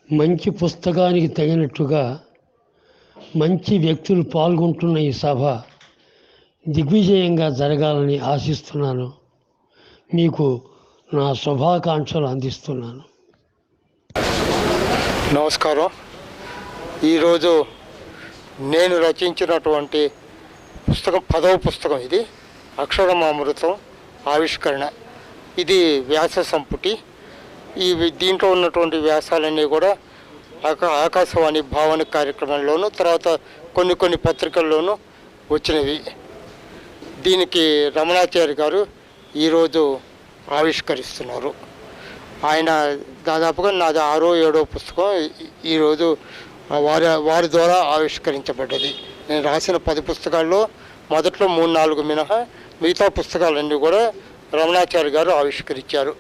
మంచి పుస్తకానికి తగినట్టుగా మంచి వ్యక్తులు పాల్గొంటున్న ఈ సభ దిగ్విజయంగా జరగాలని ఆశిస్తున్నాను. మీకు నా శుభాకాంక్షలు అందిస్తున్నాను. నమస్కారం. ఈరోజు నేను రచించినటువంటి పుస్తకం 10వ పుస్తకం. ఇది అక్షరం అమృతం ఆవిష్కరణ. ఇది వ్యాస సంపుటి. దీంట్లో ఉన్నటువంటి వ్యాసాలన్నీ కూడా ఆకాశవాణి భావన కార్యక్రమంలోనూ తర్వాత కొన్ని పత్రికల్లోనూ వచ్చినవి. దీనికి రమణాచారి గారు ఈరోజు ఆవిష్కరిస్తున్నారు. ఆయన దాదాపుగా నాది 6వ 7వ పుస్తకం ఈరోజు వారి ద్వారా ఆవిష్కరించబడ్డది. నేను రాసిన 10 పుస్తకాల్లో మొదట్లో 3-4 మినహా మిగతా పుస్తకాలన్నీ కూడా రమణాచారి గారు ఆవిష్కరించారు.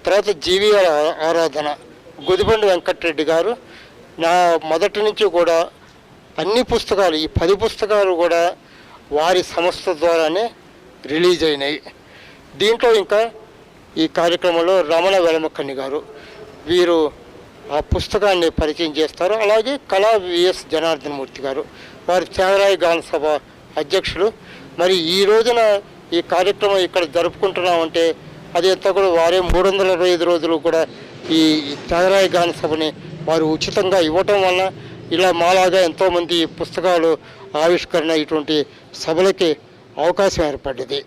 తర్వాత జీవీఆర్ ఆరాధన గుదిబండి వెంకటరెడ్డి గారు నా మొదటి నుంచి కూడా అన్ని పుస్తకాలు, ఈ 10 పుస్తకాలు కూడా వారి సంస్థ ద్వారానే రిలీజ్ అయినాయి. దీంట్లో ఇంకా ఈ కార్యక్రమంలో రమణ వెలమక్కని గారు వీరు ఆ పుస్తకాన్ని పరిచయం చేస్తారు. అలాగే కళా విఎస్ జనార్దనమూర్తి గారు, వారి త్యాగరాయ గాన సభ అధ్యక్షులు. మరి ఈ రోజున ఈ కార్యక్రమం ఇక్కడ జరుపుకుంటున్నామంటే అది అంతా కూడా వారే 325 రోజులు కూడా ఈ త్యాగరాయ గాన సభని వారు ఉచితంగా ఇవ్వటం వల్ల ఇలా మాలాగా ఎంతోమంది పుస్తకాలు ఆవిష్కరణ ఇటువంటి సభలకి అవకాశం ఏర్పడ్డది.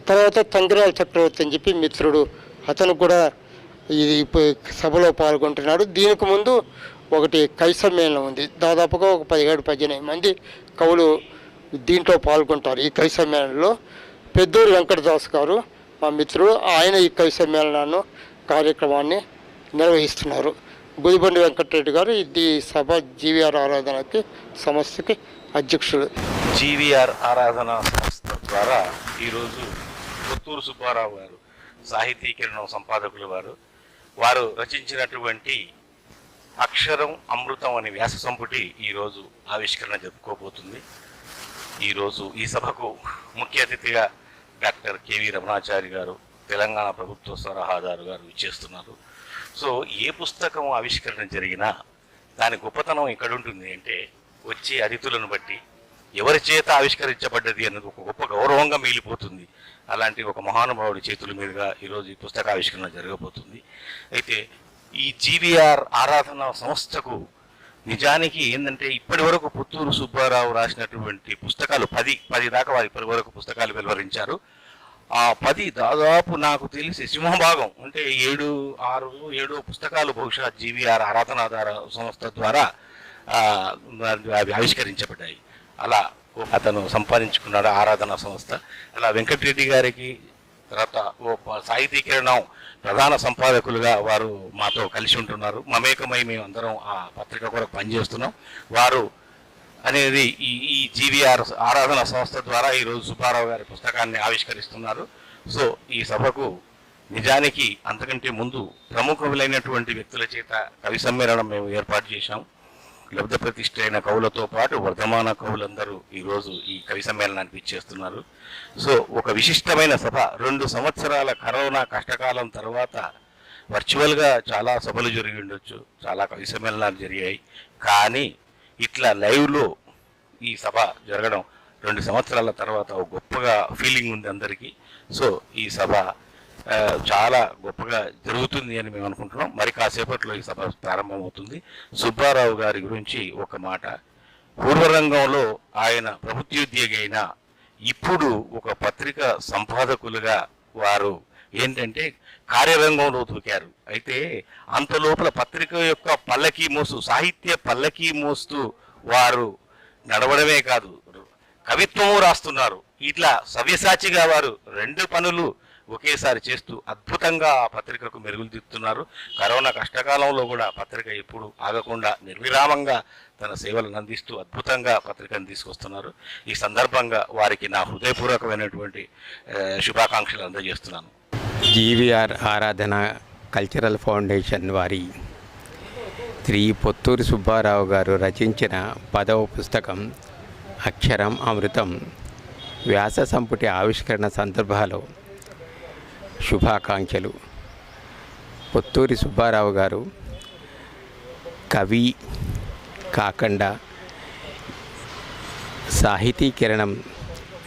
తర్వాత తంగిరాల చక్రవర్తి అని చెప్పి మిత్రుడు, అతను కూడా ఇది సభలో పాల్గొంటున్నాడు. దీనికి ముందు ఒకటి కవి సమ్మేళనం ఉంది. దాదాపుగా ఒక 17-18 మంది కవులు దీంట్లో పాల్గొంటారు. ఈ కవి సమ్మేళనంలో పెద్దూరు వెంకటదాస్ గారు మా మిత్రుడు, ఆయన ఈ కవి సమ్మేళనాన్ని కార్యక్రమాన్ని నిర్వహిస్తున్నారు. గుదిబండి వెంకటరెడ్డి గారు ఈ సభ జీవీఆర్ ఆరాధనకి సంస్థకి అధ్యక్షులు. జీవీఆర్ ఆరాధన సంస్థ ద్వారా ఈరోజు పుత్తూరు సుబ్బారావు గారు సాహితీకరణం సంపాదకులు వారు రచించినటువంటి అక్షరం అమృతం అనే వ్యాస సంపుటి ఈరోజు ఆవిష్కరణ జరుపుకోబోతుంది. ఈరోజు ఈ సభకు ముఖ్య అతిథిగా డాక్టర్ కెవి రమణాచారి గారు, తెలంగాణ ప్రభుత్వ సలహాదారు గారు ఇచ్చేస్తున్నారు. సో ఏ పుస్తకం ఆవిష్కరణ జరిగినా దాని గొప్పతనం ఎక్కడుంటుంది అంటే వచ్చే అతిథులను బట్టి ఎవరి చేత ఆవిష్కరించబడ్డది అన్నది ఒక గొప్ప గౌరవంగా మిగిలిపోతుంది. అలాంటి ఒక మహానుభావుడి చేతుల మీదుగా ఈరోజు ఈ పుస్తక ఆవిష్కరణ జరగబోతుంది. అయితే ఈ జీవీఆర్ ఆరాధన సంస్థకు నిజానికి ఏంటంటే ఇప్పటి వరకు పుత్తూరు సుబ్బారావు రాసినటువంటి పుస్తకాలు 10 దాకా వారు ఇప్పటి వరకు పుస్తకాలు వెలువరించారు. ఆ 10 దాదాపు నాకు తెలిసి సింహభాగం అంటే 7 పుస్తకాలు బహుశా జీవీఆర్ ఆరాధనాధార సంస్థ ద్వారా అవి ఆవిష్కరించబడ్డాయి. అలా అతను సంపాదించుకున్నాడు ఆరాధన సంస్థ. అలా వెంకటరెడ్డి గారికి తర్వాత సాహితీకరణం ప్రధాన సంపాదకులుగా వారు మాతో కలిసి ఉంటున్నారు. మమేకమై మేము అందరం ఆ పత్రిక కొరకు పనిచేస్తున్నాం. వారు అనేది ఈ జీవీఆర్ ఆరాధన సంస్థ ద్వారా ఈరోజు సుబ్బారావు గారి పుస్తకాన్ని ఆవిష్కరిస్తున్నారు. సో ఈ సభకు నిజానికి అంతకంటే ముందు ప్రముఖులైనటువంటి వ్యక్తుల చేత కవి సమ్మేళనం మేము ఏర్పాటు చేశాం. లబ్ధ ప్రతిష్ఠ అయిన కవులతో పాటు వర్ధమాన కవులందరూ ఈరోజు ఈ కవి సమ్మేళనానికి ఇచ్చేస్తున్నారు. సో ఒక విశిష్టమైన సభ. 2 సంవత్సరాల కరోనా కష్టకాలం తర్వాత వర్చువల్గా చాలా సభలు జరిగి ఉండొచ్చు, చాలా కవి సమ్మేళనాలు జరిగాయి. కానీ ఇట్లా లైవ్లో ఈ సభ జరగడం 2 సంవత్సరాల తర్వాత ఒక గొప్పగా ఫీలింగ్ ఉంది అందరికీ. సో ఈ సభ చాలా గొప్పగా జరుగుతుంది అని మేము అనుకుంటున్నాం. మరి కాసేపట్లో ఈ సభ ప్రారంభమవుతుంది. సుబ్బారావు గారి గురించి ఒక మాట. పూర్వరంగంలో ఆయన ప్రభుత్వోద్యోగి అయినా ఇప్పుడు ఒక పత్రిక సంపాదకులుగా వారు ఏంటంటే కార్యరంగంలో దూకారు. అయితే అంత లోపల పత్రిక యొక్క పల్లకీ మోస్తూ, సాహిత్య పల్లకీ మోస్తూ వారు నడవడమే కాదు కవిత్వము రాస్తున్నారు. ఇట్లా సవ్యసాచిగా వారు 2 పనులు ఒకేసారి చేస్తూ అద్భుతంగా ఆ పత్రికకు మెరుగులు దిద్దుతున్నారు. కరోనా కష్టకాలంలో కూడా పత్రిక ఎప్పుడు ఆగకుండా నిర్విరామంగా తన సేవలను అందిస్తూ అద్భుతంగా పత్రికను తీసుకొస్తున్నారు. ఈ సందర్భంగా వారికి నా హృదయపూర్వకమైనటువంటి శుభాకాంక్షలు అందజేస్తున్నాను. జీవీఆర్ ఆరాధన కల్చరల్ ఫౌండేషన్ వారి శ్రీ పొత్తూరి సుబ్బారావు గారు రచించిన 10వ పుస్తకం అక్షరం అమృతం వ్యాస సంపుటి ఆవిష్కరణ సందర్భాలు శుభాకాంక్షలు. పొత్తూరి సుబ్బారావు గారు కవి కాకుండా సాహితీ కిరణం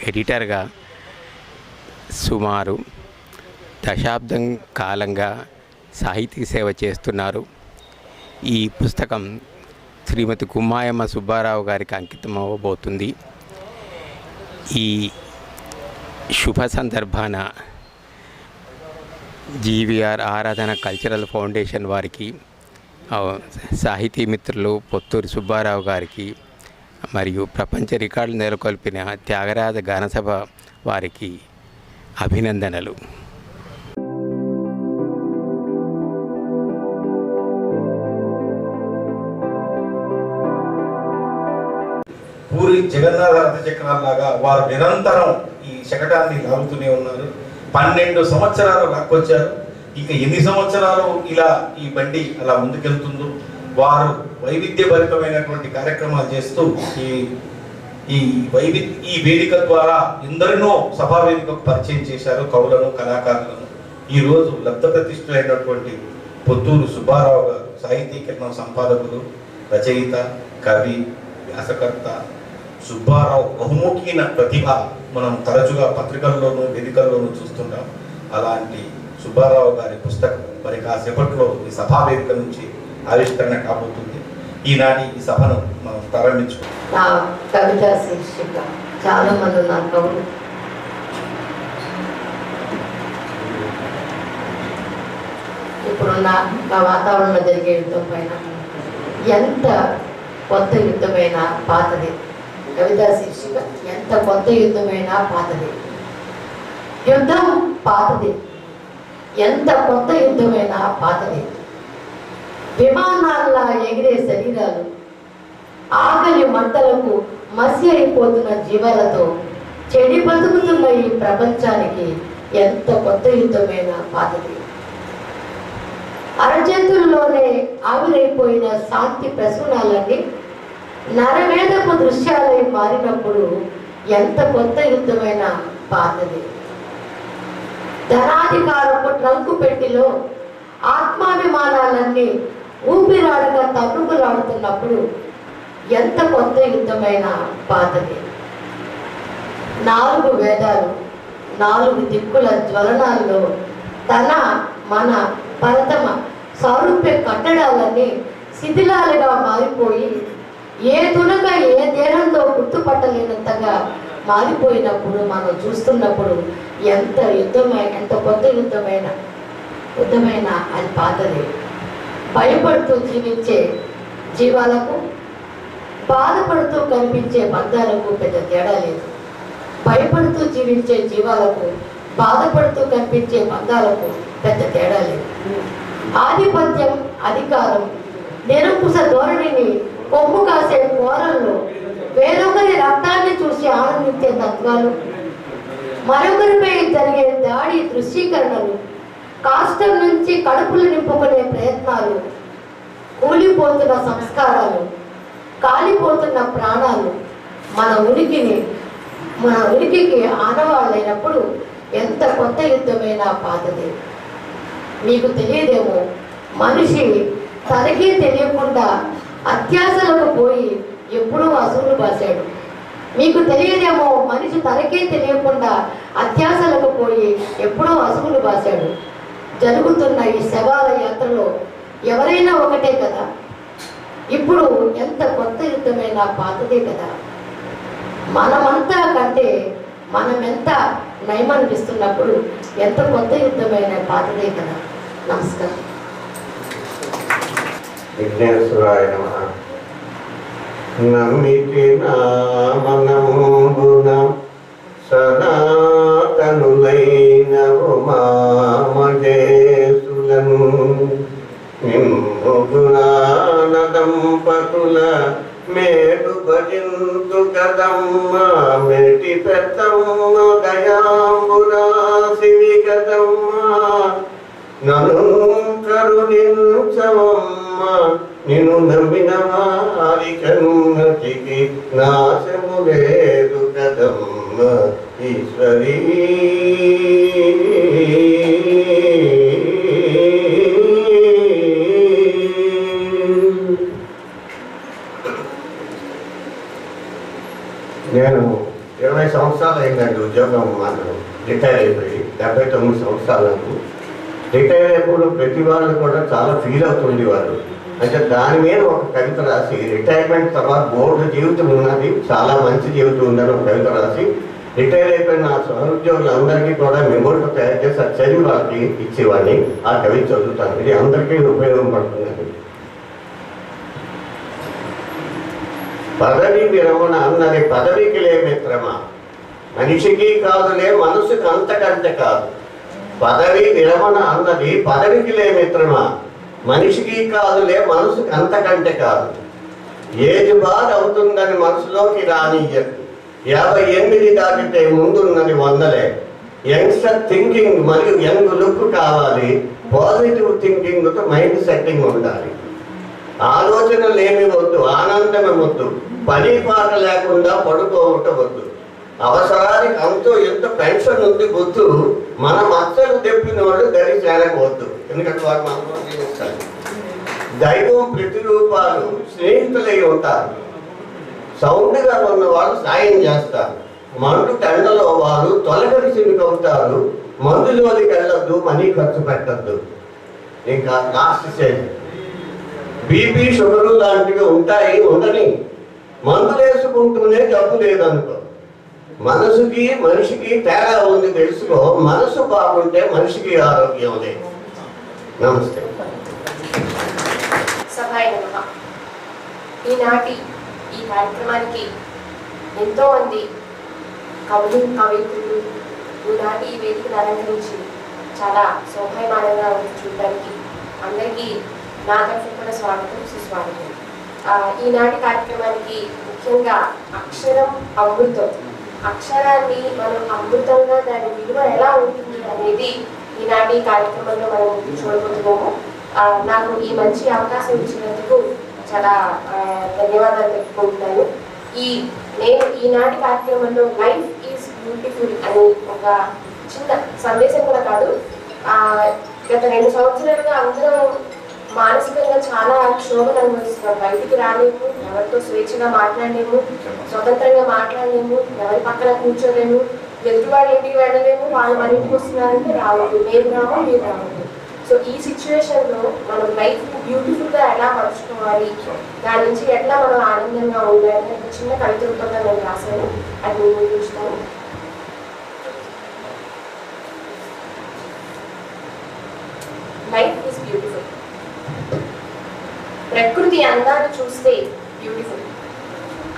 ఎడిటర్గా సుమారు దశాబ్దం కాలంగా సాహితీ సేవ చేస్తున్నారు. ఈ పుస్తకం శ్రీమతి కుమ్మాయమ్మ సుబ్బారావు గారికి అంకితం అవ్వబోతుంది. ఈ శుభ సందర్భాన జీవీఆర్ ఆరాధన కల్చరల్ ఫౌండేషన్ వారికి, సాహితీ మిత్రులు పొత్తూరి సుబ్బారావు గారికి మరియు ప్రపంచ రికార్డులు నెలకొల్పిన త్యాగరాజ గానసభ వారికి అభినందనలు. పూరి జగన్నాథ రథ చక్రాల్లాగా వారు నిరంతరం ఈ శకటాన్ని లాగుతూనే ఉన్నారు. 12 సంవత్సరాలు లాక్కొచ్చారు. ఇక ఎన్ని సంవత్సరాలు ఇలా ఈ బండి అలా ముందుకెళ్తుందో. వారు వైవిధ్యభరితమైనటువంటి కార్యక్రమాలు చేస్తూ ఈ వేదిక ద్వారా ఎందరినో సభా వేదికకు పరిచయం చేశారు, కవులను, కళాకారులను. ఈరోజు లబ్ధ ప్రతిష్ఠులైనటువంటి పొత్తూరు సుబ్బారావు గారు సాహితీ కిరణం సంపాదకులు, రచయిత, కవి, వ్యాసకర్త. సుబ్బారావు బహుముఖీన ప్రతిభ మనం తరచుగా పత్రికల్లోనూ వేదికల్లోనూ చూస్తుంటాం. అలాంటి సుబ్బారావు గారి పుస్తకం మరి కాసేపట్లో ఈ సభా వేదిక నుంచి ఆవిష్కరణ కాబోతుంది. ఈనాటి ఈ సభను మనం ప్రారంభించుకుంటాం. నా కవిత శీర్షిక చాలా మంది ఉన్నారు కవులు. ఇప్పుడున్న వాతావరణంలో జరిగే యుద్ధం పైన ఎంత కొత్త యుద్ధమైనా పాతది. కవితా శీర్షిక ఎంత కొత్త యుద్ధమైనా పాతది. యుద్ధం పాతది, ఎంత కొత్త యుద్ధమైనా పాతది. విమానాల్లా ఎగిరే శరీరాలు, ఆకలి మంటలకు మసి అయిపోతున్న జీవాలతో చెడి బతుకుతున్న ఈ ప్రపంచానికి ఎంత కొత్త యుద్ధమైనా పాతది. అరచేతుల్లోనే ఆవిరైపోయిన శాంతి ప్రసూనాలన్నీ నరవేదపు దృశ్యాలై మారినప్పుడు ఎంత కొత్త యుద్ధమైనా పాతది. ధనాధికారపు ట్రంకు పెట్టిలో ఆత్మాభిమానాలన్నీ ఊపిరాడక తన్నుకులాడుతున్నప్పుడు ఎంత కొత్త యుద్ధమైనా పాతది. 4 వేదాలు 4 దిక్కుల జ్వలనాల్లో తన మన పరతమ సారూప్య కట్టడాలన్నీ శిథిలాలుగా మారిపోయి ఏ తునక ఏ దేహంతో గుర్తుపట్టలేనంతగా మారిపోయినప్పుడు మనం చూస్తున్నప్పుడు ఎంత కొత్త యుద్ధమైనా అది పాతది. భయపడుతూ జీవించే జీవాలకు, బాధపడుతూ కనిపించే బంధాలకు పెద్ద తేడా లేదు. భయపడుతూ జీవించే జీవాలకు, బాధపడుతూ కనిపించే బంధాలకు పెద్ద తేడా లేదు. ఆధిపత్యం, అధికారం, నిరంకుశ ధోరణిని కొమ్ము కాసే కోరల్లో వేరొకరి రక్తాన్ని చూసి ఆనందించే తత్వాలు, మరొకరిపై జరిగే దాడి దృశ్యీకరణలు, కాష్టం నుంచి కడుపులు నింపుకునే ప్రయత్నాలు, కూలిపోతున్న సంస్కారాలు, కాలిపోతున్న ప్రాణాలు మన ఉనికికి ఆనవాళ్ళైనప్పుడు ఎంత కొత్త యుద్ధమైనా పాతది. మీకు తెలియదేమో, మనిషి తనకే తెలియకుండా అత్యాశలకు పోయి ఎప్పుడూ అసూలు బాసాడు. మీకు తెలియదేమో, మనిషి తనకే తెలియకుండా అత్యాశలకు పోయి ఎప్పుడూ అసూలు బాసాడు. జరుగుతున్న ఈ శవాల యాత్రలో ఎవరైనా ఒకటే కదా. ఇప్పుడు ఎంత కొత్త యుద్ధమైనా పాతదే కదా. మనమంతా కంటే మనమెంత నయమనిపిస్తున్నప్పుడు ఎంత కొత్త యుద్ధమైనా పాతదే కదా. నమస్కారం. విఘ్నేశ్వరాయ నమః. నమ్మితి నామనంబున సనాతనులైన ఉమామజేసులను నిమ్ముగుణాన దంపతుల మేడు భజింతు కదమ్మ మెటి పెద్దమ్మ దయాంబురాశివి కదమ్మ నను కరుణించవమ్మ నిన్ను నమ్మిన వారికన్నతికి నాశము లేదు కదమ్మ ఈశ్వరీ. 20 సంవత్సరాలు అయిందండి ఉద్యోగం. మనం రిటైర్ అయిపోయి 79 సంవత్సరాలు నాకు. రిటైర్ అయినప్పుడు ప్రతి వాళ్ళు కూడా చాలా ఫీల్ అవుతుంది వాళ్ళు. అంటే దాని మీద ఒక కవిత రాసి, రిటైర్మెంట్ తర్వాత బోర్డు జీవితం ఉన్నది, చాలా మంచి జీవితం ఉందని ఒక కవిత రాసి రిటైర్ అయిపోయిన నా సహోద్యోగులందరికీ కూడా మెమోరీతో తయారు చేసి ఆ చదివి వాళ్ళకి ఇచ్చేవాడిని. ఆ కవిత చదువుతాను. ఇది అందరికీ ఉపయోగపడుతుందండి. పదవి విరమణ అన్నది పదవికి లే మిత్రమా, మనిషికి కాదులే మనసుకు అంతకంటే కాదు. పదవి విరమణ అన్నది పదవికి లే మిత్రమా, మనిషికి కాదులే మనసుకు అంతకంటే కాదు. ఏజ్ బార్ అవుతుందని మనసులోకి రానియ్యదు, 58 దాటితే ముందున్నది 100లే. యంగ్స్టర్ థింకింగ్ మరియు యంగ్ లుక్ కావాలి, పాజిటివ్ థింకింగ్తో మైండ్ సెట్టింగ్ ఉండాలి. ఆలోచనలు ఏమి వద్దు, ఆనందమే వద్దు, పని పాట లేకుండా పడుకోవటం వద్దు. అవసరానికి అంతో ఎంత పెన్షన్ ఉంది వద్దు, మన మచ్చలు తెప్పిన వాళ్ళు దరి చేరకవద్దు, ఎందుకంటే వారు మనం జీవిస్తారు. దైవం ప్రతిరూపాలు స్నేహితులై ఉంటారు, సౌండ్గా ఉన్న వాళ్ళు సాయం చేస్తారు. మండు టెండలో వారు తొలగరిసినవి అవుతారు, మందులోకి వెళ్ళొద్దు, మనీ ఖర్చు పెట్టద్దు. ఇంకా లాస్ట్ స్టేజ్ బీపీ షుగరు లాంటివి ఉంటాయి, ఉండని. మందులు వేసుకుంటూనే జబ్బు లేదనుకో. మనసుకి మనిషికి తేడా ఉంది తెలుసుకో, మనసు బాగుంటే మనిషికి ఆరోగ్యం లేదు. నమస్తే. ఈనాటి ఈ కార్యక్రమానికి ఎంతో మంది కవులు కవిత్రులు ఈనాటి ఈ వేదికను అలంకరించి చాలా శోభాయమానంగా చూడడానికి అందరికీ నా తరఫున కూడా స్వాగతం, సుస్వాగతం. ఈనాటి కార్యక్రమానికి ముఖ్యంగా అక్షరం అమృతం, అక్షరాన్ని మనం అమృతంగా దాని విలువ ఎలా ఉంటుంది అనేది ఈనాటి కార్యక్రమంలో మనం చూడబోతున్నాము. నాకు ఈ మంచి అవకాశం ఇచ్చినందుకు చాలా ధన్యవాదాలు తెలుపుకుంటున్నాను. నేను ఈనాటి కార్యక్రమంలో లైఫ్ ఈజ్ బ్యూటిఫుల్ అని ఒక చిన్న సందేశం కూడా కాదు, గత 2 సంవత్సరాలుగా అందరం మానసికంగా చాలా క్షోభను అనుభవిస్తున్నాం. బయటికి రాలేము, ఎవరితో స్వేచ్ఛగా మాట్లాడలేము, స్వతంత్రంగా మాట్లాడలేము, ఎవరి పక్కన కూర్చోలేము, ఎదుటివాడి ఇంటికి వెళ్ళలేము, వాళ్ళు మన ఇంటికి వస్తున్నారంటే రావద్దు, మేము రాము, మీరు రావద్దు. సో ఈ సిచ్యువేషన్లో మనం లైఫ్ బ్యూటిఫుల్గా ఎలా మర్చుకోవాలి, దాని నుంచి ఎట్లా మనం ఆనందంగా ఉండాలి ఒక చిన్న కవిత రూపంగా నేను రాశాను, అది నేను చూస్తాను. Life is beautiful. ప్రకృతి అందాలు చూస్తే బ్యూటిఫుల్,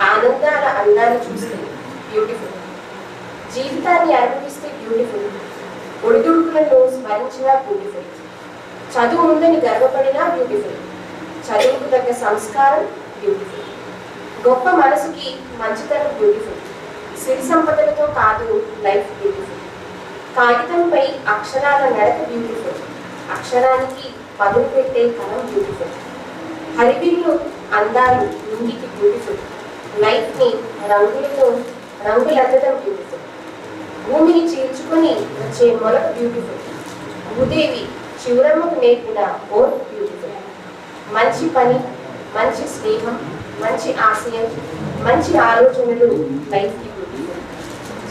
ఆనందాల అందాలు చూస్తే బ్యూటిఫుల్, జీవితాన్ని అనుభవిస్తే బ్యూటిఫుల్, ఒడిదుడుకులను స్మరించినా బ్యూటిఫుల్, చదువు ఉందని గర్వపడినా బ్యూటిఫుల్, చదువుకు తగ్గ సంస్కారం బ్యూటిఫుల్, గొప్ప మనసుకి మంచితనం బ్యూటిఫుల్, సిరి సంపదలతో కాదు లైఫ్ బ్యూటిఫుల్, కాగితంపై అక్షరాల నడక బ్యూటిఫుల్, అక్షరానికి పదులు పెట్టే కలం బ్యూటిఫుల్, హరివిల్లు అందాలు ఇంటికి బ్యూటిఫుల్, లైఫ్ని రంగులద్దడం బ్యూటిఫుల్, భూమిని చీల్చుకొని వచ్చే మొలక బ్యూటిఫుల్, భూదేవి చివరమ్మకు నేర్పిన ఓర్ బ్యూటిఫుల్, మంచి పని, మంచి స్నేహం, మంచి ఆశయం, మంచి ఆలోచనలు లైఫ్కి బ్యూటిఫుల్,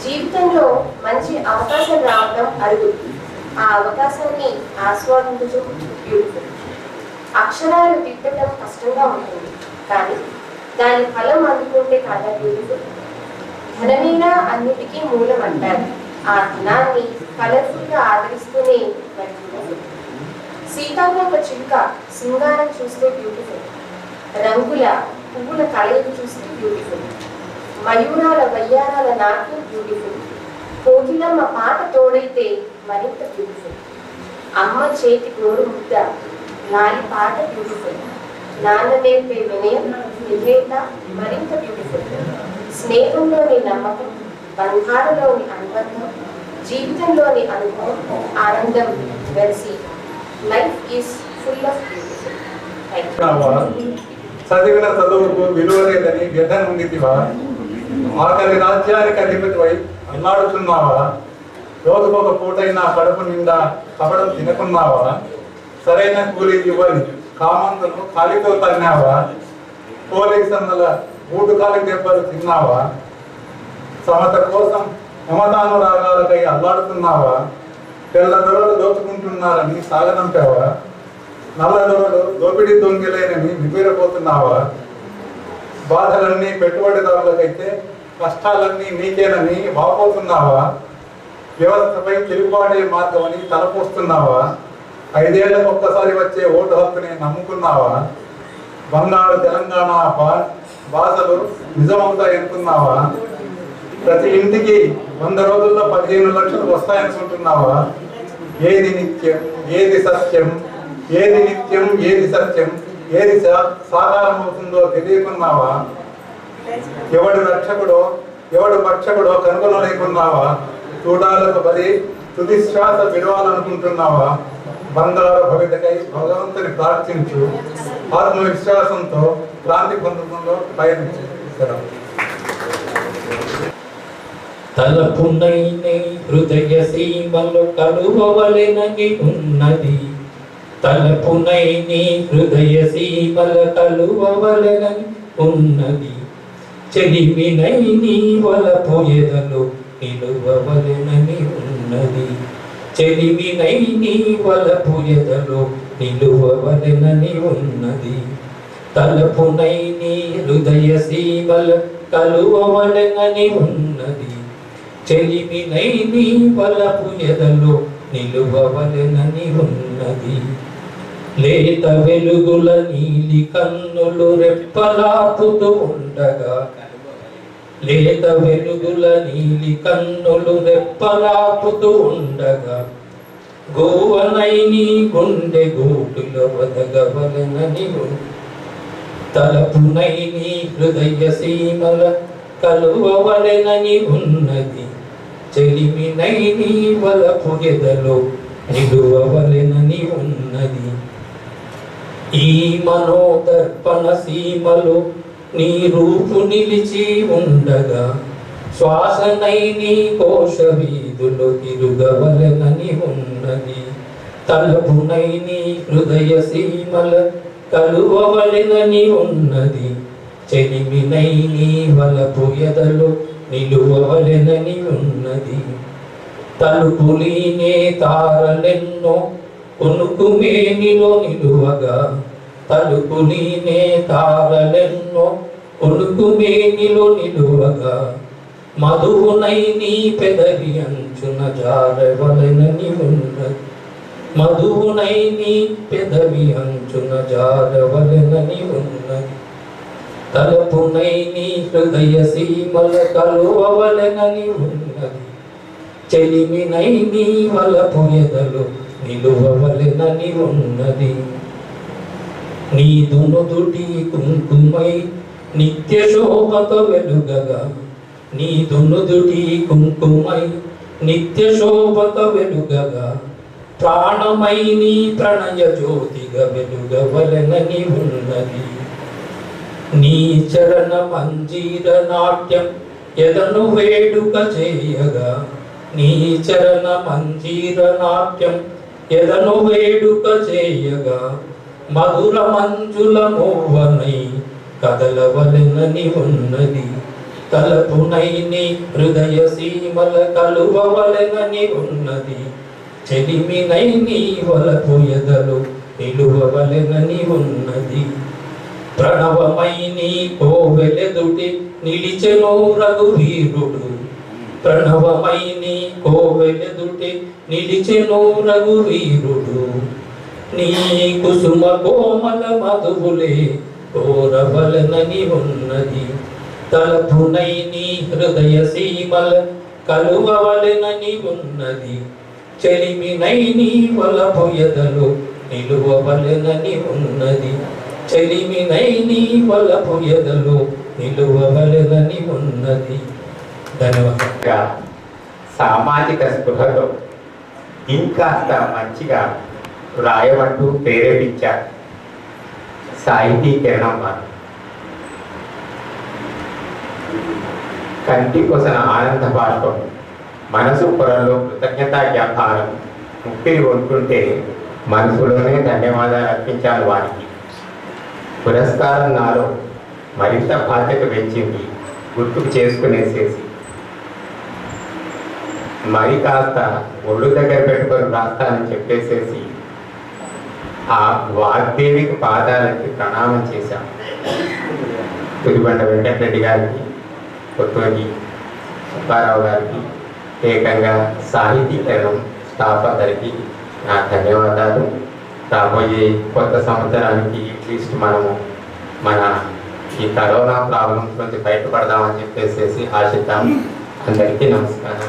జీవితంలో మంచి అవకాశం రావడం అరుదు, ఆ అవకాశాన్ని ఆస్వాదించడం బ్యూటిఫుల్, అక్షరాలు తిట్టడం కష్టంగా ఉంటుంది కానీ దాని ఫలం అందుకుంటే కాదా బ్యూటిఫుల్, ధనమేనా అన్నిటికీ మూలం అంటారు, ఆ ధనాన్ని కలర్ఫుల్గా ఆదరిస్తూనే బ్యూటిఫుల్, సీతాకోక చిలుక సింగారం చూస్తే బ్యూటిఫుల్, రంగుల పువ్వుల కలయిక చూస్తే బ్యూటిఫుల్, మయూరాల వయ్యారాల నాట్యం బ్యూటిఫుల్, కోకిలమ్మ పాట తోడైతే మరింత బ్యూటిఫుల్, అమ్మ చేతి గోరు ముద్ద లాలి పాట బ్యూటిఫుల్, నాన్న నేర్పే వినయం విధేయత మరింత బ్యూటిఫుల్, స్నేహంలోని నమ్మకం, బంధాలలోని అనుబంధం, జీవితంలోని అనుభవం, ఆనందం వెలిసి life is full of beautiful. చదివిన చదువుకు విలువ లేదని వ్యధన ఉండితివా, ఆకలి రాజ్యానికి అధిపతివై అల్లాడుతున్నావా, రోజుకొక పూటైనా కడుపు నిండా కబడం తినకున్నావా, సరైన కూలీ ఇవ్వని కామందులు కాలితో తన్నావా, పోలీసు సందల బూటు కాలి దెబ్బలు తిన్నావా, సమత కోసం మమతానురాగాలకై అల్లాడుతున్నావా? తెల్ల దొరలు దోచుకుంటున్నారని సాగనంపావా? నల్ల దొరలు దోపిడీ దొంగిలేనని నిబీరపోతున్నావా? బాధలన్నీ పెట్టుబడిదారులకైతే కష్టాలన్నీ నీకేనని వాపోతున్నావా? వ్యవస్థపై తిరుగుబాటే మార్గమని తలపోస్తున్నావా? 5 ఏళ్లకు ఒక్కసారి వచ్చే ఓటు హక్కుని నమ్ముకున్నావా? బంగారు తెలంగాణ బాధలు నిజమవుతా అనుకున్నావా? ప్రతి ఇంటికి 100 రోజుల్లో 15 లక్షలు వస్తాయనుకుంటున్నావా? ఏది నిత్యం, ఏది సత్యం, ఏది నిత్యం, ఏది సత్యం, ఏది సాకారం అవుతుందో తెలియకున్నావా? ఎవడు రక్షకుడో ఎవడు భక్షకుడో కనుగొనలేకున్నావా? చూడాలకు బలి తుది శ్వాస విడవాలనుకుంటున్నావా? బంగారు భవితకై భగవంతుని ప్రార్థించు, ఆత్మవిశ్వాసంతో క్రాంతి పొందడంలో పయనించు. తలపునైనే హృదయ సీమలు కలువవలెనని ఉన్నది. తలపునైనే హృదయ సీమల కలువవలెనని ఉన్నది. చెలిమినై నీ వలపు ఎదలు నిలువవలెనని ఉన్నది. చెలిమినై నీ వలపు ఎదలు నిలువవలెనని ఉన్నది. తలపునై నీ హృదయ సీమల కలువవలెనని ఉన్నది. చెలిమినై నీ వలపు ఎదలు నిలువవలెనని ఉన్నది. లేత వెలుగుల నీలి కన్నులు రెప్పలాపుతూ ఉండగా, లేత వెలుగుల నీలి కన్నులు రెప్పలాపుతూ ఉండగా, గోవనై నీ గుండె గూటులో వదగవలెనని తలపునై నీ హృదయ సీమల కలువవలెనని ఉన్నది. చెలిమినై నీ వలపు ఎదలో నిలువవలెనని ఉన్నది. ఈ మనోదర్పణ సీమలో నీ రూపు నిలిచి ఉండగా, శ్వాసనై నీ కోశ వీధులు తిరుగవలెనని ఉన్నది. తలపునై నీ హృదయ సీమల కలువవలెనని ఉన్నది. చెలిమినై నీ వలపు ఎదలు నిలువవలెనని ఉన్నది. తలుపులీనే తారలెన్నో కొనుకుమేనిలో నిలువగా, తలుపులీనే తారలెన్నో కొనుకుమేనిలో నిలువగా, మధువునై నీ పెదవి అంచున జారవలెనని ఉన్నది. మధువునై నీ పెదవి అంచున జారవలెనని ఉన్నది. తలపునై నీ హృదయ సీమల కలువవలెనని ఉన్నది. చెలిమినై నీ వలపు ఎదలు నిలువవలెనని ఉన్నది. నీ దునుదుటి కుంకుమై నిత్య శోభతో వెలుగగా, నీ దునుదుటి కుంకుమై నిత్య శోభతో వెలుగగా, ప్రాణమై నీ ప్రణయ జ్యోతిగా వెలుగవలెనని ఉన్నది. నీ చరణ మంజీర నాట్యం ఎదను వేడుక చేయగా, నీ చరణ మంజీర నాట్యం ఎదను వేడుక చేయగా, మధుర మంజుల మోవనై కదలవలెనని ఉన్నది. తలపునై నీ హృదయ సీమల కలువవలెనని ఉన్నది. చెలిమినై నీ వలపు ఎదలు నిలువవలెనని ఉన్నది. ప్రణవమై నీ కోవెలెదుటి నిలిచెను రఘువీరుడు. ప్రణవమై నీ కోవెలెదుటి నిలిచెను రఘువీరుడు. నీ కుసుమ కోమల మధువులే కోరవలెనని ఉన్నది. తలపునై నీ హృదయ సీమల కలువవలెనని ఉన్నది. చెలిమినై నీ వలపు ఎదలు నిలువవలెనని ఉన్నది. చెలిమినై నీ వలపు ఎదలు నిలువవలెనని ఉన్నది. ధన్యవాదాలు. సామాజిక స్పృహతో ఇంకాస్త మంచిగా రాయమంటూ ప్రేరేపించారు సాహితీ కిరణం వారు. కంటి కొసన ఆనంద బాష్పం, మనసు పొరలో కృతజ్ఞతా జ్ఞాపనం ముక్తిని కొనుక్కుంటే మనసులోనే ధన్యవాదాలు అర్పించాలి వారికి. పురస్కారం నాలో మరింత బాధ్యత పెంచింది గుర్తుకు చేసుకునేసేసి మరి కాస్త ఒళ్ళు దగ్గర పెట్టుకొని రాస్తానని చెప్పేసేసి ఆ వాగ్దేవికి పాదాలకి ప్రణామం చేశాం. పులిబండ వెంకటరెడ్డి గారికి, కొత్తూరి సుబ్బారావు గారికి, ఏకంగా సాహితీకరణం స్టాఫ్ అందరికీ నా ధన్యవాదాలు. రాబోయే కొత్త సంవత్సరానికి అట్లీస్ట్ మనము మన ఈ కరోనా ప్రాబ్లమ్స్ నుంచి బయటపడదామని చెప్పేసి ఆశిద్దాం. అందరికీ నమస్కారం.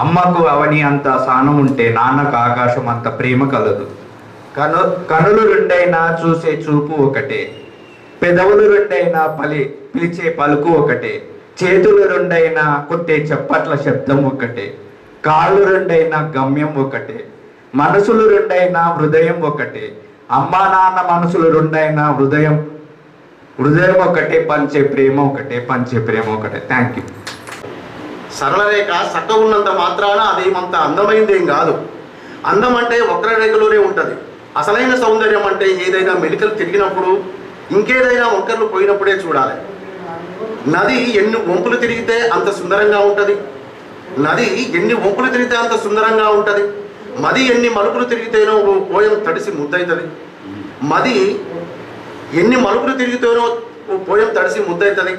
అమ్మకు అవని అంత సానం ఉంటే నాన్నకు ఆకాశం అంత ప్రేమ కలదు. కనులు రెండైనా చూసే చూపు ఒకటే, పెదవులు రెండైనా పిలిచే పలుకు ఒకటే, చేతులు రెండైనా కొట్టే చప్పట్ల శబ్దం ఒకటే, కాళ్ళు రెండైనా గమ్యం ఒకటే, మనసులు రెండైనా హృదయం ఒకటే, అమ్మా నాన్న మనసులు రెండైనా హృదయం ఒకటే, పంచే ప్రేమ ఒకటే. Thank you. సరళరేఖ చక్కగా ఉన్నంత మాత్రాన అదేమంత అందమైందేం కాదు. అందం అంటే వక్రరేఖలోనే ఉంటుంది. అసలైన సౌందర్యం అంటే ఏదైనా మెలికలు తిరిగినప్పుడు, ఇంకేదైనా వంకర్లు పోయినప్పుడే చూడాలి. నది ఎన్ని వంపులు తిరిగితే అంత సుందరంగా ఉంటుంది. మది ఎన్ని మలుపులు తిరిగితేనో పోయం తడిసి ముద్దవుతుంది.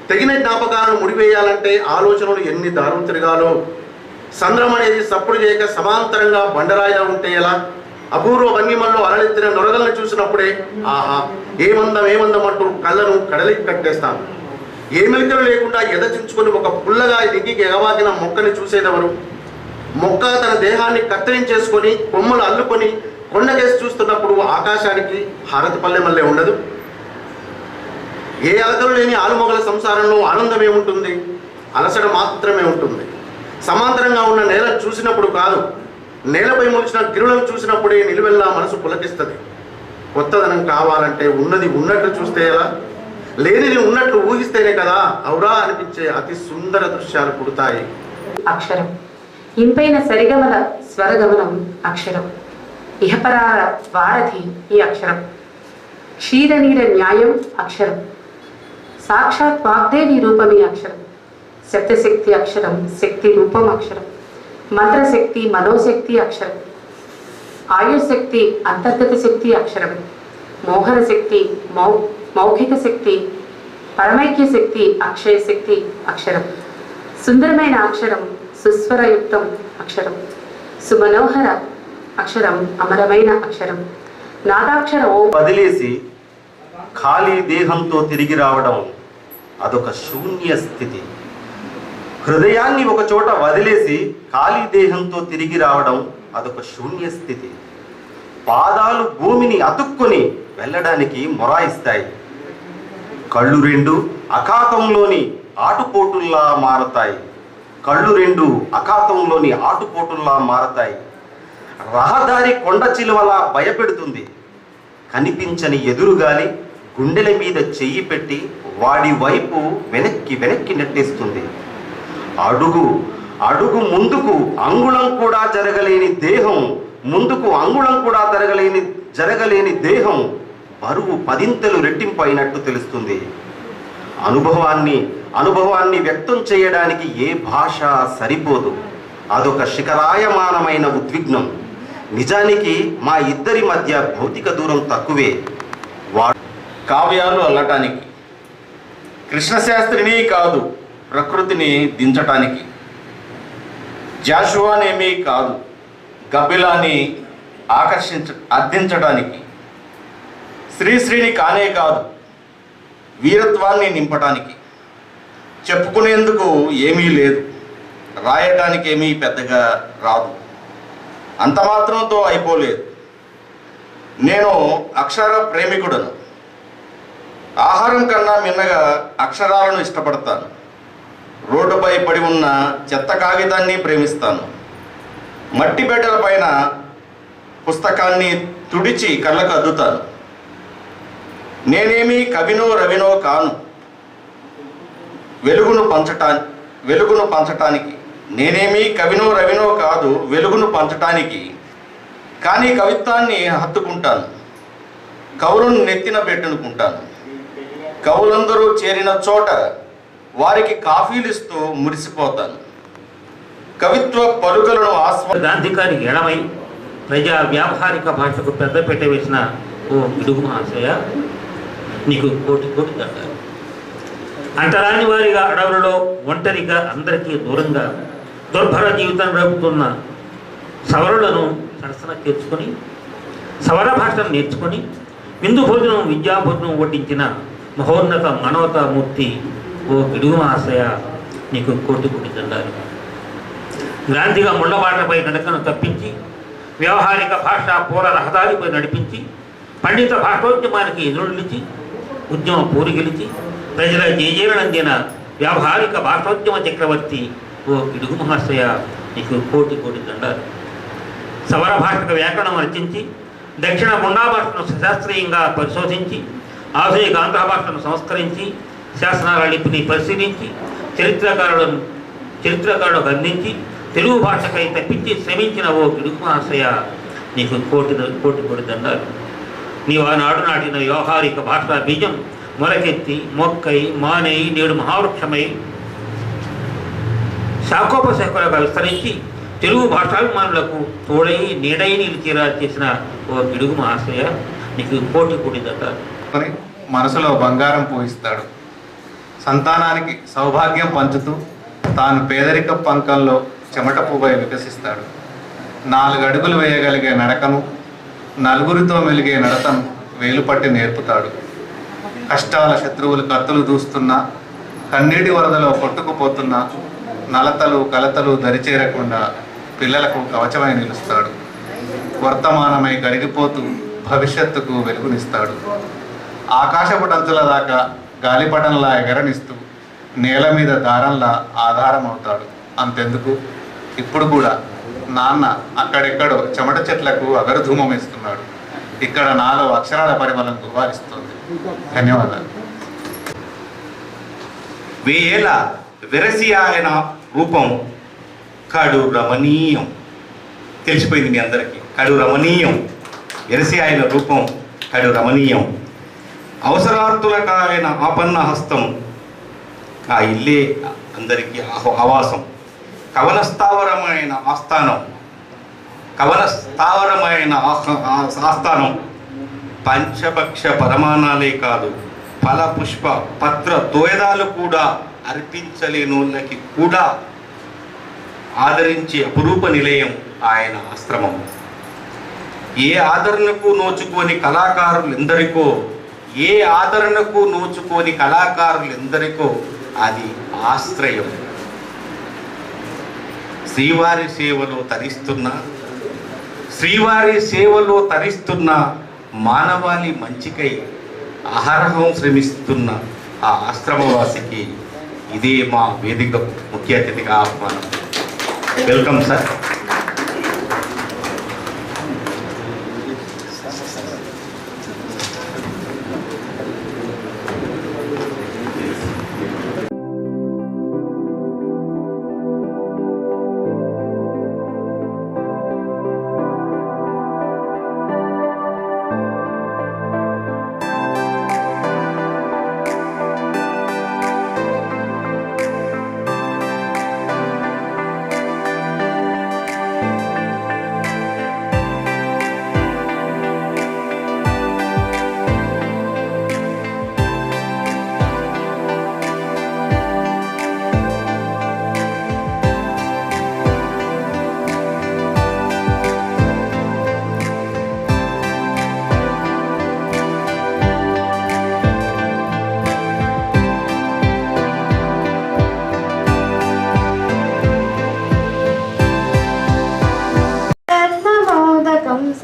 తెగిన జ్ఞాపకాలను ముడివేయాలంటే ఆలోచనలు ఎన్ని దారులు తిరగాలో. సంద్రం అనేది సప్పుడు చేయక సమాంతరంగా బండరాయిలా ఉంటే ఎలా? అపూర్వ భంగిమల్లో అలలెత్తిన నొరగలను చూసినప్పుడే ఆహా ఏమందం అంటూ కళ్ళను కడలికి కట్టేస్తాను. ఏ మెలికలు లేకుండా ఎదచించుకొని ఒక పుల్లగా దిగి ఎగవాకిన మొక్కని చూసేదెవరు? మొక్క తన దేహాన్ని కత్తిరించేసుకొని కొమ్మలు అల్లుకొని కొండకేసి చూస్తున్నప్పుడు ఆకాశానికి హారతి పల్లె మల్లె ఉండదు. ఏ అలకలు లేని ఆలుమొగల సంసారంలో ఆనందం ఏముంటుంది? అలసట మాత్రమే ఉంటుంది. సమాంతరంగా ఉన్న నేలను చూసినప్పుడు కాదు, నేలపై మొలిచిన గిరులను చూసినప్పుడే నిలువెల్లా మనసు పులకిస్తుంది. కొత్తదనం కావాలంటే ఉన్నది ఉన్నట్లు చూస్తే ఎలా? లేనిది ఉన్నట్లు ఊహిస్తేనే కదా ఔరా అనిపించే అతి సుందర దృశ్యాలు పుడతాయి. అక్షరం ఇంపైన సరిగమల స్వరగమనం అక్షరం. ఇహపరార వారధి ఈ అక్షరం. క్షీరనీర న్యాయం అక్షరం. సాక్షాత్ వాగ్దేవి రూపమే అక్షరం. శబ్దశక్తి అక్షరం. శక్తి రూపం అక్షరం. మంత్రశక్తి మనోశక్తి అక్షరం. ఆయుశక్తి అంతర్గత శక్తి అక్షరం. మోహన శక్తి మౌఖిక శక్తి. పరమైక్య శక్తి అక్షయ శక్తి అక్షరం. సుందరమైన అక్షరం. సుస్వరయుక్తం అక్షరం. సుమనోహర అక్షరం. అమరమైన అక్షరం. నాదాక్షరం వదిలేసి ఖాళీ దేహంతో తిరిగి రావడం అదొక శూన్య స్థితి. హృదయాన్ని ఒక చోట వదిలేసి ఖాళీ దేహంతో తిరిగి రావడం అదొక శూన్య స్థితి. పాదాలు భూమిని అతుక్కొని వెళ్ళడానికి మొరాయిస్తాయి. కళ్ళు రెండు అఖాతంలోని ఆటుపోటుల్లా మారతాయి. రహదారి కొండ చిలువలా భయపెడుతుంది. కనిపించని ఎదురుగాలి గుండెల మీద చెయ్యి పెట్టి వాడి వైపు వెనక్కి నెట్టేస్తుంది. అడుగు ముందుకు అంగుళం కూడా జరగలేని దేహం బరువు పదింతలు రెట్టింపు అయినట్టు తెలుస్తుంది. అనుభవాన్ని వ్యక్తం చేయడానికి ఏ భాష సరిపోదు. అదొక శిఖరాయమానమైన ఉద్విగ్నం. నిజానికి మా ఇద్దరి మధ్య భౌతిక దూరం తక్కువే. కావ్యాలు అల్లటానికి, కృష్ణశాస్త్రిని కాదు ప్రకృతిని దించటానికి, జాషువానేమీ కాదు గబ్బిలాన్ని అర్థించటానికి, శ్రీశ్రీని కానే కాదు వీరత్వాన్ని నింపటానికి. చెప్పుకునేందుకు ఏమీ లేదు, రాయటానికి ఏమీ పెద్దగా రాదు. అంత మాత్రంతో అయిపోలేదు. నేను అక్షర ప్రేమికుడను. ఆహారం కన్నా మిన్నగా అక్షరాలను ఇష్టపడతాను. రోడ్డుపై పడి ఉన్న చెత్త కాగితాన్ని ప్రేమిస్తాను. మట్టి బెడ్డల పైన పుస్తకాన్ని తుడిచి కళ్ళకు అద్దుతాను. నేనేమీ కవినో రవినో కాను వెలుగును పంచటానికి. నేనేమీ కవినో రవినో కాదు వెలుగును పంచటానికి. కానీ కవిత్వాన్ని హత్తుకుంటాను, కవులను నెత్తిన పెట్టుకుంటాను. కవులందరూ చేరిన చోట వారికి కాఫీలు ఇస్తూ మురిసిపోతాను. కవిత్వ పలుకలను గాంధీకారికి ఎడమై ప్రజా వ్యావహారిక భాషకు పెద్దపీట వేసిన ఓ పిడుగు మహాశయ, నీకు కోటి కోటి దండాలు. అంటరాని వారిగా అడవులలో ఒంటరిగా అందరికీ దూరంగా దుర్భర జీవితం గడుపుతున్న సవరులను సరసన చేర్చుకొని సవర భాషను నేర్చుకొని విందు భోజనం విద్యాభోజనం వడ్డించిన మహోన్నత మానవతామూర్తి ఓ పిడుగు మహాశయ, నీకు కోటి కోటి దండాలు. గాంధీగా ముళ్ళబాటపై నడకను తప్పించి వ్యవహారిక భాష పూల రహదారిపై నడిపించి పండిత భాషోద్యమానికి ఎదురు నిలిచి ఉద్యమ పూరి గెలిచి ప్రజల జయజీలనందిన వ్యావహారిక భాషోద్యమ చక్రవర్తి ఓ పిడుగు మహాశయ, నీకు కోటి కోటి దండాలు. సవర భాషకు వ్యాకరణం రచించి దక్షిణ ముండా భాషను శాస్త్రీయంగా పరిశోధించి ఆధునిక ఆంధ్ర భాషను సంస్కరించి శాసనాల లిపిని పరిశీలించి చరిత్రకారులకు అందించి తెలుగు భాషకై తప్పించి శ్రమించిన ఓ పిడుగు మహాశయ, నీకు కోటి కోటి కోటి దండాలు. నీవు ఆనాడు నాటిన వ్యవహారిక భాషా బీజం మొలకెత్తి మొక్కై మానై నేడు మహావృక్షమై శాఖోపశాఖలుగా విస్తరించి తెలుగు భాషాభిమానులకు తోడై నీడై నిలిచేలా చేసిన ఓ పిడుగు మహాశయ, నీకు కోటి కోటి దండాలు. మనసులో బంగారం పూయిస్తాడు. సంతానానికి సౌభాగ్యం పంచుతూ తాను పేదరిక పంకంలో చెమట పువ్వై వికసిస్తాడు. 4 అడుగులు వేయగలిగే నడకను, నలుగురితో మెలిగే నడతను వేలుపట్టి నేర్పుతాడు. కష్టాల శత్రువులు కత్తులు దూస్తున్నా, కన్నీటి వరదలో కొట్టుకుపోతున్నా, నలతలు కలతలు దరిచేరకుండా పిల్లలకు కవచమై నిలుస్తాడు. వర్తమానమై గడిగిపోతూ భవిష్యత్తుకు వెలుగునిస్తాడు. ఆకాశపటంచుల దాకా గాలిపటంలా ఎగరనిస్తూ నేల మీద దారంలా ఆధారం అవుతాడు. అంతెందుకు, ఇప్పుడు కూడా నాన్న అక్కడెక్కడో చెమట చెట్లకు అగరధూమం ఇస్తున్నాడు. ఇక్కడ నాలో అక్షరాల పరిమళం గుర్వారిస్తుంది. ధన్యవాదాలు. వేల వెరసి ఆయన రూపం కడు రమణీయం. తెలిసిపోయింది మీ అందరికీ, కడు రమణీయం. వెరసి ఆయన రూపం కడు రమణీయం. అవసరార్థులకు ఆయన ఆపన్న హస్తం, ఆ ఇల్లే అందరికీ ఆవాసం. కవనస్థావరమైన ఆస్థానం, ఆస్థానం పంచపక్ష పరమాణాలే కాదు, ఫల పుష్ప పత్ర తోయదాలు కూడా అర్పించలేనోళ్ళకి కూడా ఆదరించే అపురూప నిలయం ఆయన ఆశ్రమం. ఏ ఆదరణకు నోచుకోని కళాకారులెందరికో అది ఆశ్రయం. శ్రీవారి సేవలో తరిస్తున్న మానవాళి మంచికై అహరహం శ్రమిస్తున్న ఆ ఆశ్రమవాసికి ఇదే మా వేదిక ముఖ్య అతిథిగా ఆహ్వానం. Welcome sir.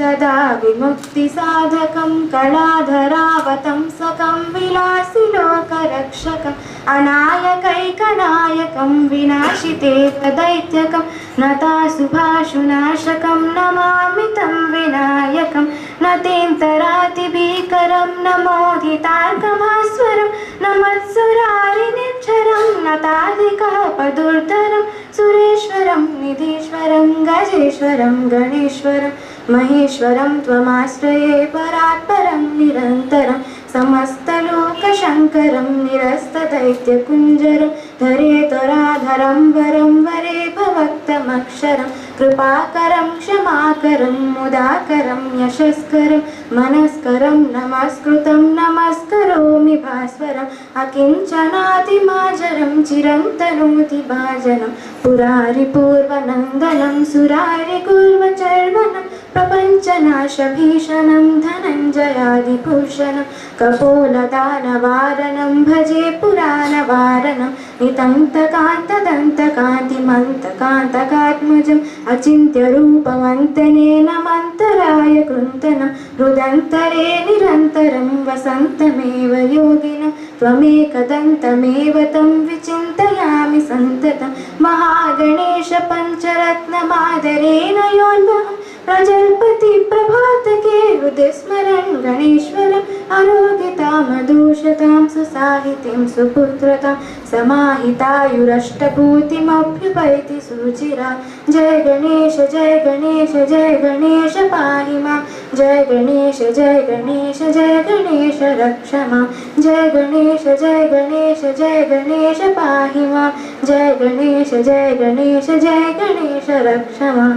सदा विमुक्ति साधकं कलाधरावतंसकं विलासिलोकरक्षकम् अनायकैकनायकं विनाशिते दैत्यकं नताशुभाशुनाशकं नमामि तं विनायकं नतेन्तरातिभीकरं नमोदितार्कभास्वरं नमत्सुरारिनिर्झरं नताधिकः पदुर्धरं सुरेश्वरं निधीश्वरं गजेश्वरं गणेश्वरं महेश्वरं त्वमाश्रये परात्परं निरन्तरं समस्तलोकशङ्करं निरस्तदैत्यकुञ्जरं धरेतराधरं वरं वरे भवक्तमक्षरं कृपाकरं क्षमाकरं मुदाकरं यशस्करं मनस्करं नमस्कृतं नमस्करोमि भास्वरम् अकिञ्चनातिमाजरं चिरन्तनोति भाजनं पुरारिपूर्वनन्दनं सुरारिकुर्वचर्वनं प्रपञ्चनाशभीषणं धनञ्जयादिभूषणं कपोलदानवारणं भजे पुराणवारणं नितन्तकान्तदन्तकान्तिमन्तकान्तकात्मजम् अचिन्त्यरूपमन्तनेन मन्तराय कृन्तनं हृदन्तरे निरन्तरं वसन्तमेव योगिनं त्वमेकदन्तमेव तं विचिन्तयामि सन्ततं महागणेश पञ्चरत्नमादरेण योन्वहं प्रजल्पति प्रभातके हृदयस्मरन् गणेश्वरम् आरोग्यतामदूषतां सुसाहितीं सुपुत्रतां समाहितायुरष्टभूतिमभ्युपैति सुचिरा जय गणेश जय गणेश जय गणेश पाहि मां जय गणेश जय गणेश जय गणेश रक्ष मां जय गणेश जय गणेश जय गणेश पाहि मां जय गणेश जय गणेश जय गणेश रक्ष मां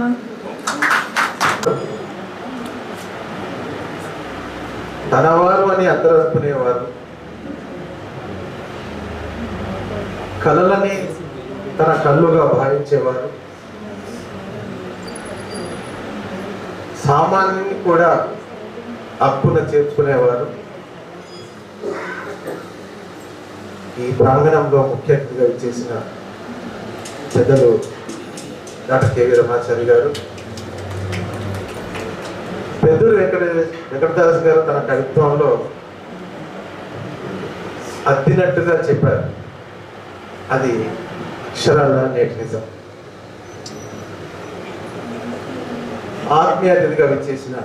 తనవారు అని అందరూ అనుకునేవారు. కళలని తన కళ్ళుగా భావించేవారు. సామాన్యుని కూడా అప్పున చేర్చుకునేవారు. ఈ ప్రాంగణంలో ముఖ్య అతిథిగా చేసిన పెద్దలు డాక్టర్ కెవి రమాచారి గారు, పెద్దలు వెంకటదాస్ గారు తన కవిత్వంలో అద్దినట్టుగా చెప్పారు. అది అక్షరాల నేటి నిజం. ఆత్మీయ అతిథిగా విచ్చేసిన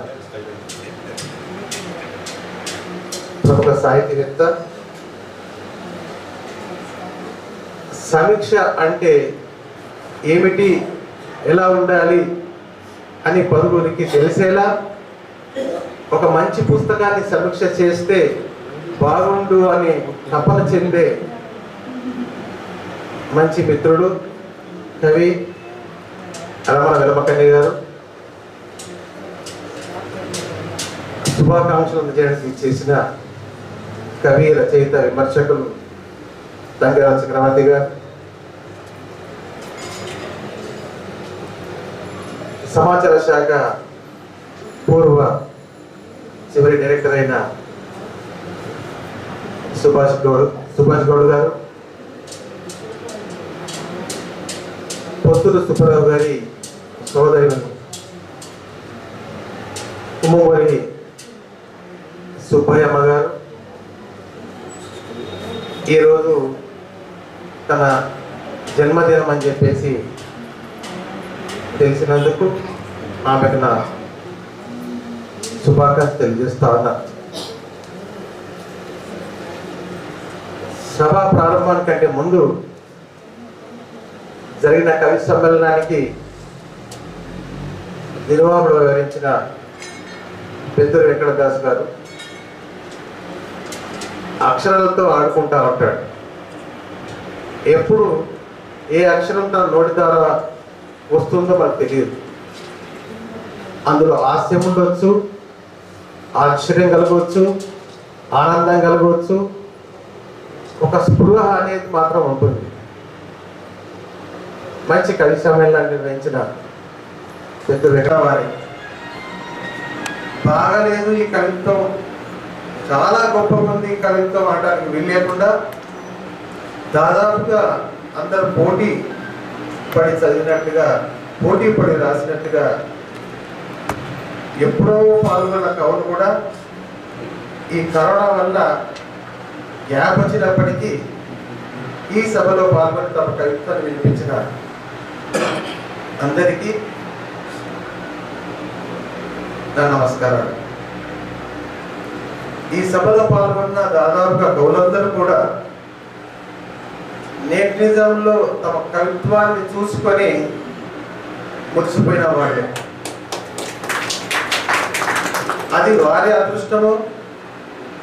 ప్రముఖ సాహితీవేత్త, సమీక్ష అంటే ఏమిటి, ఎలా ఉండాలి అని పలువురికి తెలిసేలా ఒక మంచి పుస్తకాన్ని సమీక్ష చేస్తే బాగుండు అని తపన చెందే మంచి మిత్రుడు కవి రమణ వెలమకన్య గారు, శుభాకాంక్షలు అందజేయడానికి చేసిన కవి రచయిత విమర్శకులు తంగరాజ చక్రవర్తి గారు, సమాచార శాఖ పూర్వ చివరి డైరెక్టర్ అయిన సుభాష్ గౌడ్ గారు, పొత్తులు సుబ్బారావు గారి సోదరులు ఉమ్మడి సుబ్బయ్యమ్మ గారు ఈరోజు తన జన్మదినం అని చెప్పేసి తెలిసినందుకు ఆమెకు నా శుభాకాంక్షలు తెలియజేస్తా ఉన్నా. సభ ప్రారంభానికంటే ముందు జరిగిన కవి సమ్మేళనానికి నిర్వాహకుడు వివరించిన పెద్దలు వెంకటదాస్ గారు అక్షరాలతో ఆడుకుంటా ఉంటాడు. ఎప్పుడు ఏ అక్షరం తన నోటి ద్వారా వస్తుందో మనకు తెలియదు. అందులో హాస్యం ఉండవచ్చు, ఆశ్చర్యం కలగవచ్చు, ఆనందం కలగవచ్చు, ఒక స్పృహ అనేది మాత్రం ఉంటుంది. మంచి కవి సమ్మేళనాన్ని నిర్వహించిన పెద్ద వెంకటవారి బాగాలేదు ఈ కవిత్వం, చాలా గొప్ప మంది కవిత్వం అనడానికి వీలు లేకుండా దాదాపుగా అందరూ పోటీ పడి చదివినట్టుగా, పోటీ పడి రాసినట్టుగా ఎప్పుడో పాల్గొన్న కవులు కూడా ఈ కరోనా వల్ల గ్యాప్ వచ్చినప్పటికీ ఈ సభలో పాల్గొని తమ కవిత్వాన్ని వినిపించిన అందరికీ నా నమస్కారాలు. ఈ సభలో పాల్గొన్న దాదాపుగా కవులందరూ కూడా నేటిజంలో తమ కవిత్వాన్ని చూసుకొని మురిసిపోయిన వాళ్ళే. అది వారి అదృష్టమో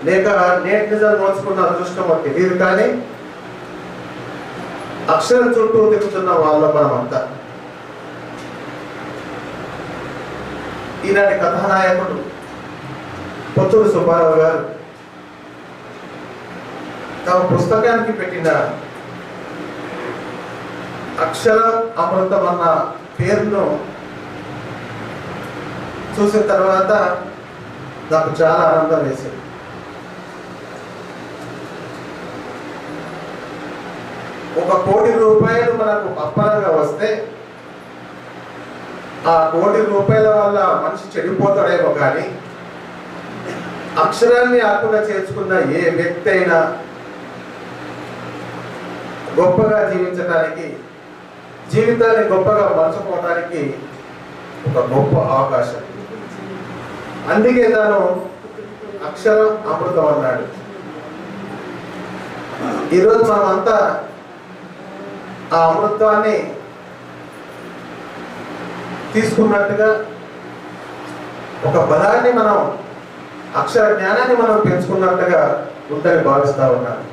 లేక నేటి నిజాలు నోచుకున్న అదృష్టమో తెలియదు, కానీ అక్షరం చుట్టూ తిరుగుతున్న వాళ్ళ మనమంతా. ఈనాటి కథానాయకుడు పొత్తూరు సుబ్బారావు గారు తమ పుస్తకానికి పెట్టిన అక్షర అమృతం అన్న పేరును చూసిన తర్వాత నాకు చాలా ఆనందం వేసింది. ₹1 కోటి మనకు అప్పనంగా వస్తే ఆ ₹1 కోటి వల్ల మనిషి చెడిపోతాడేమో, కానీ అక్షరాన్ని ఆత్మగా చేర్చుకున్న ఏ వ్యక్తి అయినా గొప్పగా జీవించడానికి, జీవితాన్ని గొప్పగా మలుచుకోవడానికి ఒక గొప్ప అవకాశం. అందుకే తాను అక్షరం అమృతం అన్నాడు. ఈరోజు మనమంతా ఆ అమృతాన్ని తీసుకున్నట్టుగా ఒక బలాన్ని మనం, అక్షర జ్ఞానాన్ని మనం పెంచుకున్నట్టుగా ఉందని భావిస్తా ఉన్నాను.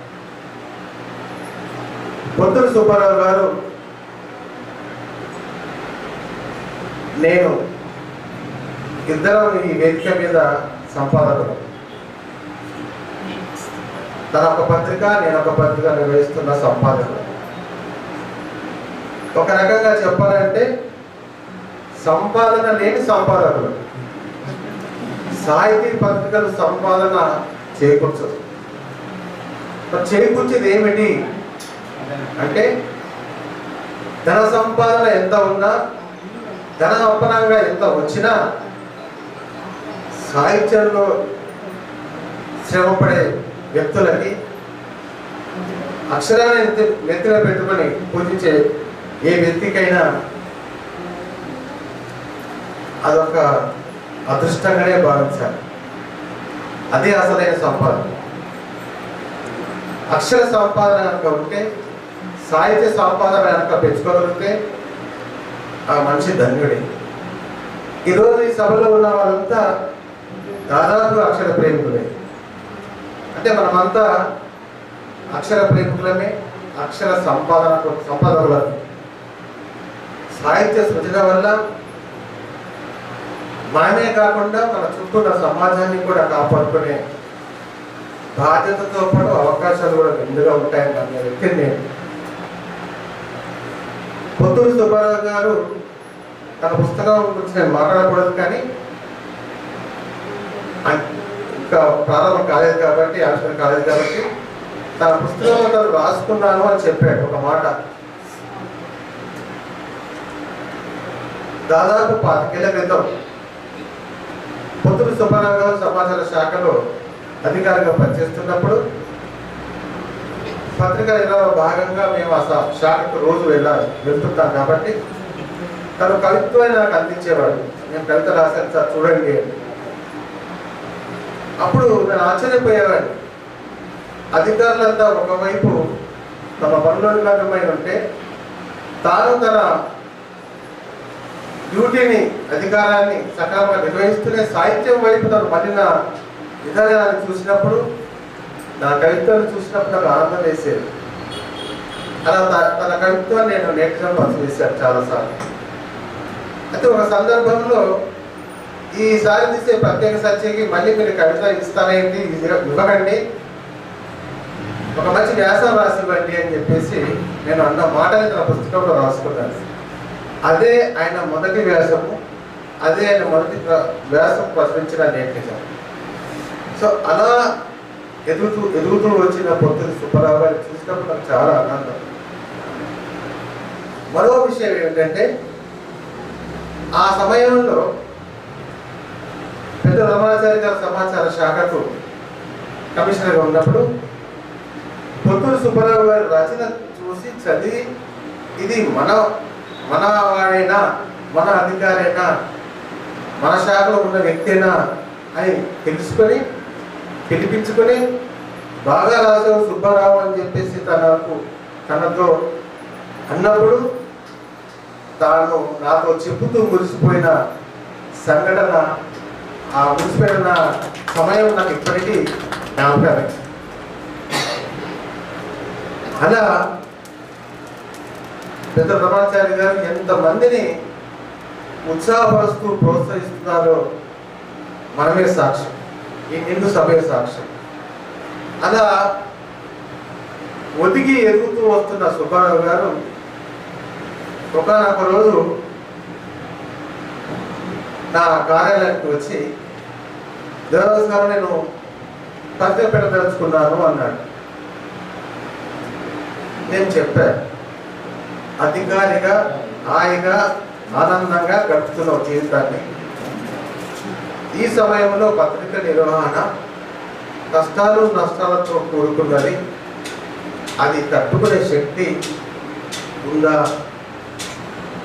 పొత్తూరు సుబ్బారావు గారు, నేను ఇద్దరం ఈ వేదిక మీద సంపాదకులు. తన ఒక పత్రిక, నేను ఒక పత్రిక నిర్వహిస్తున్న సంపాదకులు. ఒక రకంగా చెప్పాలంటే సంపాదన లేని సంపాదకులు. సాహితీ పత్రికలు సంపాదన చేకూర్చదు. చేకూర్చేది ఏమిటి అంటే, ధన సంపాదన ఎంత ఉన్నా, ధన అప్పనంగా ఎంత వచ్చినా, సాహిత్యంలో శ్రమపడే వ్యక్తులకి, అక్షరాన్ని నెత్తిన పెట్టుకొని పూజించే ఏ వ్యక్తికైనా అదొక అదృష్టంగానే భావించాలి. అదే అసలైన సంపాదన. అక్షర సంపాదన కనుక ఉంటే, సాహిత్య సంపాదన కనుక పెంచుకోగలిగితే ఆ మనిషి ధన్యుడే. ఈరోజు ఈ సభలో ఉన్న వాళ్ళంతా దాదాపు అక్షర ప్రేమికులే. అంటే మనమంతా అక్షర ప్రేమికులమే, అక్షర సంపాదకులమే. సాహిత్య సృజన వల్ల మనమే కాకుండా మన చుట్టూ ఉన్న సమాజాన్ని కూడా కాపాడుకునే బాధ్యతతో పాటు అవకాశాలు కూడా మెండుగా ఉంటాయని అనే వ్యక్తిని నేను. పొత్తూరు సుబ్బారావు గారు తన పుస్తకం గురించి నేను మాట్లాడకూడదు, కానీ ఇంకా ప్రారంభం కాలేదు కాబట్టి, ఆవిష్కరణ కాలేదు కాబట్టి, తన పుస్తకంలో తను రాసుకున్నాను అని చెప్పాడు ఒక మాట. దాదాపు 25 ఏళ్ల క్రితం పొత్తూరు సుబ్బారావు గారు సమాచార శాఖలో అధికారిగా పనిచేస్తున్నప్పుడు పత్రికా నిర్వహణలో భాగంగా మేము ఆ శాఖకు రోజు వెళ్తుంటాం కాబట్టి తను కవిత్వాన్ని నాకు అందించేవాడు. నేను కవిత రాశాను సార్ చూడండి. అప్పుడు నేను ఆశ్చర్యపోయేవాడిని. అధికారులంతా ఒకవైపు తమ పనిలో నిమగ్నమై ఉంటే, తాను తన డ్యూటీని, అధికారాన్ని సకాలంగా నిర్వహిస్తూనే సాహిత్యం వైపు తను మళ్ళిన విధానాన్ని చూసినప్పుడు, నా కవిత్వాన్ని చూసినప్పుడు నాకు ఆనందం వేసేది. అలా తన కవిత్వాన్ని నేను నేర్చుకుని పరిశీలించాను చాలాసార్లు. అయితే ఒక సందర్భంలో ఈసారి తీసే ప్రత్యేక సంచికి మళ్ళీ మీరు కవిత ఇస్తానేంటి, ఇవ్వకండి, ఒక మంచి వ్యాసం రాసి ఇవ్వండి అని చెప్పేసి నేను అన్న మాటని తన పుస్తకంలో రాసుకున్నాను. అదే ఆయన మొదటి వ్యాసము, అదే ఆయన మొదటి వ్యాసం ప్రచురించిన నేర్పించాం. సో అలా ఎదుగుతూ వచ్చిన పొత్తూరు సుబ్బారావు గారిని చూసినప్పుడు నాకు చాలా ఆనందం. మరో విషయం ఏమిటంటే, ఆ సమయంలో పెద్ద రమణాచారి గారి సమాచార శాఖకు కమిషనర్గా ఉన్నప్పుడు పొత్తూరు సుబ్బారావు గారి రచన చూసి చదివి, ఇది మన వాడైనా, మన అధికారైనా, మన శాఖలో ఉన్న వ్యక్తేనా అని తెలుసుకొని పిలిపించుకొని, బాగా రాసావు సుబ్బారావు అని చెప్పేసి తనతో అన్నప్పుడు తాను నాతో చెబుతూ మురిసిపోయిన సంఘటన, ఆ మురిసిపోయిన సమయం నాకు ఇప్పటికీ నా అభిప్రాయం. అలా పెద్ద బ్రహ్మచారి గారు ఎంతమందిని ఉత్సాహపరుస్తూ ప్రోత్సహిస్తున్నారో మనమే సాక్ష్యం, ఈ నిండు సభే సాక్ష్యం. అలా ఒదిగి ఎదుగుతూ వస్తున్న సుబ్బారావు గారు ఒకనొక రోజు నా కార్యాలయానికి వచ్చి, దేవదాస్ గారు నేను పరిచయం పెట్టదలుచుకున్నాను అన్నాడు. నేను చెప్పాను, అధికారిగా హాయిగా ఆనందంగా గడుపుతున్న జీవితాన్ని, ఈ సమయంలో పత్రిక నిర్వహణ కష్టాలు నష్టాలతో కూడుకున్నది, అది తట్టుకునే శక్తి ఉందా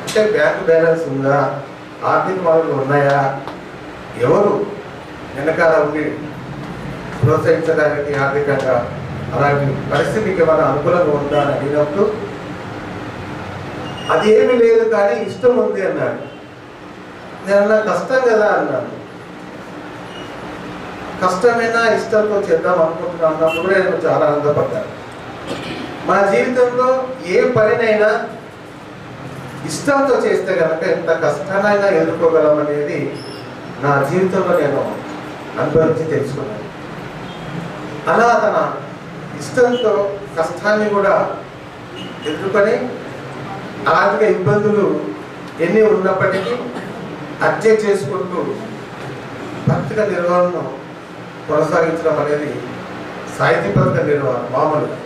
అంటే బ్యాంక్ బ్యాలెన్స్ ఉందా, ఆర్థిక వనరులు ఉన్నాయా, ఎవరు వెనకాల ఉండి ప్రోత్సహించడానికి ఆర్థికంగా అలాంటి పరిస్థితికి మన అనుకూలంగా ఉందా అని అడిగినప్పుడు అది ఏమీ లేదు కానీ ఇష్టం ఉంది అన్నాడు. నేను కష్టం కదా అన్నాను. కష్టమైనా ఇష్టంతో చేద్దాం అనుకుంటున్నాను అన్నప్పుడు నేను చాలా ఆనందపడ్డాను. మన జీవితంలో ఏ పనినైనా ఇష్టంతో చేస్తే కనుక ఎంత కష్టానైనా ఎదుర్కోగలమనేది నా జీవితంలో నేను అనుభవించి తెలుసుకున్నాను. అలా తన ఇష్టంతో కష్టాన్ని కూడా ఎదుర్కొని ఆర్థిక ఇబ్బందులు ఎన్ని ఉన్నప్పటికీ అడ్జస్ట్ చేసుకుంటూ పత్రిక నిర్వహణను కొనసాగించడం అనేది సాహిత్య పత్రిక నిర్వహణ మామూలుగా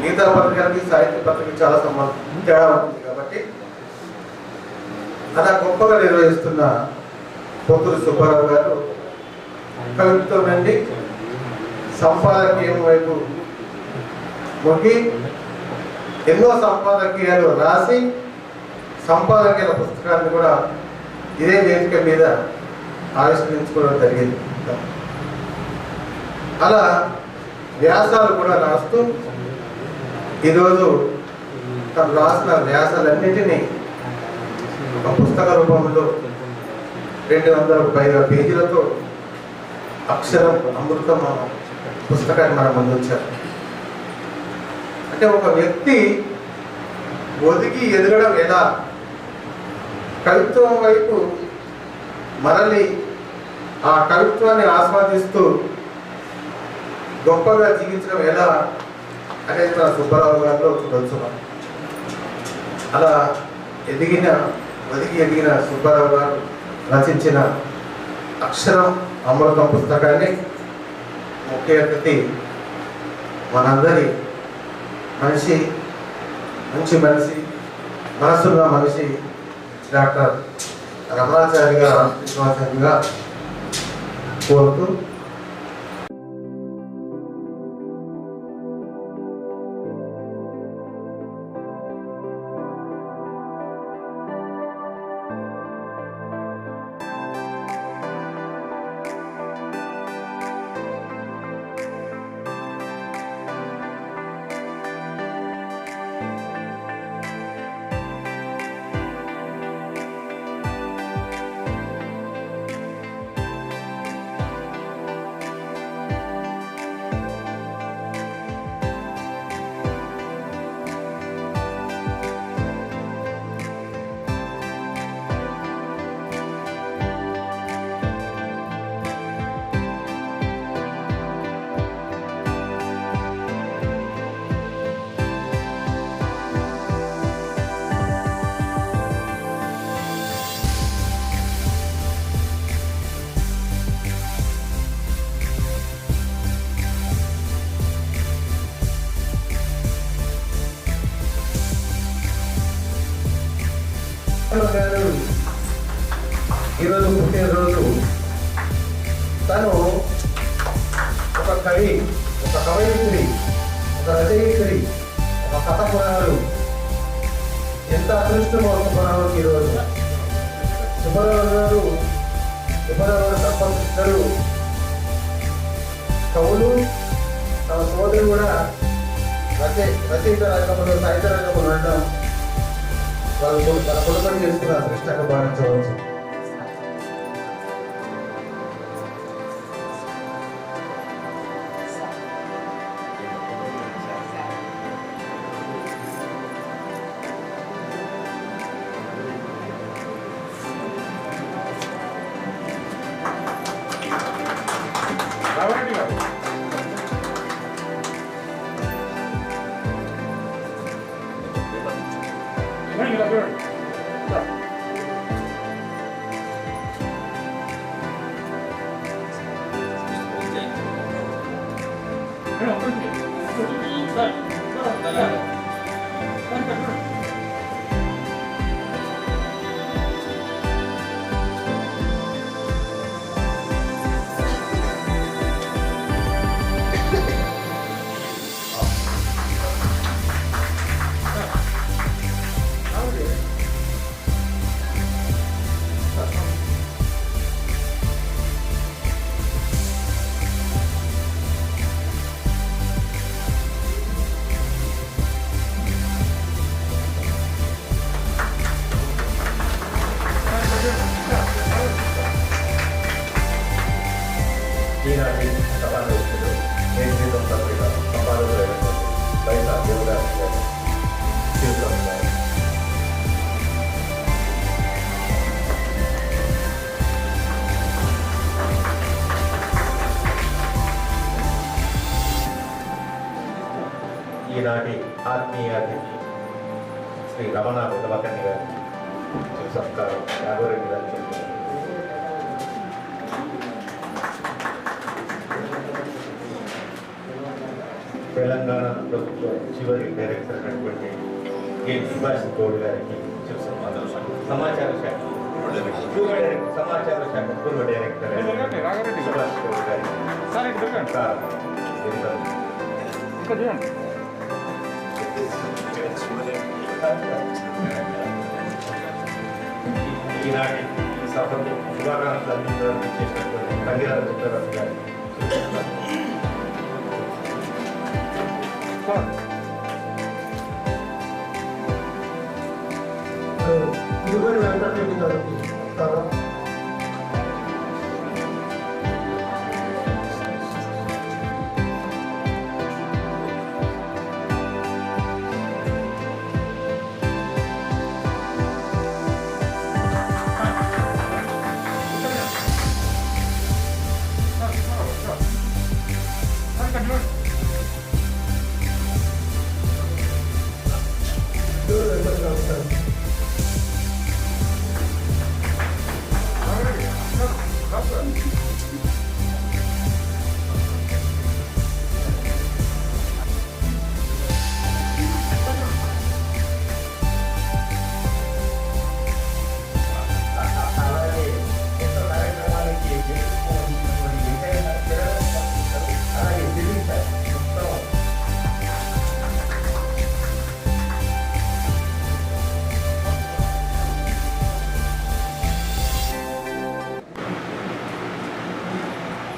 మిగతా పత్రికలకి సాహిత్య పత్రికకి చాలా సంబంధం తేడా ఉంటుంది కాబట్టి అలా గొప్పగా నిర్వహిస్తున్న పొత్తులు సుబ్బారావు గారు కవిత్వం నుండి సంపాదకీయం వైపు మొగ్గి ఎన్నో సంపాదకీయాలు రాసి సంపాదకీయాల పుస్తకాన్ని కూడా ఇదే వేదిక మీద ఆవిష్కరించుకోవడం జరిగింది. అలా వ్యాసాలు కూడా రాస్తూ ఈరోజు తను రాసిన వ్యాసాలన్నింటినీ ఒక పుస్తక రూపంలో 200 పైగా పేజీలతో అక్షరం అమృతం పుస్తకాన్ని మనం ముందుంచారు. అంటే ఒక వ్యక్తి ఒదిగి ఎదగడం ఎలా, కవిత్వం వైపు మరలి ఆ కవిత్వాన్ని ఆస్వాదిస్తూ గొప్పగా జీవించడం ఎలా అనేది మన సుబ్బారావు గారిలో చూడవచ్చు. అలా ఒదిగి ఎదిగిన సుబ్బారావు గారు రచించిన అక్షరం అమృతం పుస్తకాన్ని ముఖ్య అతిథి మనందరి మంచి మనిషి, మనసున్న మనిషి డాక్టర్ రమణాచారి గారు విశ్వాసంగా కోరుతూ గారు ఈరోజు పుట్టినరోజు. తను ఒక కవి, ఒక కవయిత్రి, ఒక రచయిత్రి, ఒక కథపురాలు. ఎంత అదృష్టమో సుబ్బారావు ఈరోజు. సుబ్బారావు గారు తప్పనిద్దరు కవులు, తన సోదరు కూడా రచయిత రంగంలో సాహిత్య రంగంలో ఉండడం వాళ్ళు తన కుటుంబం చేసుకున్న అదృష్టంగా భావించవచ్చు. ఈనాటి సమావేశంలో నేను జీవితం పత్రిక సంపాదకులైనటువంటి బయట దేవదాస్ గారు తీసుకుంటున్నారు. ఈనాటి ఆత్మీయ అతిథి శ్రీ రమణ విధవకర్ణి గారు సంస్కారం యాగోరెడ్డి గారు చెప్తున్నారు. తెలంగాణ ప్రభుత్వ చివరి డైరెక్టర్ అయినటువంటి కె సుభాష్ గౌడ్ గారికి సమాచార శాఖ పూర్వ డైరెక్టర్ సుభాష్ గౌడ్ గారికి ఈనాటి ఈ సభకు శుభాకాంక్షలు అందించడానికి చేసినటువంటి కందిరాల చిత్రరాజు గారికి ఇరువురు వెంకటరెడ్డి గారికి నమస్కారం.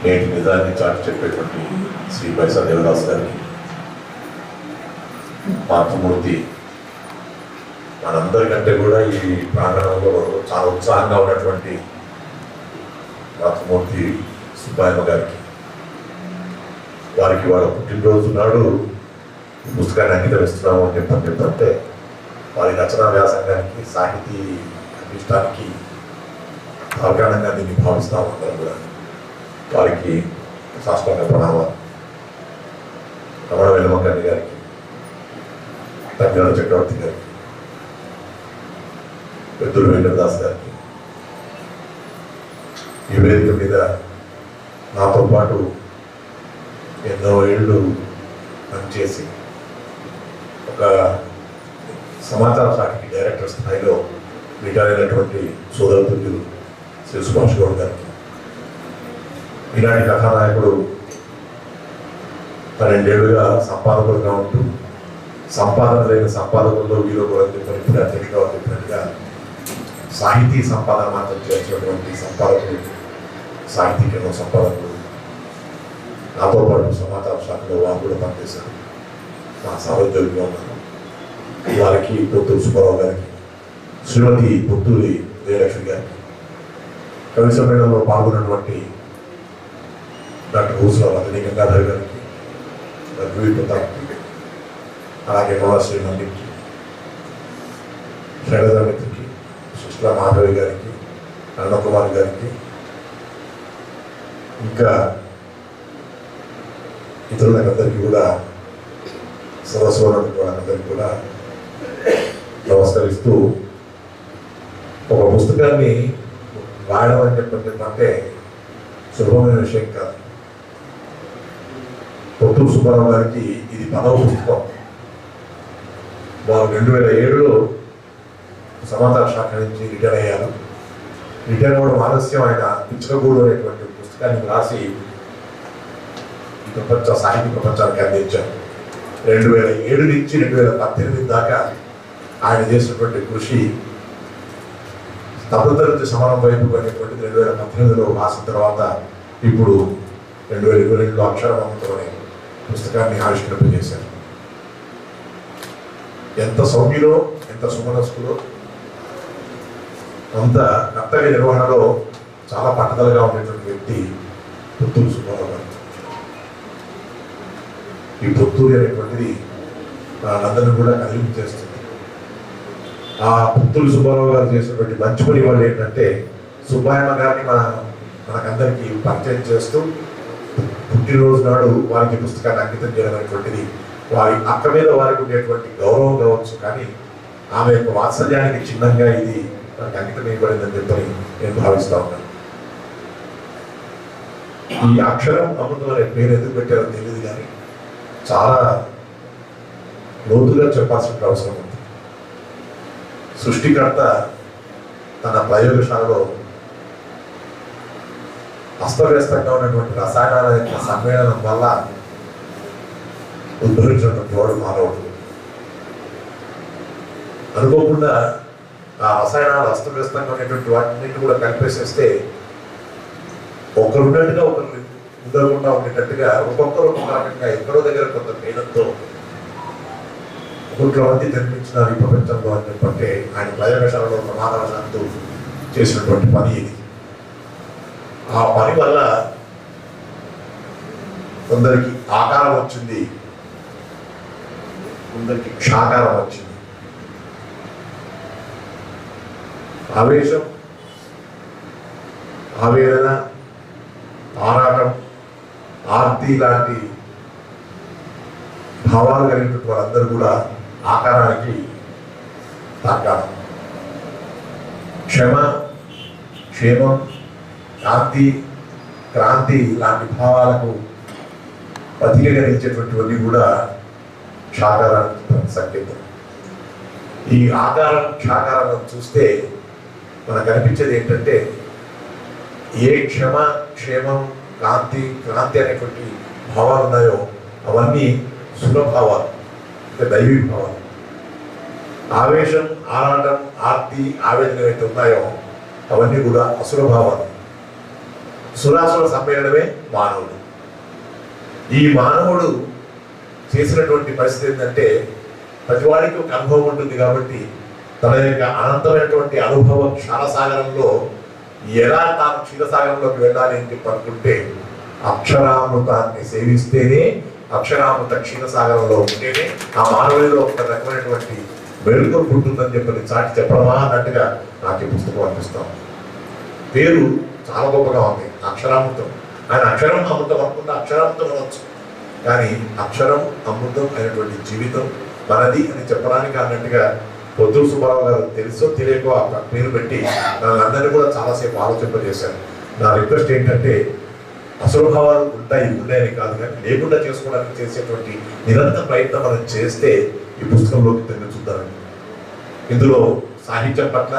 నేటి నిజాన్ని చాటి చెప్పేటువంటి శ్రీ బైసా దేవదాస్ గారికి, మాతృమూర్తి మనందరికంటే కూడా ఈ ప్రాంగణంలో చాలా ఉత్సాహంగా ఉన్నటువంటి మాతృమూర్తి సుబ్బాయమ్మ గారికి, వారికి వాళ్ళ పుట్టినరోజు నాడు పుస్తకాన్ని అంకితం ఇస్తున్నాము అని చెప్పంటే వారి రచనా వ్యాసంగానికి సాహితీ అభిష్టానికి తార్కాణంగా దీన్ని భావిస్తాము అందరం కూడా. వారికి శాస్త్రంగా ప్రణామాలు. రమణ వెల్లమకర్ణి గారికి, తండ్రి చక్రవర్తి గారికి, పెద్దూరు వెంకటదాస్ గారికి, ఈ వేదిక మీద నాతో పాటు ఎన్నో ఏళ్ళు పనిచేసి ఒక సమాచార శాఖకి డైరెక్టర్ స్థాయిలో రిటైర్ అయినటువంటి సోదరులు శ్రీ సుభాష్ గౌడ్ గారికి, ఈనాటి కథానాయకుడు 12 ఏళ్ళుగా సంపాదకులుగా ఉంటూ సంపాదన లేని సంపాదకుల్లో వీరో కూడా చెప్పినట్టుగా అధ్యక్షుడు చెప్పినట్టుగా సాహితీ సంపాదన మాత్రం చేసినటువంటి సంపాదకులు, సాహితీకరణ సంపాదకులు, నాతో పాటు సమాచార శాఖలో వారు కూడా పనిచేశారు. నా సహోద్యోగిగా ఉన్నాను. వారికి పుత్తూరు సుబ్బారావు గారికి, శ్రీమతి పుత్తూరి జయలక్ష్మి గారికి, కవి సమ్మేళనంలో పాల్గొన్నటువంటి డాక్టర్ హూసరావు రజనీ గంగాధర్ గారికి, డాక్టర్ ప్రతాప్, అలాగే మహాశ్రీ మందికి, శైలజ మిత్రికి, సుష్లా మాధవి గారికి, అరుణకుమార్ గారికి, ఇంకా ఇతరులందరికీ కూడా సదస్సు వాళ్ళందరికీ కూడా నమస్కరిస్తూ ఆవిష్కరిస్తూ ఒక పుస్తకాన్ని రాయడం అని చెప్పంటే సులభమైన విషయం కాదు. పొత్తూరు సుబ్బారావు గారికి ఇది 10వ పుస్తకం. వారు 2007లో సమాచార శాఖ నుంచి రిటైర్ అయ్యారు. రిటైర్ అవ్వడం ఆలస్యం ఆయన పిచ్చకగూడు అనేటువంటి పుస్తకాన్ని రాసి ఈ సాహిత్య ప్రపంచానికి అందించారు. 2007 నుంచి 2018 దాకా ఆయన చేసినటువంటి కృషి స్తబ్దత నుంచి సమరం వైపు అనేటువంటిది 2018లో రాసిన తర్వాత ఇప్పుడు 2022లో అక్షరమతో అనే పుస్తకాన్ని ఆవిష్కరింపజేశారు. ఎంత సౌమ్యులో, ఎంత సుమనస్కులో, అంత కర్తవ్య నిర్వహణలో చాలా పట్టుదలగా ఉండేటువంటి వ్యక్తి పొత్తూరు సుబ్బారావు గారు. ఈ పొత్తూరు అనేటువంటిది మనందరినీ కూడా కదిలించేస్తుంది. ఆ పొత్తూరు సుబ్బారావు గారు చేసినటువంటి మంచి పని వాళ్ళు ఏంటంటే సుబ్బాయమ్మ గారిని మనకందరికీ పరిచయం చేస్తూ పుట్టినరోజు నాడు వారికి పుస్తకాన్ని అంకితం చేయడం అనేటువంటిది వారి అక్క మీద వారికి ఉండేటువంటి గౌరవం కావచ్చు, కానీ ఆమె యొక్క వాత్సల్యానికి చిహ్నంగా ఇది మనకు అంకితం ఇవ్వబడిందని చెప్పని నేను భావిస్తా ఉన్నాను. ఈ అక్షరం అమృతం అనే పేరు ఎందుకు పెట్టారో తెలియదు, కానీ చాలా లోతుగా చెప్పాల్సిన అవసరం ఉంది. సృష్టికర్త తన ప్రయోగశాలలో అస్తవ్యస్తంగా ఉన్నటువంటి రసాయనాల యొక్క సమ్మేళనం వల్ల ఉద్భవించినటువంటి వాడు మానవుడు. అనుకోకుండా ఆ రసాయనాలు అస్తవ్యస్తంగా ఉన్నటువంటి వాటిని కూడా కలిపేసేస్తే ఒకరు ఉన్నట్టుగా ఒకరు ఉండకుండా ఉండేటట్టుగా ఒక్కొక్కరు ఒక్కొక్క రకంగా ఎక్కడో దగ్గర కొంత భేదంతో 1 మంది జన్మించినారు ఈ ప్రపంచంలో అని చెప్పంటే ఆయన ప్రయోగశాలలో ప్రమాదవశాత్తు చేసినటువంటి పని ఇది. ఆ పని వల్ల కొందరికి ఆకారం వచ్చింది, కొందరికి క్షాకారం వచ్చింది. ఆవేశం, ఆవేదన, ఆరాటం, ఆర్తి లాంటి భావాలు కలిగినటువంటి వాళ్ళందరూ కూడా ఆకారానికి తాకారం. క్షమ, క్షేమం, శాంతి, క్రాంతి లాంటి భావాలకు ప్రతీకరించేటువంటివన్నీ కూడా క్షాకారానికి సంకేతం. ఈ ఆకారం క్షాకారాలను చూస్తే మనకు అనిపించేది ఏంటంటే ఏ క్షమ, క్షేమం, క్రాంతి అనేటువంటి భావాలు ఉన్నాయో అవన్నీ సులభావాలు, అంటే దైవీ భావాలు. ఆవేశం, ఆరాటం, ఆర్తి, ఆవేదన ఏవైతే ఉన్నాయో అవన్నీ కూడా అసుర భావాలు. సురాసుర సమ్మేళనమే మానవుడు. ఈ మానవుడు చేసినటువంటి పరిస్థితి ఏంటంటే ప్రతివాడికి ఒక అనుభవం ఉంటుంది కాబట్టి తన యొక్క అనంతమైనటువంటి అనుభవ క్షీరసాగరంలో ఎలా తాను క్షీరసాగరంలోకి వెళ్ళాలి అని చెప్పి అనుకుంటే అక్షరామృతాన్ని సేవిస్తేనే, అక్షరామృత క్షీరసాగరంలో ఉంటేనే ఆ మానవుడిలో ఒక రకమైనటువంటి వేడుకలు ఉంటుందని చెప్పని చాటి చెప్పడమా అన్నట్టుగా నాకు ఈ పుస్తకం అనిపిస్తాం. పేరు చాలా గొప్పగా ఉంది, అక్షరామృతం. ఆయన అక్షరం అమృతం అనుకుంటే అక్షరామృతం అనవచ్చు, కానీ అక్షరం అమృతం అయినటువంటి జీవితం మనది అని చెప్పడానికి అన్నట్టుగా పొత్తూరు సుబ్బారావు గారు తెలుసో తెలియకో ఆ పేరు పెట్టి నన్ను అందరినీ కూడా చాలాసేపు ఆలోచింపజేశారు. నా రిక్వెస్ట్ ఏంటంటే అసురభావాలు ఉన్నాయని కాదు, కానీ లేకుండా చేసుకోవడానికి చేసేటువంటి నిరంతర ప్రయత్నం మనం చేస్తే ఈ పుస్తకంలోకి తిరిగి చూద్దామండి. ఇందులో సాహిత్యం పట్ల,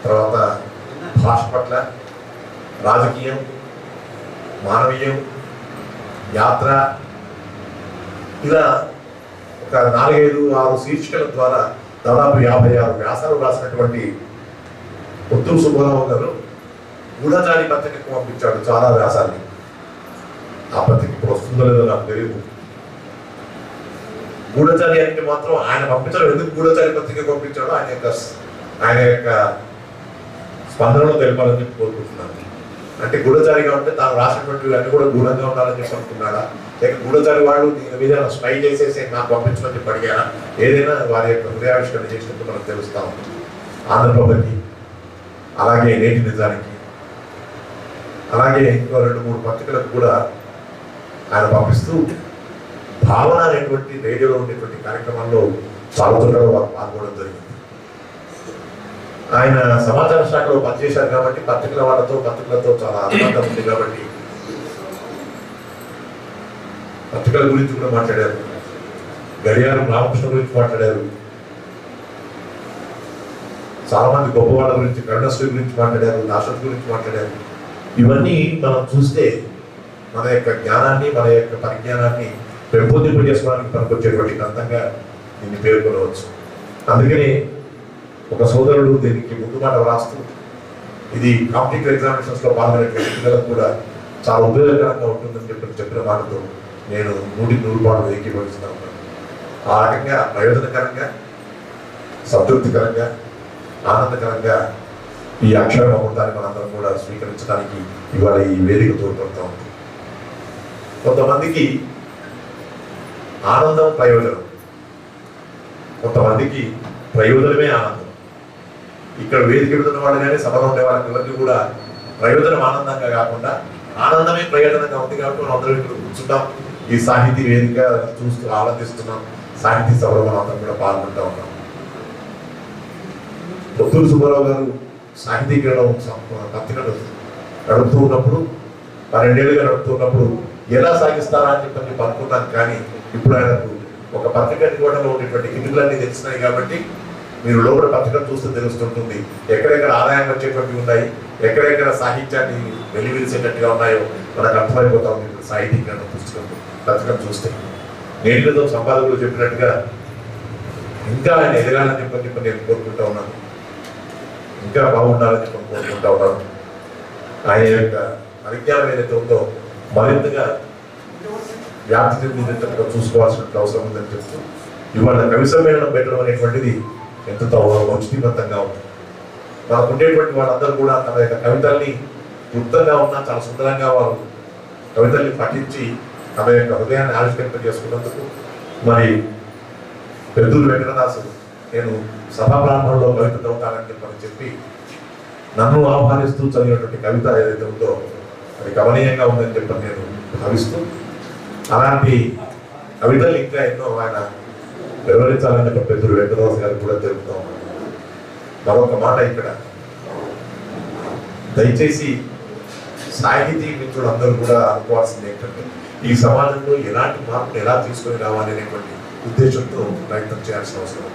తర్వాత భాష పట్ల, రాజకీయం, మానవీయం, యాత్ర, ఇలా ఒక 4-5-6 శీర్షికల ద్వారా దాదాపు 56 వ్యాసాలు రాసినటువంటి పొత్తూరు సుబ్బారావు గారు గూఢచారి పత్రికకు పంపించాడు చాలా వ్యాసాన్ని. ఆ పత్రిక ఇప్పుడు వస్తుందో లేదో నాకు తెలియదు. గూఢచారి అంటే మాత్రం ఆయన పంపించాడు. ఎందుకు గూఢచారి పత్రిక పంపించాడో ఆయన యొక్క స్పందనలో తెలిపాలని చెప్పి కోరుకుంటున్నాను. అంటే గూఢచారిగా ఉంటే తాను రాసినటువంటి అన్ని కూడా గూఢంగా ఉండాలని చెప్పి అనుకున్నాడా, లేక గూఢచారి వాళ్ళు దీని మీద స్పై చేసేసి నాకు పంపించమని చెప్పి అడిగారా, ఏదైనా వారి యొక్క హృదయావిష్కరణ చేసినప్పుడు మనకు తెలుస్తా ఉంది. ఆంధ్రప్రభకి, అలాగే నేటి నిజానికి, అలాగే ఇంకో 2-3 పత్రికలకు కూడా ఆయన పంపిస్తూ భావన అనేటువంటి రేడియోలో ఉండేటువంటి కార్యక్రమాల్లో చాలా చోట్ల వారు పాల్గొనడం జరిగింది. ఆయన సమాచార శాఖలో పనిచేశారు కాబట్టి పత్రికలతో చాలా అనుబంధం ఉంది కాబట్టి పత్రికల గురించి కూడా మాట్లాడారు. గడియారం రామకృష్ణ గురించి మాట్లాడారు. చాలా మంది గొప్పవాళ్ళ గురించి, కరుణశ్రీ గురించి మాట్లాడారు, దాశరథ్ గురించి మాట్లాడారు. ఇవన్నీ మనం చూస్తే మన యొక్క జ్ఞానాన్ని, మన యొక్క పరిజ్ఞానాన్ని పెంపొందింపు చేసుకోవడానికి పనికొచ్చేటువంటి గ్రంథంగా దీన్ని పేర్కొనవచ్చు. అందుకని ఒక సోదరుడు దీనికి ముందు మాట వ్రాస్తూ ఇది కాంపిటేటివ్ ఎగ్జామినేషన్స్ లో పాల్గొనేటువంటి పిల్లలకు కూడా చాలా ఉపయోగకరంగా ఉంటుందని చెప్పిన మాటతో నేను 100% ఏకీభవిస్తున్నాను. ఆ రకంగా ప్రయోజనకరంగా, సంతృప్తికరంగా, ఆనందకరంగా ఈ అక్షర అమృతాన్ని మనందరం కూడా స్వీకరించడానికి ఇవాళ ఈ వేదిక తోడ్పడుతూ ఉంది. కొంతమందికి ఆనందం ప్రయోజనం, కొంతమందికి ప్రయోజనమే ఆనందం. ఇక్కడ వేదిక మీద ఉన్న వాళ్ళు కానీ సభలో ఉండే వాళ్ళకి కూడా ప్రయోజనం ఆనందంగా కాకుండా ఆనందమే ప్రయోజనంగా ఉంది కాబట్టి మనం అందరం ఇక్కడ కూర్చుంటాం. ఈ సాహితీ వేదిక చూస్తూ ఆనందిస్తున్నాం. సాహితీ సభలో మనం అందరం కూడా పాల్గొంటూ ఉన్నాం. పొత్తూరు సుబ్బారావు గారు సాహితీ కిరణం పత్రికలు నడుపుతూ ఉన్నప్పుడు 12 ఏళ్ళుగా నడుపుతున్నప్పుడు ఎలా సాగిస్తారా అని చెప్పి అనుకున్నాను. కానీ ఇప్పుడు ఆయనకు ఒక పత్రిక నిర్వహణలో ఉండేటువంటి కిందులన్నీ తెలిసినాయి కాబట్టి మీరు లోపల పత్రికలు చూస్తే తెలుస్తుంటుంది ఎక్కడెక్కడ ఆదాయం వచ్చేటువంటి ఉన్నాయి, ఎక్కడెక్కడ సాహిత్యాన్ని వెలివిరిసేటట్టుగా ఉన్నాయో మనకు అర్థమైపోతా ఉంది. ఇప్పుడు సాహితీకరణ పత్రికలు చూస్తే నేటితో సంపాదకులు చెప్పినట్టుగా ఇంకా ఆయన ఎదగాలని చెప్పి నేను కోరుకుంటా ఉన్నాను. ఇంకా బాగుండాలని చెప్పి కోరుకుంటా ఉన్నాను. ఆయన యొక్క పరిజ్ఞానం ఏదైతే ఉందో మరింతగా వ్యాప్తి చెందినట్టుగా చూసుకోవాల్సిన అవసరం ఉందని చెప్తూ ఇవాళ కవి సమ్మేళనం పెట్టడం అనేటువంటిది ఎంతో ఔచిత్యవంతంగా ఉంది. మనకు ఉండేటువంటి వాళ్ళందరూ కూడా తమ యొక్క కవితల్ని క్లుప్తంగా ఉన్నా చాలా సుందరంగా వారు కవితల్ని పఠించి తమ యొక్క హృదయాన్ని ఆవిష్కరింప చేసుకున్నందుకు మరి పెద్దూరు వెంకటదాసు నేను సభా ప్రాంగణంలో కవిత చదువుతానని చెప్పి నన్ను ఆహ్వానిస్తూ చదివినటువంటి కవిత ఏదైతే ఉందో అది గమనీయంగా ఉందని చెప్పి నేను భావిస్తూ అలాంటి కవితలు ఇంకా ఎన్నో ఆయన వివరించాలని చెప్పి పెద్దూరు వెంకటదాస్ గారు కూడా తెలుపుతా ఉన్నాను. మరొక మాట ఇక్కడ దయచేసి సాహితీ మిత్రులు అందరూ కూడా అనుకోవాల్సింది ఏంటంటే ఈ సమాజంలో ఎలాంటి మార్పును ఎలా తీసుకొని రావాలి అనేటువంటి ఉద్దేశంతో ప్రయత్నం చేయాల్సిన అవసరం.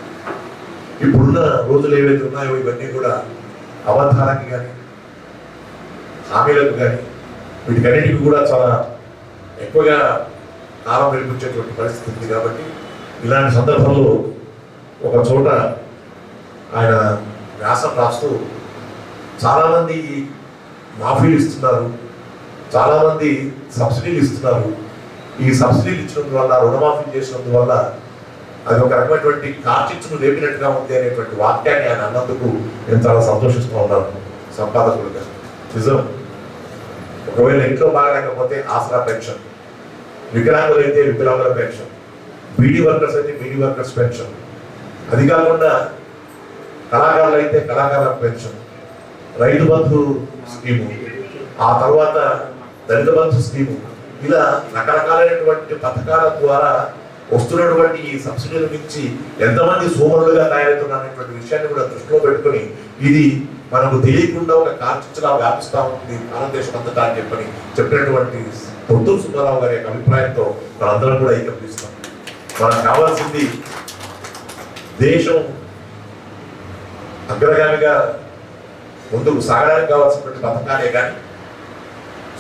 ఇప్పుడున్న రోజులు ఏవైతే ఉన్నాయో ఇవన్నీ కూడా అబద్ధాలకి కానీ హామీలకు కానీ వీటికన్నిటికీ కూడా చాలా ఎక్కువగా కాలం వెలిపించేటువంటి పరిస్థితి ఉంది. కాబట్టి ఇలాంటి సందర్భంలో ఒక చోట ఆయన వ్యాసం రాస్తూ చాలామంది మాఫీలు ఇస్తున్నారు, చాలామంది సబ్సిడీలు ఇస్తున్నారు, ఈ సబ్సిడీలు ఇచ్చినందువల్ల రుణమాఫీ చేసినందువల్ల అది ఒక రకమైనటువంటి కార్చిచ్చును లేపినట్టుగా ఉంది అనేటువంటి వాక్యాన్ని ఆయన అన్నందుకు నేను చాలా సంతోషిస్తూ ఉన్నాను. సంపాదకులుగా నిజం. ఒకవేళ ఇంట్లో బాగలేకపోతే ఆసరా పెన్షన్, వికలాంగులు అయితే వికలాంగుల పెన్షన్, బీడీ వర్కర్స్ అయితే బీడీ వర్కర్స్ పెన్షన్, అది కాకుండా కళాకారులు అయితే కళాకారుల పెన్షన్, రైతు బంధు స్కీము, ఆ తర్వాత దళిత బంధు స్కీము, ఇలా రకరకాలైనటువంటి పథకాల ద్వారా వస్తున్నటువంటి ఈ సబ్సిడీల నుంచి ఎంతమంది సోమరులుగా తయారవుతున్నటువంటి విషయాన్ని కూడా దృష్టిలో పెట్టుకుని ఇది మనకు తెలియకుండా ఒక కార్చిచ్చులా వ్యాపిస్తూ ఉంటుంది భారతదేశం అంతటా అని చెప్పినటువంటి పొత్తూరు సుబ్బారావు గారి యొక్క అభిప్రాయంతో మనందరం కూడా ఏకీభవిస్తాం. మనకు కావాల్సింది దేశం అగ్రగామిగా ముందుకు సాగడానికి కావాల్సినటువంటి పథకాలే కానీ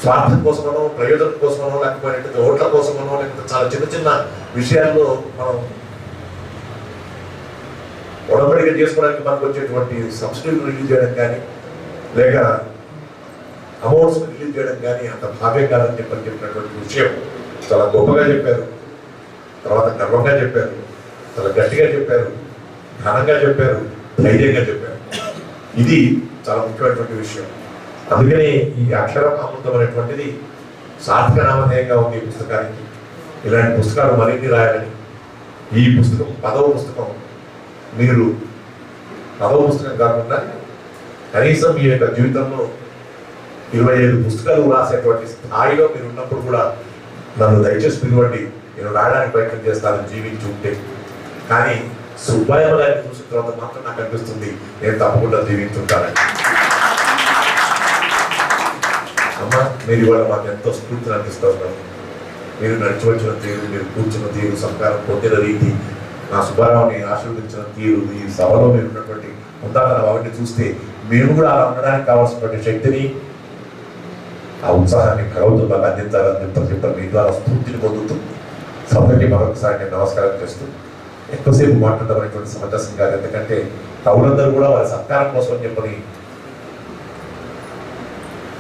స్వార్థం కోసమనో ప్రయోజనం కోసమనో లేకపోతే ఓట్ల కోసమనో లేకపోతే చాలా చిన్న చిన్న విషయాల్లో మనం ఉడబడిగా చేసుకోవడానికి మనకు వచ్చేటువంటి సబ్సిడీలు రిలీజ్ చేయడం కానీ లేక అమౌంట్స్ రిలీజ్ చేయడం కానీ అంత భావ్యం కాదని చెప్పినటువంటి విషయం చాలా గొప్పగా చెప్పారు. తర్వాత గర్వంగా చెప్పారు, చాలా గట్టిగా చెప్పారు, ఘనంగా చెప్పారు, ధైర్యంగా చెప్పారు. ఇది చాలా ముఖ్యమైనటువంటి విషయం. అందుకని ఈ అక్షరం అమృతం అనేటువంటిది సార్థక నామధేయంగా ఉంది ఈ పుస్తకానికి. ఇలాంటి పుస్తకాలు మరిన్ని రాయాలని, ఈ పుస్తకం 10వ పుస్తకం, మీరు 10వ పుస్తకం కాకుండా కనీసం మీ యొక్క జీవితంలో 25 పుస్తకాలు రాసేటువంటి స్థాయిలో మీరు ఉన్నప్పుడు కూడా నన్ను దయచేసి పిలవండి, నేను రాయడానికి ప్రయత్నం చేస్తాను జీవించి ఉంటే. కానీ సుబ్బాయమ్మ గారిని చూసిన తర్వాత మాత్రం నాకు అనిపిస్తుంది నేను తప్పకుండా దీవించుంటానని. అమ్మ, మీరు ఇవాళ మాకు ఎంతో స్ఫూర్తిని అందిస్తూ ఉన్నారు. మీరు నడిచి వచ్చిన తీరు, మీరు కూర్చున్న తీరు, సంస్కారం పొందిన రీతి, నా సుబ్బారావుని ఆశీర్వదించిన తీరు, ఈ సభలో మీరు ఉన్నటువంటి ఉందాలను అవన్నీ చూస్తే మేము కూడా అలా ఉండడానికి కావాల్సినటువంటి శక్తిని, ఆ ఉత్సాహాన్ని భగవంతుడు మాకు అందించాలని చెప్పి మీ ద్వారా స్ఫూర్తిని పొందుతూ సభకి మరొకసారి నేను నమస్కారం చేస్తూ ఎక్కువసేపు మాట్లాడమైనటువంటి సమర్థసింగ్ గారు, ఎందుకంటే కవులందరూ కూడా వారి సత్కారం కోసం చెప్పని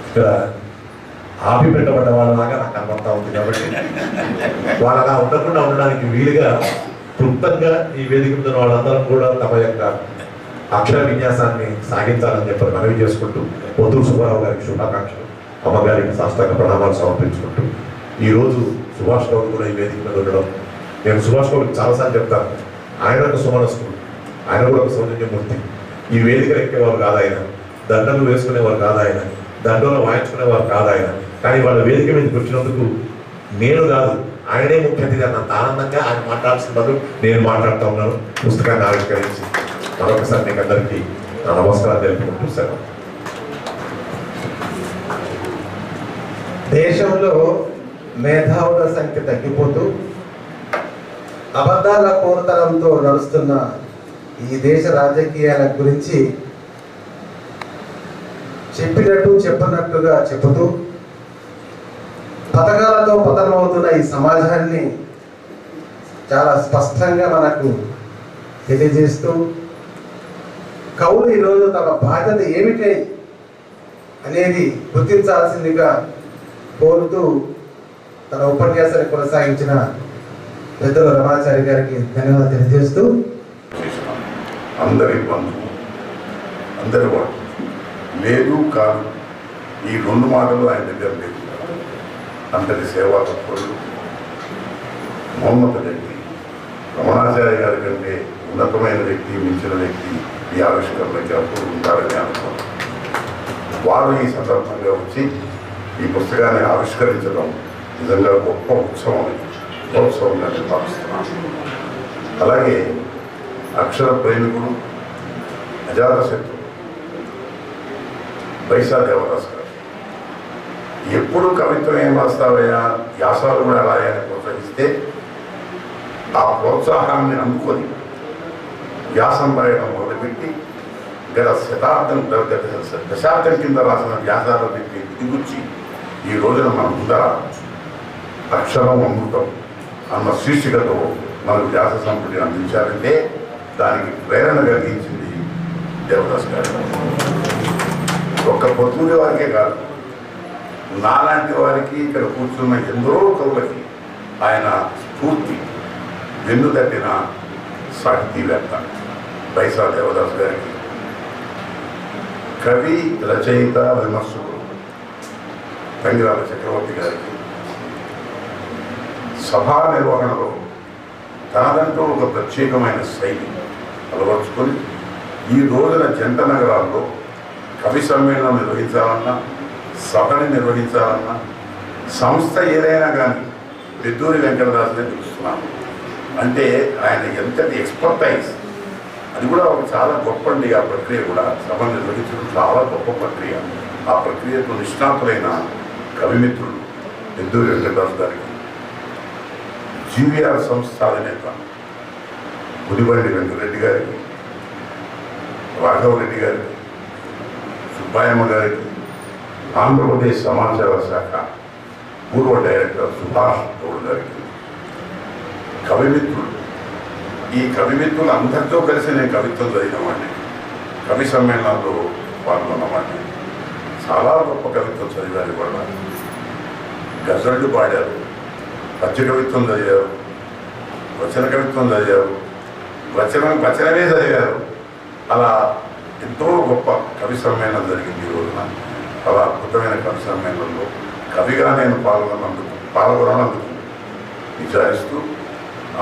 ఇక్కడ ఆపి పెట్టబడ్డ వాళ్ళలాగా నాకు కనబడతా ఉంది. కాబట్టి వాళ్ళలా ఉండకుండా ఉండడానికి వీలుగా క్లుప్తంగా ఈ వేదిక మీద వాళ్ళందరం కూడా తమ యొక్క అక్షర విన్యాసాన్ని సాగించాలని చెప్పి మనవి చేసుకుంటూ పొత్తూరు సుబ్బారావు గారికి శుభాకాంక్షలు, అమ్మగారికి సాష్టాంగ ప్రణామాలు సమర్పించుకుంటూ ఈరోజు సుభాష్ గౌడ్ కూడా ఈ వేదిక మీద ఉండడం, నేను సుభాష్ గౌడ్కి చాలాసార్లు చెప్తాను, ఆయన ఒక సుమనస్కుడు, ఆయన కూడా ఒక సౌజన్యమూర్తి. ఈ వేదికలు ఎక్కేవారు కాదు ఆయన, దండలు వేసుకునేవారు కాదు ఆయన, దండలో వాయించుకునేవారు కాదు ఆయన. కానీ వాళ్ళ వేదిక మీదకి వచ్చినందుకు నేను కాదు ఆయనే ముఖ్య అతిథి అన్నంత ఆనందంగా ఆయన మాట్లాడుతున్నారు, నేను మాట్లాడుతూ ఉన్నాను పుస్తకాన్ని ఆవిష్కరించి. మరొకసారి మీకు అందరికీ నా నమస్కారం తెలుపుకుంటూ సెలవు. దేశంలో మేధావుల సంఖ్య తగ్గిపోతూ అబద్ధాల కోరతనంతో నడుస్తున్న ఈ దేశ రాజకీయాల గురించి చెప్పినట్టు చెప్పనట్టుగా చెబుతూ పథకాలతో పతనమవుతున్న ఈ సమాజాన్ని చాలా స్పష్టంగా మనకు తెలియజేస్తూ కవులు ఈరోజు తమ బాధ్యత ఏమిటి అనేది గుర్తించాల్సిందిగా కోరుతూ తన ఉపన్యాసాన్ని కొనసాగించిన పెద్దలు రమాచారి గారికి ధన్యవాదాలు తెలియజేస్తూ, అందరి బంధువు, అందరి వాడు లేదు కాదు, ఈ రెండు మాటలు ఆయన దగ్గర లేదు. అంతటి సేవా తత్పరులు, మౌనత వ్యక్తి, రమణాచార్య గారి కంటే ఉన్నతమైన వ్యక్తి, మించిన వ్యక్తి ఈ ఆవిష్కరణకి అప్పుడు ఉంటారని అనుకున్నాను. వారు ఈ సందర్భంగా వచ్చి ఈ పుస్తకాన్ని ఆవిష్కరించడం నిజంగా గొప్ప ఉత్సవంగా నేను భావిస్తున్నాను. అలాగే అక్షర ప్రేమికుడు, అజాతశత్రుడు వైశా దేవదాస్ గారు ఎప్పుడు కవిత్వం ఏం రాస్తావయ్యా, వ్యాసాలు కూడా రాయాలని ప్రోత్సహిస్తే ఆ ప్రోత్సాహాన్ని అందుకొని వ్యాసం రాయడం మొదలుపెట్టి గత దశాబ్దం కింద రాసిన వ్యాసాలని దిగుచ్చి ఈ రోజున మన ముందర అక్షరం అమృతం అన్న శీర్షికతో మనకు వ్యాస సంపుటిని అందించారంటే దానికి ప్రేరణ కలిగించింది దేవదాస్ గారు. ఒక్క పొత్తూరి వారికే కాదు, నాలాంటి వారికి ఇక్కడ కూర్చున్న ఎందరో కవులకి ఆయన స్ఫూర్తి వెన్ను తట్టిన సాహితీవేత్త వైశా దేవదాస్ గారికి, కవి రచయిత విమర్శకుడు తంగిరాల చక్రవర్తి గారికి, సభా నిర్వహణలో తనదంటూ ఒక ప్రత్యేకమైన శైలి అలవర్చుకొని ఈ రోజున జంట నగరాల్లో కవి సమ్మేళనం నిర్వహించాలన్నా, సభని నిర్వహించాలన్నా, సంస్థ ఏదైనా కానీ పెద్దూరి వెంకటదాసునే పిలుస్తున్నాను. అంటే ఆయన ఎంతటి ఎక్స్పర్టైజ్, అది కూడా ఒక చాలా గొప్పండి. ఆ ప్రక్రియ కూడా సభ నిర్వహించడం చాలా గొప్ప ప్రక్రియ. ఆ ప్రక్రియతో నిష్ణాతులైన కవిమిత్రులు పెద్దూరి వెంకటదాసు గారికి, జీవీఆర్ సంస్థ అధినేత ముదిబండి వెంకటరెడ్డి గారికి, రాఘవరెడ్డి గారికి, సుబ్బాయమ్మ గారికి, ఆంధ్రప్రదేశ్ సమాచార శాఖ పూర్వ డైరెక్టర్ సుభాష్ గౌడ్ గారికి, కవిమిత్రులు, ఈ కవిమిత్రులు అందరితో కలిసి నేను కవిత్వం చదివినవాడిని, కవి సమ్మేళనాల్లో పాల్గొన్నవాడిని. చాలా గొప్ప కవిత్వం చదివారు. వాళ్ళ గజళ్ళు పాడారు, పద్య కవిత్వం చదివారు, వచన కవిత్వం చదివారు, వచనమే చదివారు. అలా ఎంతో గొప్ప కవి సమ్మేళనం జరిగింది ఈ రోజున. చాలా అద్భుతమైన కవి సమ్మేళనంలో కవిగా నేను పాల్గొనందుకు విచారిస్తూ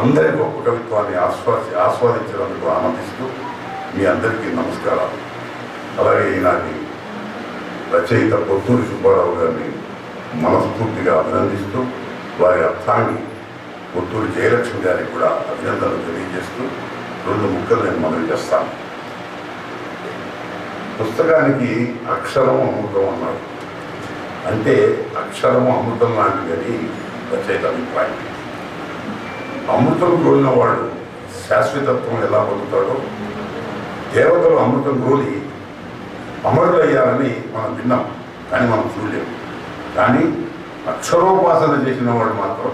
అందరి గొప్ప కవిత్వాన్ని ఆస్వాదించినందుకు ఆనందిస్తూ మీ అందరికీ నమస్కారాలు. అలాగే ఈనాటి రచయిత పొత్తూరి సుబ్బారావు గారిని మనస్ఫూర్తిగా అభినందిస్తూ వారి అర్థాన్ని పొత్తూరి జయలక్ష్మి గారికి కూడా అభినందనలు తెలియజేస్తూ 2 ముక్కలు నేను మనవి చేస్తాను. పుస్తకానికి అక్షరం అమృతం అన్నారు. అంటే అక్షరము అమృతం లాంటిదని రచయిత అభిప్రాయం. అమృతం గోలిన వాడు శాశ్వతత్వం ఎలా పొందుతాడో, దేవతలు అమృతం గోలి అమరులయ్యారని మనం విన్నాం, కానీ మనం చూడలేము. కానీ అక్షరోపాసన చేసిన వాడు మాత్రం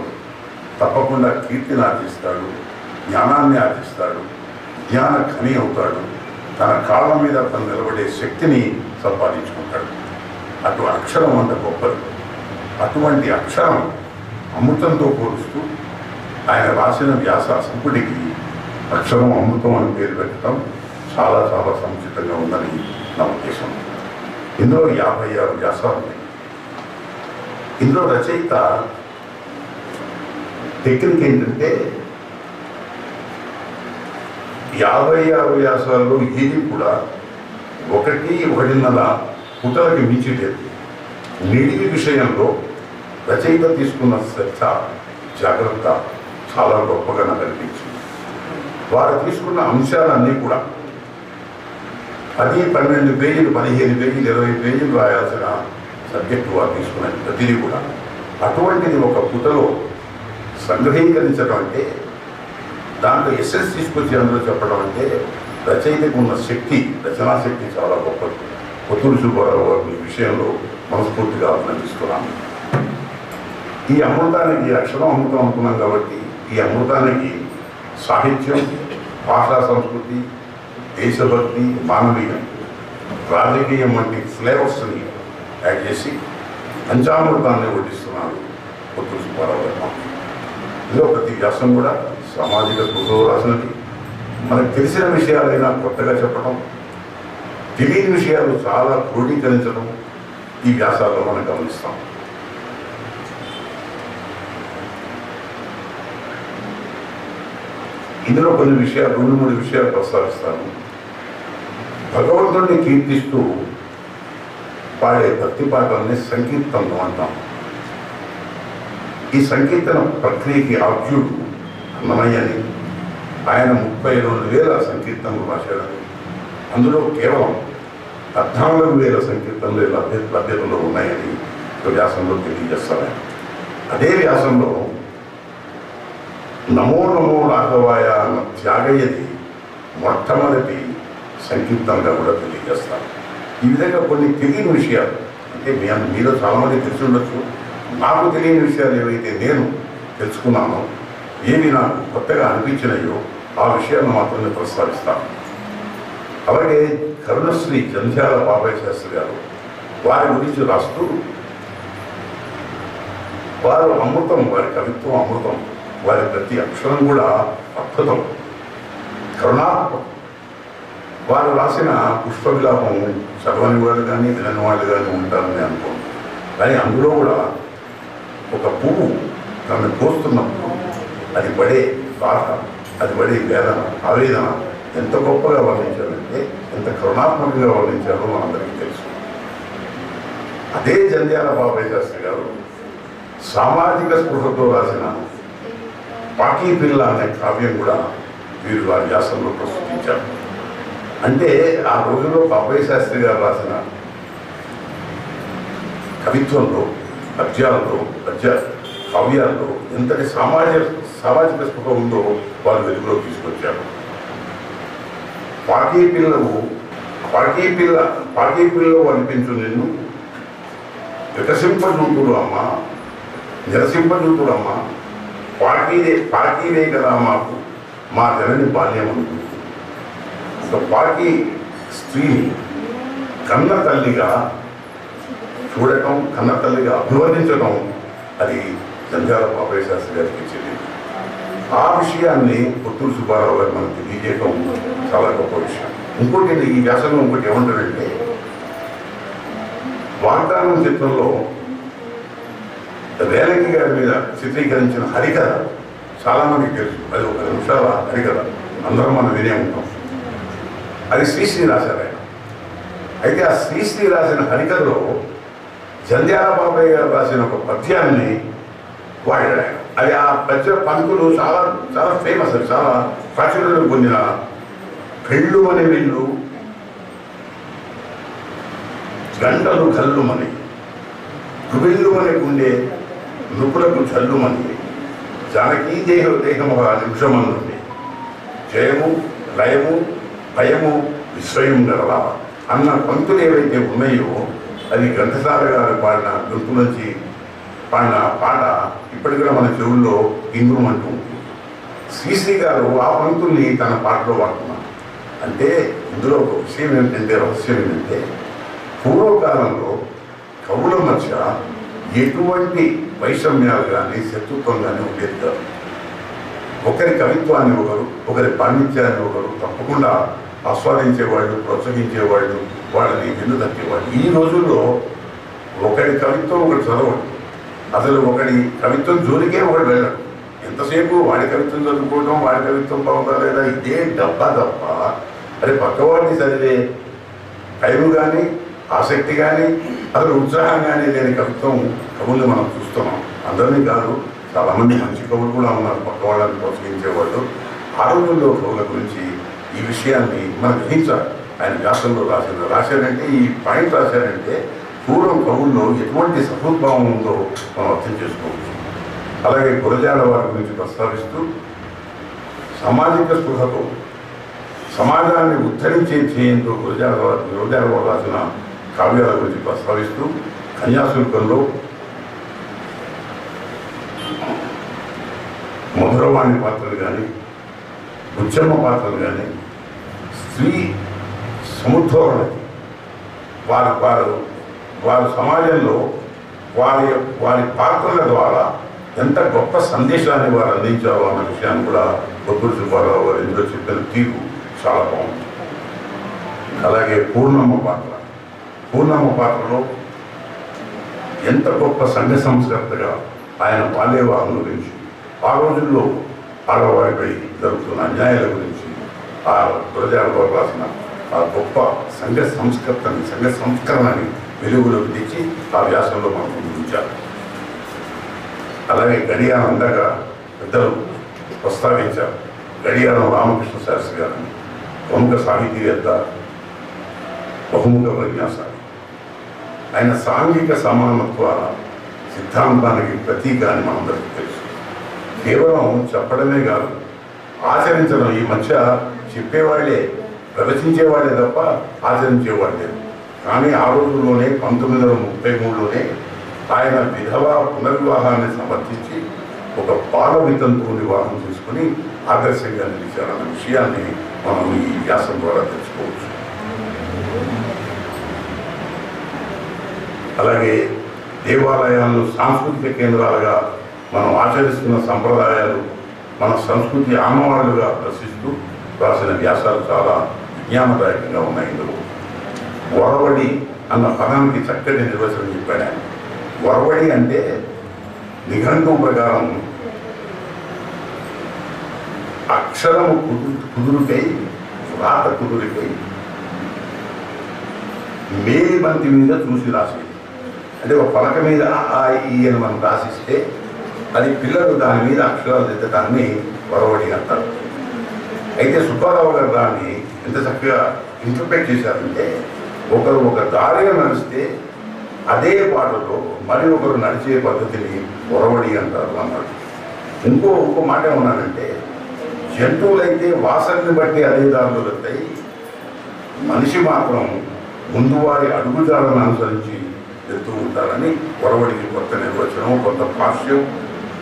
తప్పకుండా కీర్తిని ఆర్జిస్తాడు, జ్ఞానాన్ని ఆర్జిస్తాడు, జ్ఞాన ఖని అవుతాడు, తన కాళ్ళ మీద తను నిలబడే శక్తిని సంపాదించుకుంటాడు. అటు అక్షరం అంత గొప్పది. అటువంటి అక్షరం అమృతంతో పోలుస్తూ ఆయన రాసిన వ్యాస సంపుటికి అక్షరం అమృతం అని పేరు పెట్టడం చాలా చాలా సముచితంగా ఉందని నా ఉద్దేశం. ఇందులో 56 వ్యాసాలు ఉన్నాయి. ఇందులో రచయిత టెక్నిక్ ఏంటంటే 56 వ్యాసాల్లో ఏది కూడా 1.5 పుటలకి మించి లేదు. నిడివి విషయంలో రచయిత తీసుకున్న శ్రద్ధ, జాగ్రత్త చాలా గొప్పగా నాకు అనిపించింది. వారు తీసుకున్న అంశాలన్నీ కూడా 10, 12 పేజీలు, 15 పేజీలు, 20 పేజీలు రాయాల్సిన సబ్జెక్టు వారు తీసుకున్నది ప్రతిదీ కూడా. అటువంటిది ఒక పుటలో సంగ్రహీకరించడం అంటే, దాంట్లో ఎస్ఎస్ తీసుకొచ్చి అందులో చెప్పడం అంటే రచయితకు ఉన్న శక్తి, రచనాశక్తి చాలా గొప్పది. పొత్తూరు సుబ్బారావు గారు ఈ విషయంలో మనస్ఫూర్తిగా అభినందిస్తున్నాను. ఈ అమృతానికి అక్షరం అమృతం అనుకున్నాం కాబట్టి ఈ అమృతానికి సాహిత్యం, భాషా సంస్కృతి, దేశభక్తి, మానవీయం, రాజకీయం వంటి ఫ్లేవర్స్ని యాడ్ చేసి పంచామృతాన్ని వడ్డిస్తున్నారు పొత్తూరు సుబ్బారావు గారు. ఇందులో ప్రతి వ్యాసం కూడా సామాజిక స్పృహతో రాసినది. మనకు తెలిసిన విషయాలైనా కొత్తగా చెప్పడం, తెలియని విషయాలు చాలా క్రోడీకరించడం ఈ వ్యాసాల్లో మనం గమనిస్తాం. ఇందులో కొన్ని విషయాలు, 2-3 విషయాలు ప్రస్తావిస్తాను. భగవంతుడిని కీర్తిస్తూ పాడే భక్తి పాటల్ని సంకీర్తనలు అంటాం. ఈ సంకీర్తన ప్రక్రియకి ఆద్యుడు అన్నమయ్యని, ఆయన 32,000 సంకీర్తనలు రాశాడని, అందులో కేవలం 14,000 సంకీర్తనలు లభ్యతలో ఉన్నాయని ఒక వ్యాసంలో తెలియజేస్తారు. అదే వ్యాసంలో నమో నమో రాఘవాయ అన్న త్యాగయ్యది మొట్టమొదటి సంకీర్తనగా కూడా తెలియజేస్తారు. ఈ విధంగా కొన్ని తెలియని విషయాలు, అంటే మీలో చాలామంది తెలిసి ఉండొచ్చు, నాకు తెలియని విషయాలు ఏవైతే నేను తెలుసుకున్నానో, ఏవి నాకు కొత్తగా అనిపించినాయో ఆ విషయాలను మాత్రమే ప్రస్తావిస్తాను. అలాగే కరుణశ్రీ జంధ్యాల బాబాయ్ శాస్త్రి గారు వారి గురించి రాస్తూ, వారు అమృతం, వారి కవిత్వం అమృతం, వారి ప్రతి అక్షరం కూడా అద్భుతం, కరుణాత్మకం. వారు రాసిన పుష్ప విలాపం చదవని వాళ్ళు కానీ వినని వాళ్ళు కానీ ఉంటారని అనుకోండి. కానీ అందులో కూడా ఒక పువ్వు తనను కోస్తున్నప్పుడు అది పడే బాధ, అది పడే వేదన, ఆవేదన ఎంత గొప్పగా వర్ణించారంటే, ఎంత కరుణాత్మకంగా వర్ణించారో మనందరికీ తెలుసు. అదే జంధ్యాల బాబాయ్ శాస్త్రి గారు సామాజిక స్పృహతో రాసిన పాకీ పిల్ల అనే కావ్యం కూడా వీరు వారి వ్యాసంలో ప్రస్తుతించారు. అంటే ఆ రోజుల్లో బాబాయ్ శాస్త్రి గారు రాసిన కవిత్వంలో, పద్యాల్లో, కావ్యాల్లో ఎంతటి సామాజిక స్పృహ ఉందో వారు వెలుగులో తీసుకొచ్చారు. పాకీ పిల్లలో అనిపించు నిన్ను వికసింపజూతుడు అమ్మ, నిరసింపజూతుడు అమ్మ, పాకీదే కదా మాకు మా జనని బాల్యం అనుకుంటుంది. ఒక పాకీ స్త్రీని కన్న తల్లిగా చూడటం, కన్న తల్లిగా అభివర్ణించడం, అది జంధ్యాల బాబాయ్ శాస్త్రి గారికి చెల్లింది. ఆ విషయాన్ని పొత్తూరు సుబ్బారావు గారు మనకు తెలియజేయడం చాలా గొప్ప విషయం. ఇంకోటి ఈ వ్యాసంలో ఇంకోటి ఏమంటారంటే, వాగ్దానం చిత్రంలో రేలంగి గారి మీద చిత్రీకరించిన హరికథ చాలామందికి తెలుసు. అది 1 నిమిషాల హరికథ, అందరం మనం వినే ఉంటాం. అది శ్రీశ్రీ రాశారు ఆయన. అయితే ఆ శ్రీశ్రీ రాసిన హరికథలో జంధ్యాల బాబాయ్ గారు రాసిన ఒక పద్యాన్ని వాడాడు ఆయన. అది ఆ పద్య పంక్తులు చాలా చాలా ఫేమస్, చాలా ప్రాచుర్యం పొందిన పెళ్ళు అనే వెళ్ళు గంటలు కల్లుమని గుబిల్లుమని గుండె నృపులకు చల్లుమని జానకీ దేహము నిమిషమనుండి జయము లయము భయము విశ్వయం గలవా అన్న పంక్తులు ఏవైతే ఉన్నాయో అది ఘంటసాల గారు పాడిన గొంతు నుంచి పాడిన పాట ఇప్పటికి కూడా మన చెవుల్లో ఇంగుమంటూ ఉంటుంది. శ్రీశ్రీ గారు ఆ పంక్తుల్ని తన పాటలో వాడుతున్నారు. అంటే ఇందులో ఒక విషయం ఏంటంటే, రహస్యం ఏంటంటే, పూర్వకాలంలో కవుల మధ్య ఎటువంటి వైషమ్యాలు కానీ శత్రుత్వం కానీ ఉండేది కాదు. ఒకరి కవిత్వాన్ని ఒకరు, ఒకరి పాండిత్యాన్ని ఒకరు తప్పకుండా ఆస్వాదించేవాళ్ళు, ప్రోత్సహించేవాళ్ళు, వాళ్ళని వెన్ను తట్టేవాళ్ళు. ఈ రోజుల్లో ఒకరి కవిత్వం ఒకటి చదవడు, అసలు ఒకటి కవిత్వం జోలికే ఒకటి వెళ్ళడు. ఎంతసేపు వాడి కవిత్వం చదువుకోవడం, వాడి కవిత్వం బాగుందా లేదా ఇదే డబ్బా తప్ప అరే పక్కవాడిని చదివే టైము కానీ ఆసక్తి కానీ అసలు ఉత్సాహం కానీ లేని కవిత్వం కవుల్ని మనం చూస్తున్నాం. అందరినీ కాదు, చాలామంది మంచి కవులు కూడా ఉన్నారు పక్క వాళ్ళని ప్రోత్సహించేవాళ్ళు. ఆ రోజుల్లో కవుల గురించి ఈ విషయాన్ని మనం గ్రహించాలి. ఆయన వ్యాసంలో రాశారంటే ఈ పాయింట్ రాశారంటే పూర్వం కవుల్లో ఎటువంటి సహృద్భావం ఉందో మనం అర్థం చేసుకోవచ్చు. అలాగే గురజాడ వారి గురించి ప్రస్తావిస్తూ సామాజిక స్పృహతో సమాజాన్ని ఉద్ధరించే ధ్యేయంతో గురజాడ వారు రాసిన కావ్యాల గురించి ప్రస్తావిస్తూ కన్యాశుల్కంలో మధురవాణి పాత్రలు కానీ బుచ్చమ్మ పాత్రలు కానీ స్త్రీ సముద్ధోరణకి వారు సమాజంలో వారి పాత్రల ద్వారా ఎంత గొప్ప సందేశాన్ని వారు అందించారో అన్న విషయాన్ని కూడా పొత్తూరు సుబ్బారావు గారు ఇందులో చెప్పిన తీరు చాలా బాగుంది. అలాగే పూర్ణమ్మ పాత్రలో ఎంత గొప్ప సంఘ సంస్కర్తగా ఆయన బాల్యవాహం గురించి, ఆ రోజుల్లో ఆడవారిపై జరుగుతున్న అన్యాయాల గురించి ఆ గురజాడలో రాసిన ఆ గొప్ప సంఘ సంస్కరణని వెలుగులోకి తెచ్చి ఆ వ్యాసంలో మనం ఉంచారు. అలాగే గడియారం అందాక పెద్దలు ప్రస్తావించారు. గడియారం రామకృష్ణ శాస్త్రి గారిని ప్రముఖ సాహితీవేత్త, బహుముఖ ప్రజ్ఞాశాలి. ఆయన సాంఘిక సమానత్వ సిద్ధాంతానికి ప్రతీక అని మనందరికీ తెలుసు. కేవలం చెప్పడమే కాదు, ఆచరించడం. ఈ మధ్య చెప్పేవాళ్లే, ప్రవచించేవాళ్లే తప్ప ఆచరించేవాళ్లే. కానీ ఆ రోజుల్లోనే 1933లోనే ఆయన విధవా పునర్వివాహాన్ని సమర్థించి ఒక బాల వితంతువు వివాహం చేసుకుని ఆదర్శంగా నిలిచారన్న విషయాన్ని మనం ఈ వ్యాసం ద్వారా తెలుసుకోవచ్చు. అలాగే దేవాలయాలను సాంస్కృతిక కేంద్రాలుగా మనం ఆచరిస్తున్న సంప్రదాయాలు మన సంస్కృతి ఆనవాళ్లుగా దర్శిస్తూ రాసిన వ్యాసాలు చాలా విజ్ఞానదాయకంగా ఉన్నాయి. ఇందులో వరవడి అన్న పదానికి చక్కటి నిర్వచనం చెప్పాడు ఆయన. వరవడి అంటే నిఘంటువు ప్రకారం అక్షరము కుదురుకై, రాత కుదురుకై మేలి బంతి మీద చూసి రాసేది. అంటే ఒక పలక మీద ఆ ఈ అని మనం రాసిస్తే అది పిల్లలు దాని మీద అక్షరాలు దిద్దడాన్ని వరవడి అంటారు. అయితే సుబ్బారావు గారు దాన్ని ఎంత చక్కగా ఇంటర్ప్రెట్ చేశారంటే, ఒకరు ఒక దారిగా నడిస్తే అదే పాటలో మరి ఒకరు నడిచే పద్ధతిని వరవడి అంటారు అన్నాడు. ఇంకో మాట ఏమన్నానంటే, జంతువులైతే వాసనని బట్టి అదే దారిలో వెళ్తాయి, మనిషి మాత్రం ముందు వారి అడుగుజాలను అనుసరించి వెళ్తూ ఉంటారని వరవడికి కొత్త నిర్వచనం, కొత్త భాష్యం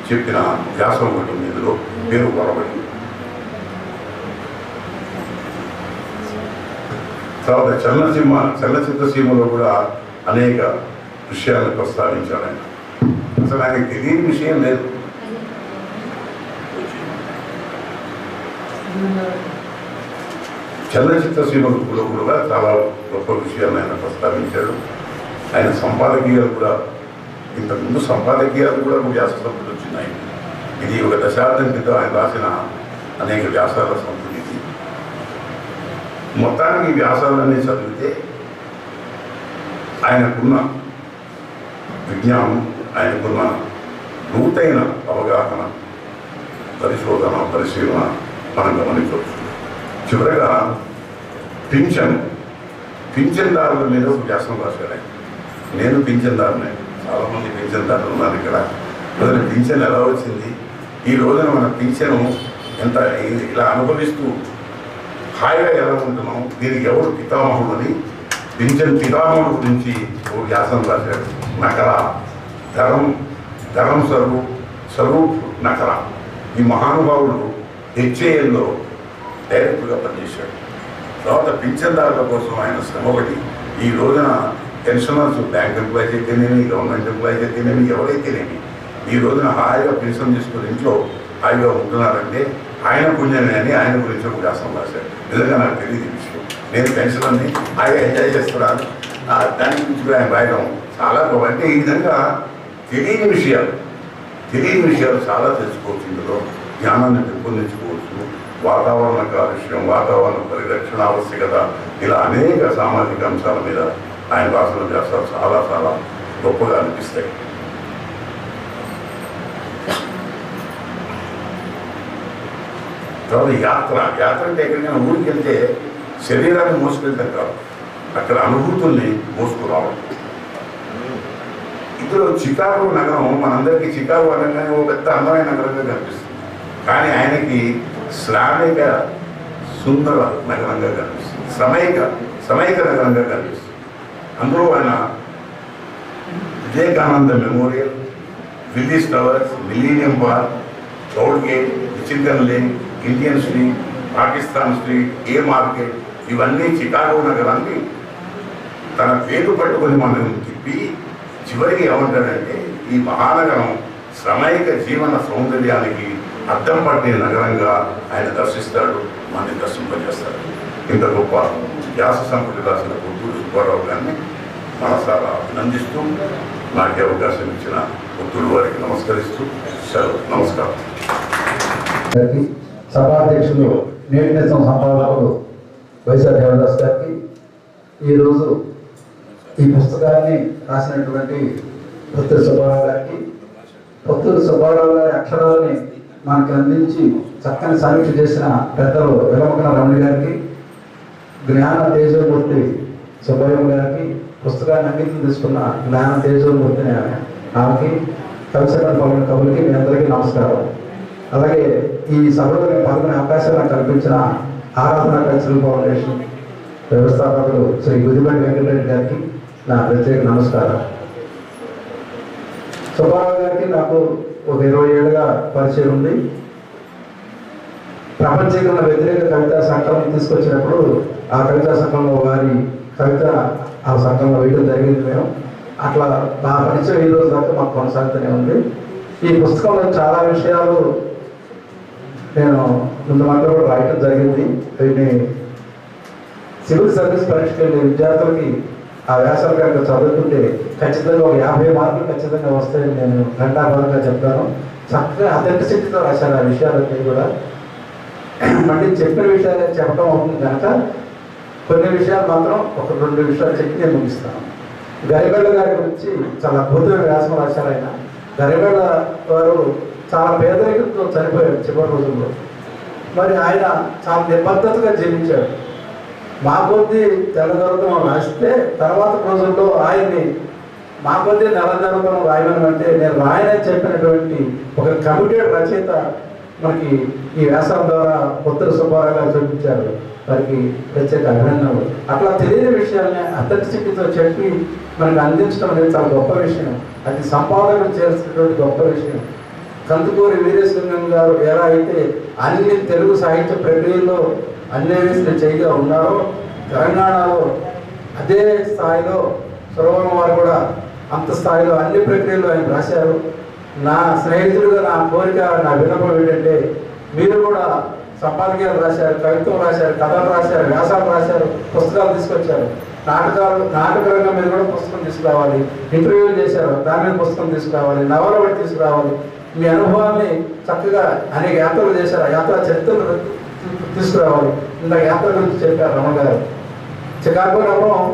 చెప్పిన వ్యాసం ఒకటి ఉంది. ఇందులో పేరు వరవడి. తర్వాత చలనచిత్ర సీమలో కూడా అనేక విషయాలను ప్రస్తావించాడు ఆయన. అసలు ఆయనకు తెలియని విషయం లేదు. చలనచిత్ర సీమలో కూడా చాలా గొప్ప విషయాలను ఆయన ప్రస్తావించాడు. ఆయన సంపాదకీయాలు కూడా, ఇంతకుముందు సంపాదకీయాలు కూడా వ్యాస సంపద వచ్చినాయి. ఇది ఒక దశాబ్దం క్రితం ఆయన రాసిన అనేక వ్యాసాల సంపద. ఇది మొత్తానికి ఈ వ్యాసాలన్నీ చదివితే ఆయనకున్న విజ్ఞానం, ఆయనకున్న లోతైన అవగాహన, పరిశోధన, పరిశీలన మనం గమనించవచ్చు. చివరగా పింఛన్దారుల మీద ఒక వ్యాసం రాశారు. నేను పింఛన్దారునే, చాలామంది పింఛన్దారులు ఉన్నారు ఇక్కడ. మొదటి పింఛన్ ఎలా వచ్చింది, ఈ రోజున మన పింఛను ఎంత ఇలా అనుభవిస్తూ హాయిగా ఎలా ఉంటున్నాం, దీనికి ఎవరు పితామహుడు అని పింఛన్ పితామహుడు గురించి ఒక వ్యాసం రాశారు. నకరా ధరం స్వరూప్ నకరా. ఈ మహానుభావుడు హెచ్ఏఎల్లో డైరెక్ట్గా పనిచేశాడు. తర్వాత పింఛన్దారుల కోసం ఆయన శ్రమపడి ఈ రోజున పెన్షనర్స్, బ్యాంక్ ఎంప్లాయీస్ అయితేనేమి, గవర్నమెంట్ ఎంప్లాయీస్ అయితేనేమి, ఎవరైతేనేమి ఈ రోజున హాయిగా పెన్షన్ తీసుకుని ఇంట్లో హాయిగా ఉంటున్నారంటే ఆయన పుణ్యమే అని ఆయన గురించి ఒక వ్యాసం రాశారు. నిజంగా నాకు తెలియదు ఈ విషయం. నేను పెన్షన్ని హాయిగా ఎంజాయ్ చేస్తున్నాను. దాని గురించి ఆయన రాయడం చాలా గొప్ప. అంటే ఈ విధంగా తెలియని విషయాలు చాలా తెలుసుకోవచ్చు. ఇందులో జ్ఞానాన్ని పెంపొందించుకోవచ్చు. వాతావరణ కాలుష్యం, వాతావరణ పరిరక్షణ ఆవశ్యకత, ఇలా అనేక సామాజిక అంశాల మీద ఆయన రాసిన వ్యాసాలు చాలా చాలా గొప్పగా అనిపిస్తాయి. తర్వాత యాత్ర అంటే ఎక్కడికైనా ఊరికి వెళ్తే శరీరాన్ని మోసుకెళ్తాం కాదు, అక్కడ అనుభూతుల్ని మోసుకురావడం. ఇందులో చికాగో నగరం మనందరికీ చికాగో అనగానే ఒక పెద్ద అందమైన నగరంగా కనిపిస్తుంది. కానీ ఆయనకి శ్రామిక సుందర నగరంగా కనిపిస్తుంది, సమైక నగరంగా కనిపిస్తుంది. అందులో ఆయన Vivekananda Memorial, Willis Towers, Millennium Park, Cloud Gate, Michigan Lane, Indian Street, Pakistan Street, a market, ఇవన్నీ చికాగో నగరాన్ని తన పేరు పట్టుకొని మనం తిప్పి చివరికి ఏమంటాడంటే ఈ మహానగరం శ్రమైక జీవన సౌందర్యానికి అద్దం పట్టిన నగరంగా ఆయన దర్శిస్తాడు, మనని దర్శింపజేస్తాడు. ఇంత గొప్ప వ్యాస సంపుటి రాసిన పొత్తూరు సుబ్బారావు గారిని మనసారా అభినందిస్తూ నాకే అవకాశం ఇచ్చిన పొత్తూరు వారికి నమస్కరిస్తూ నమస్కారం. సభాధ్యక్షులు నేటి నిజం సంపాదకులు వైఎస్ఆర్ దేవదాస్ గారికి, ఈరోజు ఈ పుస్తకాన్ని రాసినటువంటి పొత్తూరు సుబ్బారావు గారికి, పొత్తూరు సుబ్బారావు గారి అక్షరాలని మనకి అందించి చక్కని సమీక్ష చేసిన పెద్దలు వెలమకన రమణ గారికి, జ్ఞాన తేజమూర్తి సుబ్బయ్య గారికి, పుస్తకాన్ని అంకితం తీసుకున్న జ్ఞాన తేజమూర్తిని ఆమెకి, కవిసభ కవులకి మీ అందరికీ నమస్కారం. అలాగే ఈ సభలో పాల్గొనే అవకాశాన్ని కల్పించిన ఆరాధన కల్చరల్ ఫౌండేషన్ వ్యవస్థాపకులు శ్రీ గుదిబండి వెంకటరెడ్డి గారికి నా ప్రత్యేక నమస్కారం. సుబ్బారావు గారికి నాకు ఒక 20 ఏళ్ళుగా పరిచయం ఉంది. ప్రపంచీకరణ వ్యతిరేక కవితా సంకలనం తీసుకొచ్చినప్పుడు ఆ కవితా సంకలనంలో వారి కవిత ఆ సంకలనంలో వేయడం జరిగింది. మేము అట్లా ఆ పరిచయం ఈ రోజు దాకా మాకు కొనసాగుతూనే ఉంది. ఈ పుస్తకంలో చాలా విషయాలు నేను ముందు మాటలో కూడా రాయటం జరిగింది. వీటిని సివిల్ సర్వీస్ పరీక్షకి వెళ్ళే విద్యార్థులకి ఆ వ్యాసాలు కనుక చదువుతుంటే ఖచ్చితంగా ఒక 50 మార్కులు ఖచ్చితంగా వస్తాయని నేను ఘంటాపరంగా చెప్తాను. చక్కగా అథెంటిసిటీతో రాశాను ఆ విషయాలన్నీ కూడా. మళ్ళీ చెప్పిన విషయాలు చెప్పడం అవుతుంది కనుక కొన్ని విషయాలు మాత్రం ఒక 2 విషయాలు చెప్పి నేను ముగిస్తాను. గరిబెళ్ళ గారి గురించి చాలా అద్భుతమైన వ్యాసం రాశారు ఆయన. గరిబెళ్ళ వారు చాలా పేదరికంతో చనిపోయాడు చివరి రోజుల్లో. మరి ఆయన చాలా నిబద్ధతగా జీవించాడు. మా కొద్దీ తెల్లదొరకం రాస్తే తర్వాత రోజుల్లో ఆయన్ని మా కొద్దీ నెలదొరకం రాయమని అంటే నేను రాయనని చెప్పినటువంటి ఒక కమిటెడ్ రచయిత మనకి ఈ వ్యాసం ద్వారా పొత్తూరు సుబ్బారావు గారు చూపించారు. వారికి ప్రత్యేక అభినందనలు. అట్లా తెలియని విషయాన్ని అథెంటిసిటీతో చెప్పి మనకు అందించడం అనేది చాలా గొప్ప విషయం. అది సంపాదకులు చేసినటువంటి గొప్ప విషయం. కందుకూరి వీరేశలింగం గారు ఎలా అయితే అన్ని తెలుగు సాహిత్య ప్రక్రియల్లో అన్వేషణ చేయగా ఉన్నారో తెలంగాణలో అదే స్థాయిలో సురవరం వారు కూడా అంత స్థాయిలో అన్ని ప్రక్రియల్లో ఆయన రాశారు. నా స్నేహితులుగా నా కోరిక, నా విన్నపం ఏంటంటే మీరు కూడా సంపాదకీయాలు రాశారు, కవిత్వం రాశారు, కథలు రాశారు, వ్యాసాలు రాశారు, పుస్తకాలు తీసుకొచ్చారు. నాటక రంగం మీద కూడా పుస్తకం తీసుకురావాలి. ఇంటర్వ్యూలు చేశారు, దాని మీద పుస్తకం తీసుకురావాలి. నవల బట్టి తీసుకురావాలి. మీ అనుభవాన్ని చక్కగా అనేక యాత్రలు చేశారు, ఆ యాత్ర చరిత్రలు తీసుకురావాలి. ఇంత యాత్ర గురించి చెప్పారు రమణ గారు. చికాగో నగరం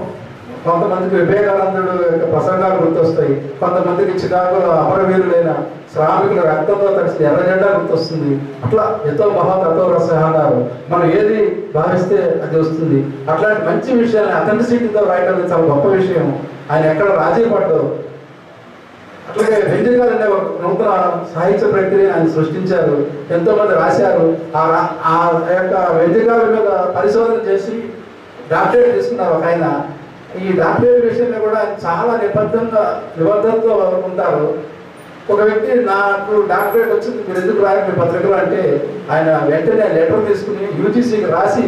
కొంతమందికి వివేకానందుడు యొక్క ప్రసంగాలు గుర్తొస్తాయి, కొంతమందికి చికాకులో అమరవీరులైన శ్రామికుల రక్తంతో తడిసిన ఎర్ర జెండా గుర్తొస్తుంది. అట్లా ఎంతో మహాతత్వ రస అన్నారు. మనం ఏది భావిస్తే అది వస్తుంది. అట్లాంటి మంచి విషయాన్ని అథెంటిసిటీతో రాయడం చాలా గొప్ప విషయం. ఆయన ఎక్కడ రాజీ పడ్డారు. అట్లాగే వెంకయ్య గారు అనే ఒక నూతన సాహిత్య ప్రక్రియ ఆయన సృష్టించారు. ఎంతో మంది రాశారు. ఆ యొక్క వెంకయ్య గారి మీద పరిశోధన చేసి డాక్టరేట్ తీసుకున్నారు ఒక ఆయన. ఈ డాక్టరేట్ విషయంలో కూడా ఆయన చాలా నిబద్ధతతో ఉంటారు. ఒక వ్యక్తి నాకు డాక్టరేట్ వచ్చింది, మీరు ఎందుకు రాయాలి మీ పత్రికలు అంటే ఆయన వెంటనే లెటర్ తీసుకుని యూజీసీకి రాసి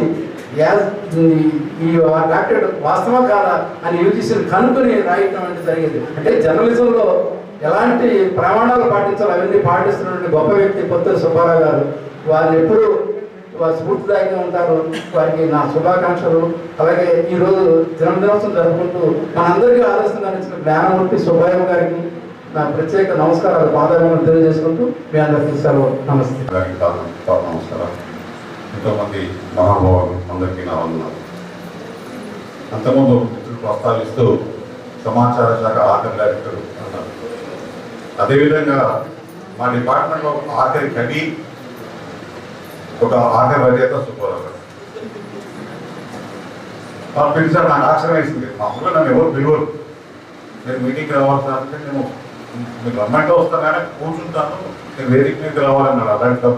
ఈ డాక్టరేట్ వాస్తవం కాదా అని యూజీసీని కనుక్కొని రాయటం అంటే జరిగింది. అంటే జర్నలిజంలో ఎలాంటి ప్రమాణాలు పాటించాలి అవన్నీ పాటిస్తున్నటువంటి గొప్ప వ్యక్తి పొత్తూరు సుబ్బారావు గారు. వారిని ఎప్పుడు స్ఫూర్తిదాయకంగా ఉంటారు. వారికి నా శుభాకాంక్షలు. అలాగే ఈరోజు జన్మదినోత్సవం జరుపుకుంటూ మనందరికీ ఆదర్శంగా ఇచ్చిన జ్ఞానమూర్తి సుబ్బయ్య గారికి నా ప్రత్యేక నమస్కారాలు పాదాలను తెలియజేసుకుంటూ మీ అందరికీ సెలవు. నమస్తే. నమస్కారం. ఎంతోమంది మహానుభావులు అందరికీ నా వందనాలు. అంతకుముందు మిత్రులు ప్రస్తావిస్తూ సమాచార శాఖ ఆఖరి డైరెక్టర్ అన్నారు. అదేవిధంగా మా డిపార్ట్మెంట్లో ఆఖరి కవి, ఒక ఆఖరి రచయిత సుబ్బారావు గారు. వాళ్ళు పిలిచారు, నాకు ఆశ్చర్యం వేసింది. మామూలుగా నన్ను ఎవరు పిలువరు. నేను మీటింగ్కి రావాల్సి అంటే నేను మీరు రమ్మంటే వస్తాను కానీ కూర్చుంటాను, నేను వేదిక మీదకి రావాలన్నాడు.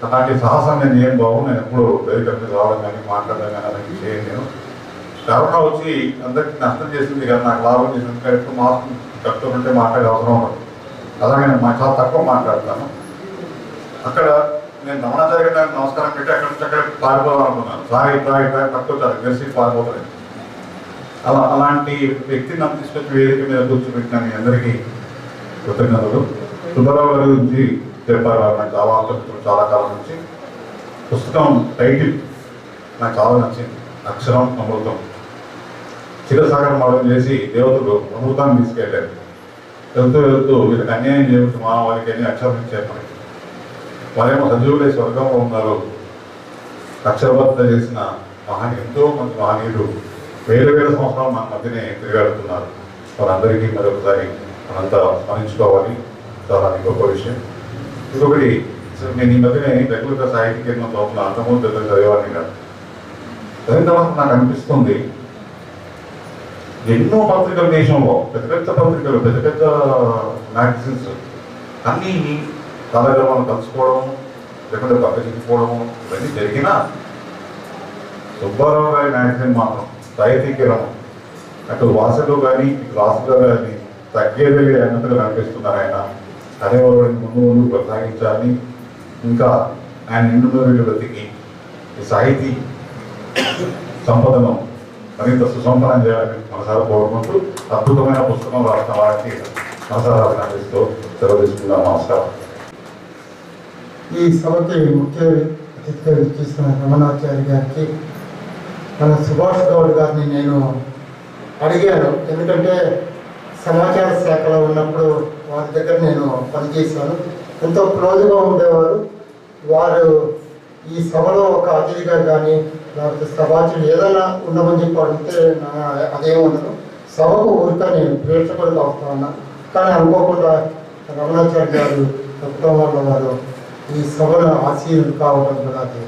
అలాంటి సాహసం నేను ఏం బాబు, నేను ఎప్పుడు వేదిక మీద రావడం కానీ మాట్లాడడం కానీ అలాంటి చేయను. నేను కరోనా వచ్చి అందరికీ నష్టం చేసింది కదా, నాకు లాభం చేసింది కదా, ఎక్కువ మాస్క్ కట్టుకుంటే మాట్లాడే అవసరం ఉండదు. అలాగే నేను చాలా తక్కువ మాట్లాడతాను. అక్కడ నేను రమణాచార్య గారికి నమస్కారం పెట్టి అక్కడ నుంచి అక్కడ పారిపోవాలనుకున్నాను. సారీ తక్కువ గెలిచి పారిపోతాను. అలాంటి వ్యక్తిని నన్ను తీసుకొచ్చి వేదిక మీద కూర్చోబెట్టిన మీ అందరికీ కృతజ్ఞతలు. సుబ్బారావు గారి గురించి చెప్పారు. నాకు చాలా ఆసక్తులు చాలా కాలం నుంచి. పుస్తకం టైటిల్ నాకు చాలా నచ్చింది, అక్షరం అమృతం. క్షీరసాగర్ మరణం చేసి దేవతలు అమృతాన్ని తీసుకెళ్ళారు. వెళ్తూ వీళ్ళకి అన్యాయం చేయవచ్చు మా వారికి అన్ని అక్షరం ఇచ్చారు. మనకి వారేమో సజీవులై స్వర్గంలో ఉన్నారు. అక్షరబద్ధ చేసిన ఎంతో మంది మహనీయులు వేల సంవత్సరాలు మన మధ్యనే తిరిగాడుతున్నారు. వారందరికీ మరొకసారి మనంతా స్మరించుకోవాలి. చాలా గొప్ప విషయం. ఇంకొకటి, నేను ఈ మధ్యనే రెగ్యులర్గా సాహిత్య కేంద్రం లోపల అంతకుముందు పెద్ద చదివేవాడిని కాదు. చదివిన తర్వాత నాకు అనిపిస్తుంది, ఎన్నో పత్రికల దేశంలో పెద్ద పెద్ద పత్రికలు, పెద్ద పెద్ద మ్యాగజైన్స్ అన్నీ కాలక్రమాలు కలుసుకోవడం, లేకుంటే పక్కచిపోవడము ఇవన్నీ జరిగినా సుబ్బారావు గారి మ్యాగజైన్ మాత్రం సాహితీకరణం అటు వాసలో కానీ ఇటు రాసులో కానీ తగ్గేది అన్నట్టుగా కనిపిస్తున్నారు ఆయన. అదే వాళ్ళని ముందు కొనసాగించాలని, ఇంకా ఆయన నిండు వెతికి ఈ సాహితీ సంపదను మరింత సుసంపన్నం చేయాలని మనసారా కోరుకుంటూ అద్భుతమైన పుస్తకం రాసిన వారికి మనసారా అభినందిస్తూ సెలవు తీసుకుందాం. నమస్కారం. ఈ సభకి ముఖ్య అతిథిగా ఇచ్చేసిన రమణాచార్య గారికి, మన సుభాష్ గౌడ్ గారిని నేను అడిగాను. ఎందుకంటే సమాచార శాఖలో ఉన్నప్పుడు వారి దగ్గర నేను పనిచేశాను. ఎంతో క్లోజ్గా ఉండేవారు. వారు ఈ సభలో ఒక అతిథిగా కానీ లేకపోతే సభాచులు ఏదైనా ఉండమని చెప్పి అడిగితే అదేం ఉండదు. సభకు ఊరిక నేను ప్రేక్షకుడిగా వస్తా ఉన్నా. కానీ అనుకోకుండా రమణాచార్య గారు చెప్పడం వల్ల వారు ఈ సభలో ఆశీర్లు కావడం కూడా అది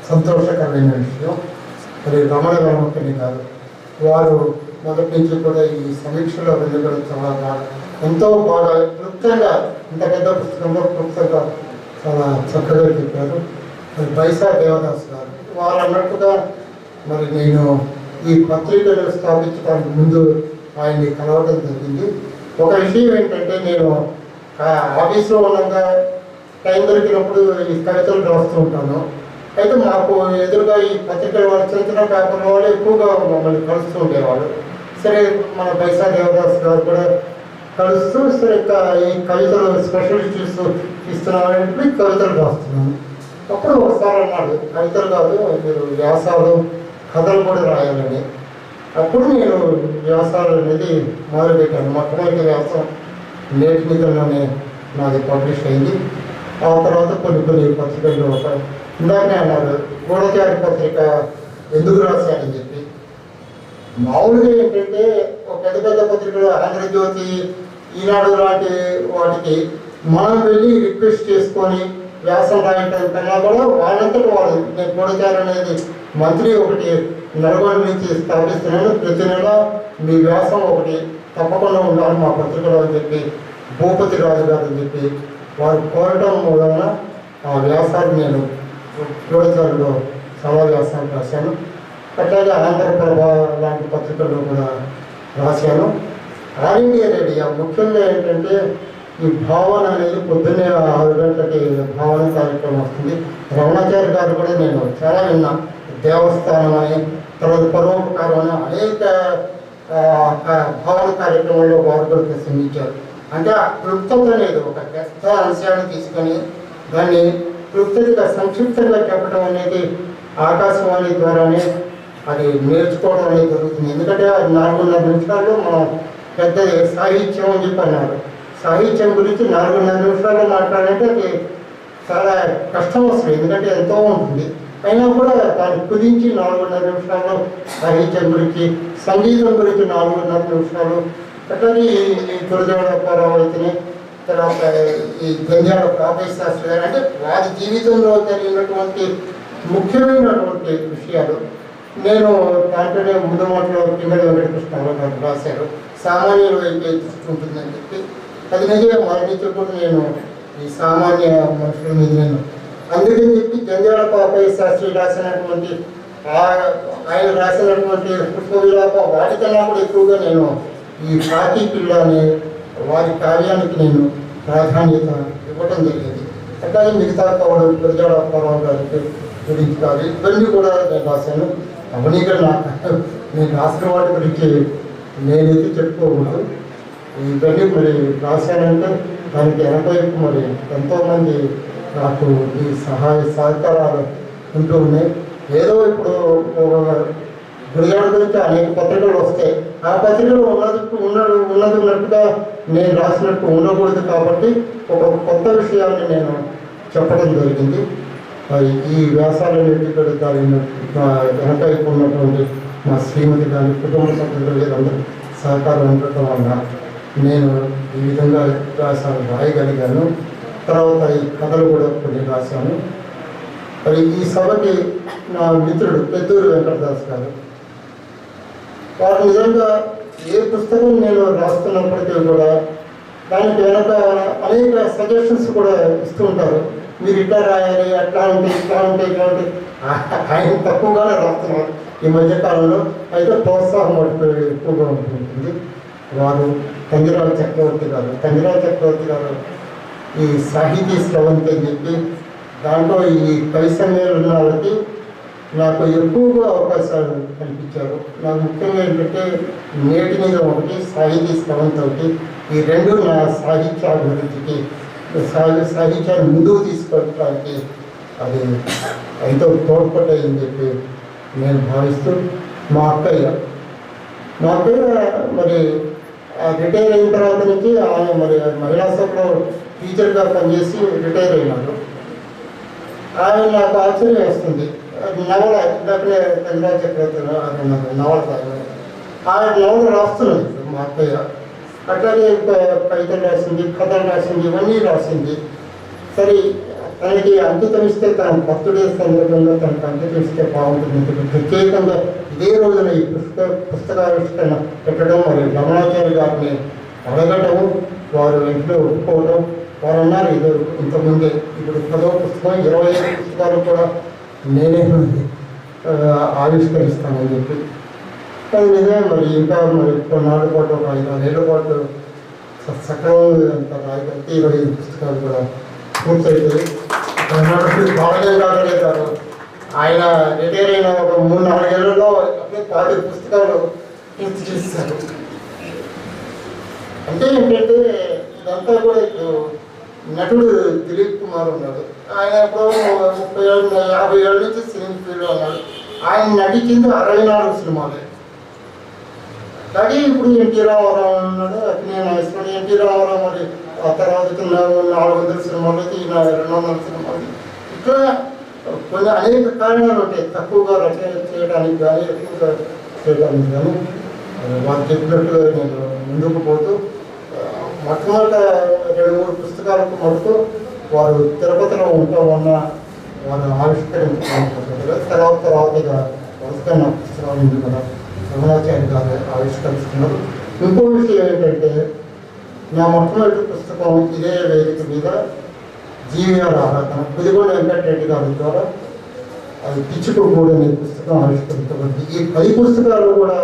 సంతోషకరమైన విషయం. మరి రమణ రామకని గారు వారు మొదటి నుంచి కూడా ఈ సమీక్షలో వెళ్ళడం చాలా ఎంతో బాగా క్లుప్తంగా, ఇంత పెద్ద పుస్తకంలో క్లుప్తంగా చాలా చక్కగా చెప్పారు. మరి బైసా దేవదాస్ గారు వారు అన్నట్టుగా మరి నేను ఈ పత్రికలు స్థాపించడానికి ముందు ఆయన్ని కలవడం జరిగింది. ఒక విషయం ఏంటంటే, నేను ఆఫీస్లో ఉండగా టైం దొరికినప్పుడు ఈ కవితలు రాస్తూ ఉంటాను. అయితే మాకు ఎదురుగా ఈ పత్రికల వాళ్ళు చరిత్ర పేపర్ వాళ్ళు ఎక్కువగా మమ్మల్ని కలుస్తూ ఉండేవాళ్ళు. సరే, మన బైసా దేవదాస్ గారు కూడా కలుస్తూ, సరే ఈ కవితలు స్పెషల్ ఇష్యూస్ ఇస్తున్నామంటే కవితలు రాస్తున్నాను. అప్పుడు ఒకసారి అన్నాడు, కవితలు కాదు మీరు వ్యాసాలు కథలు కూడా రాయాలని. అప్పుడు నేను వ్యాసాలు అనేది మొదలుపెట్టాను. మొట్టమొదటి వ్యాసం నేటి మీదలోనే నాది పబ్లిష్ అయింది. ఆ తర్వాత కొన్ని పత్రికల్లో ఇందాకనే అన్నారు గూఢచారి పత్రిక ఎందుకు రాశానని చెప్పి. మామూలుగా ఏంటంటే ఒక పెద్ద పెద్ద పత్రికలు ఆంధ్రజ్యోతి, ఈనాడు లాంటి వాటికి మనం వెళ్ళి రిక్వెస్ట్ చేసుకొని వ్యాసం రాయటం కన్నా కూడా వాళ్ళంతటి వాళ్ళు, నేను గూఢచారనేది మంత్రి ఒకటి నల్గొండ నుంచి స్థాపిస్తున్నాను, ప్రతి నెల మీ వ్యాసం ఒకటి తప్పకుండా ఉండాలి మా పత్రికలో అని చెప్పి భూపతి రాజు గారు అని చెప్పి వారు కోరటం వలన ఆ వ్యాసాలు నేను గూఢచారులో సమావేశాలు రాశాను. అట్లాగే ఆంధ్రప్రభ లాంటి పత్రికల్లో కూడా రాశాను. ఆల్ ఇండియా రేడియో ముఖ్యంగా ఏంటంటే ఈ భావన అనేది పొద్దున్నే 6 గంటలకి భావన కార్యక్రమం వస్తుంది. రమణాచార్య గారు కూడా నేను చాలా విన్నా. దేవస్థానం అని, తర్వాత పరోపకారం అని అనేక భావన కార్యక్రమంలో వారు కూడా ప్రసంగించారు. అంటే ఆ క్లుప్తత అనేది ఒక పెద్ద అంశాన్ని తీసుకొని దాన్ని క్లుప్తగా సంక్షిప్తంగా చెప్పడం అనేది ఆకాశవాణి ద్వారానే అది నేర్చుకోవడం అనేది జరుగుతుంది. ఎందుకంటే 4.5 నిమిషాల్లో మనం పెద్ద సాహిత్యం అని చెప్పి అన్నారు. సాహిత్యం గురించి 4.5 నిమిషాల్లో మాట్లాడాలంటే అది చాలా కష్టం వస్తుంది, ఎందుకంటే ఎంతో ఉంటుంది. అయినా కూడా దాని గురించి 4.5 నిమిషాల్లో సాహిత్యం గురించి, సంగీతం గురించి 4.5 నిమిషాలు, అట్లాగే ఈ గురజాడ పరావతిని, తర్వాత ఈ గంజాడ ప్రాపేశ్ శాస్త్రి గారు అంటే వారి జీవితంలో జరిగినటువంటి ముఖ్యమైనటువంటి విషయాలు నేను దాంట్లోనే ముందు మాటలో కిందడి వెంకటకృష్ణరావు గారు రాశారు. సామాన్యుల వైపు దృష్టి ఉంటుందని చెప్పి అది నిజమే. వారి నుంచి కూడా నేను ఈ సామాన్య మనుషుల మీద నేను అందుకని చెప్పి జంజాడ పాపయ్య శాస్త్రి రాసినటువంటి ఆయన రాసినటువంటి పుష్ప విలాప వాటికన్నా కూడా ఎక్కువగా నేను ఈ కాకి పిల్ల అనే వారి కార్యానికి నేను ప్రాధాన్యత ఇవ్వటం జరిగింది. అట్లాగే మిగతా కవులు గురజాడ అప్పారావు గారికి గురించి కాదు ఇవన్నీ కూడా నేను రాశాను. అవన్నీ కూడా నేను రాసిన వాటి గురించి నేనైతే చెప్పుకోకూడదు. ఇవన్నీ మరి రాశానంటే దానికి వెనకవైపు మరి ఎంతోమంది నాకు ఈ సహాయ సహకారాలు ఉంటూ ఉన్నాయి. ఏదో ఇప్పుడు గురజాడ గురించి అనేక పత్రికలు వస్తాయి, ఆ పత్రికలు ఉన్నట్టుగా నేను రాసినట్టు ఉండకూడదు. కాబట్టి ఒక కొత్త విషయాన్ని నేను చెప్పడం జరిగింది. మరి ఈ వ్యాసాలన్నింటి కూడా దాని వెనకైపు ఉన్నటువంటి మా శ్రీమతి గారి కుటుంబ సభ్యులు అందరూ సహకారం ఉండటం వల్ల నేను ఈ విధంగా వ్యాసాలు రాయగలిగాను. తర్వాత ఈ కథలు కూడా కొన్ని రాశాను. మరి ఈ సభకి నా మిత్రుడు పెద్దూరు వెంకటదాస్ గారు, వారు నిజంగా ఏ పుస్తకం నేను రాస్తున్నప్పటికీ కూడా దానికి వెనక అనేక సజెషన్స్ కూడా ఇస్తూ ఉంటారు. మీరు ఇట్లా రాయాలి, అట్లా ఉంటే ఇట్లా ఉంటే ఇట్లా ఉంటే. ఆయన తక్కువగానే రాస్తున్నారు ఈ మధ్యకాలంలో, అయితే ప్రోత్సాహం ఎక్కువగా ఉంటుంది. వారు తంగిరాల చక్రవర్తి గారు ఈ సాహితీ స్రవంతి అని చెప్పి దాంట్లో ఈ కవి సమ్మేళనాలకి నాకు ఎక్కువగా అవకాశాలు కల్పించారు. నాకు ముఖ్యంగా ఏంటంటే నేటి మీద ఒకటి, సాహితీ స్రవంతి ఒకటి, ఈ రెండు నా సాహిత్య అభివృద్ధికి సాహిత్యాన్ని ముందుకు తీసుకెళ్ళడానికి అది ఎంతో తోడ్పడ్డాయని చెప్పి నేను భావిస్తూ, మా అక్కయ్య మరి రిటైర్ అయిన తర్వాత నుంచి ఆయన మరి మహిళా సభలో టీచర్గా పనిచేసి రిటైర్ అయినారు. ఆయన నాకు ఆశ్చర్యం వేస్తుంది. నవల ఇందాకనే చంద్రా చక్రవర్తి నవల ఆయన నవల రాస్తున్నది మా అక్కయ్య. అట్లాగే కవితలు రాసింది, కథలు రాసింది, ఇవన్నీ రాసింది. సరే తనకి అంకితం ఇస్తే తన బర్త్డే సందర్భంగా తనకు అంకితం ఇస్తే బాగుంటుంది. ప్రత్యేకంగా ఇదే రోజున ఈ పుస్తకావిష్కరణ పెట్టడం, మరి రమణాచార్య గారిని అడగటము, వారు వెంటనే ఒప్పుకోవడం. వారు అన్నారు ఇది ఇంతకుముందే ఇప్పుడు 10వ పుస్తకం 25 పుస్తకాలు కూడా నేనే ఆవిష్కరిస్తానని చెప్పి. అది నిజమే. మరి ఇంకా మరి కొన్నాళ్ళ పాటు ఒక 5-6 ఏళ్ల పాటు సక్రమంగా అంత రాయగలిగితే 25 పుస్తకాలు కూడా పూర్తవుతాయి. బాలగంగాధరయ్య గారు ఆయన రిటైర్ అయిన ఒక 3-4 ఏళ్లలో 10 పుస్తకాలు పూర్తి చేస్తారు. అంటే ఏంటంటే ఇదంతా కూడా ఇప్పుడు నటుడు దిలీప్ కుమార్ ఉన్నాడు. ఆయన ఇప్పుడు 30-50 ఏళ్ళ నుంచి సినిమా ఫీల్డ్లో ఉన్నాడు. ఆయన నటించింది 64 సినిమాలే. కానీ ఇప్పుడు ఎన్టీ రామారావు ఉన్నాడు, అక్కినేని నాగేశ్వరరావు. ఎన్టీ రామారావు మరి ఆ తర్వాత 400 సినిమాలు, ఈయన 200 సినిమాలు. ఇట్లా కొన్ని అనేక కారణాలు ఉంటాయి. తక్కువగా రచన చేయడానికి కానీ, ఎక్కువగా స్వీకరించాను. వారు చెప్పినట్టుగా నేను ముందుకు పోతూ మొట్టమొదట 2-3 పుస్తకాలకు మటుకు వారు తిరుపతిలో ఉంటాం వల్ల వారు ఆవిష్కరించుకున్నారు. తర్వాత వరుసగా పుస్తకాలు కూడా రమణాచార్య గారు ఆవిష్కరిస్తున్నారు. ఇంకో విషయం ఏంటంటే నా మొట్టమొదటి పుస్తకం ఇదే వేదిక మీద జీవీఆర్ ఆరాధన పుదిగొండ వెంకటరెడ్డి గారి ద్వారా అది పిచ్చుకు కూడా అనే పుస్తకం ఆవిష్కరించబడింది. ఈ 10 పుస్తకాలు కూడా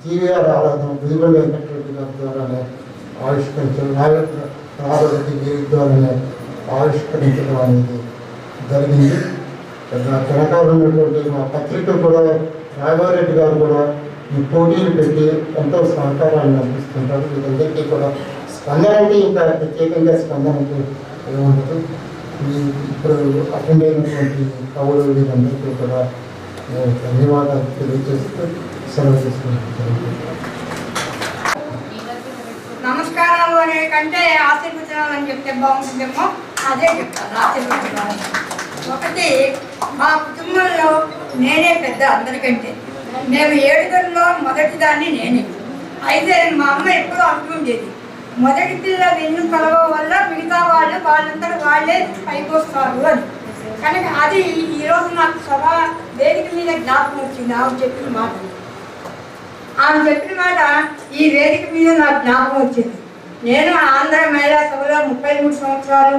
జీవీఆర్ ఆరాధన పుదిగొండ వెంకటరెడ్డి గారి ద్వారానే ఆవిష్కరించడం నాగరెడ్డి వీరి ద్వారానే ఆవిష్కరించడం అనేది జరిగింది. వెనకాల ఉన్నటువంటి మా పత్రిక కూడా రాఘవారెడ్డి గారు కూడా ఈ పోటీలు పెట్టి ఎంతో సహకారాన్ని అందిస్తుంటారు. వీళ్ళందరికీ కూడా స్పందన అంటే ఇంకా ప్రత్యేకంగా స్పందనకు ఏముండదు. ఇప్పుడు అటెండ్ అయినటువంటి కవులు వీరందరికీ కూడా నేను ధన్యవాదాలు తెలియజేస్తూ సెలవు తీసుకుంటున్నాను. నమస్కారాలు అనే కంటే ఆశీర్వచనాలని చెప్తే బాగుంటుందేమో, అదే చెప్తాను. ఆశీర్వచనాలు ఒకటి, మా కుటుంబంలో నేనే పెద్ద అందరికంటే. మేము 7 మొదటి దాన్ని నేనే. అయితే మా అమ్మ ఎప్పుడూ అంటుండేది, మొదటి పిల్ల వెన్ను కలవ వల్ల మిగతా వాళ్ళందరూ వాళ్ళే పైకి వస్తారు అని. కనుక అది ఈరోజు నాకు సభా వేదిక మీద జ్ఞాపకం వచ్చింది. ఆమె చెప్పిన మాట ఈ వేదిక మీద నాకు జ్ఞాపకం వచ్చింది. నేను ఆంధ్ర మహిళా సభలో 33 సంవత్సరాలు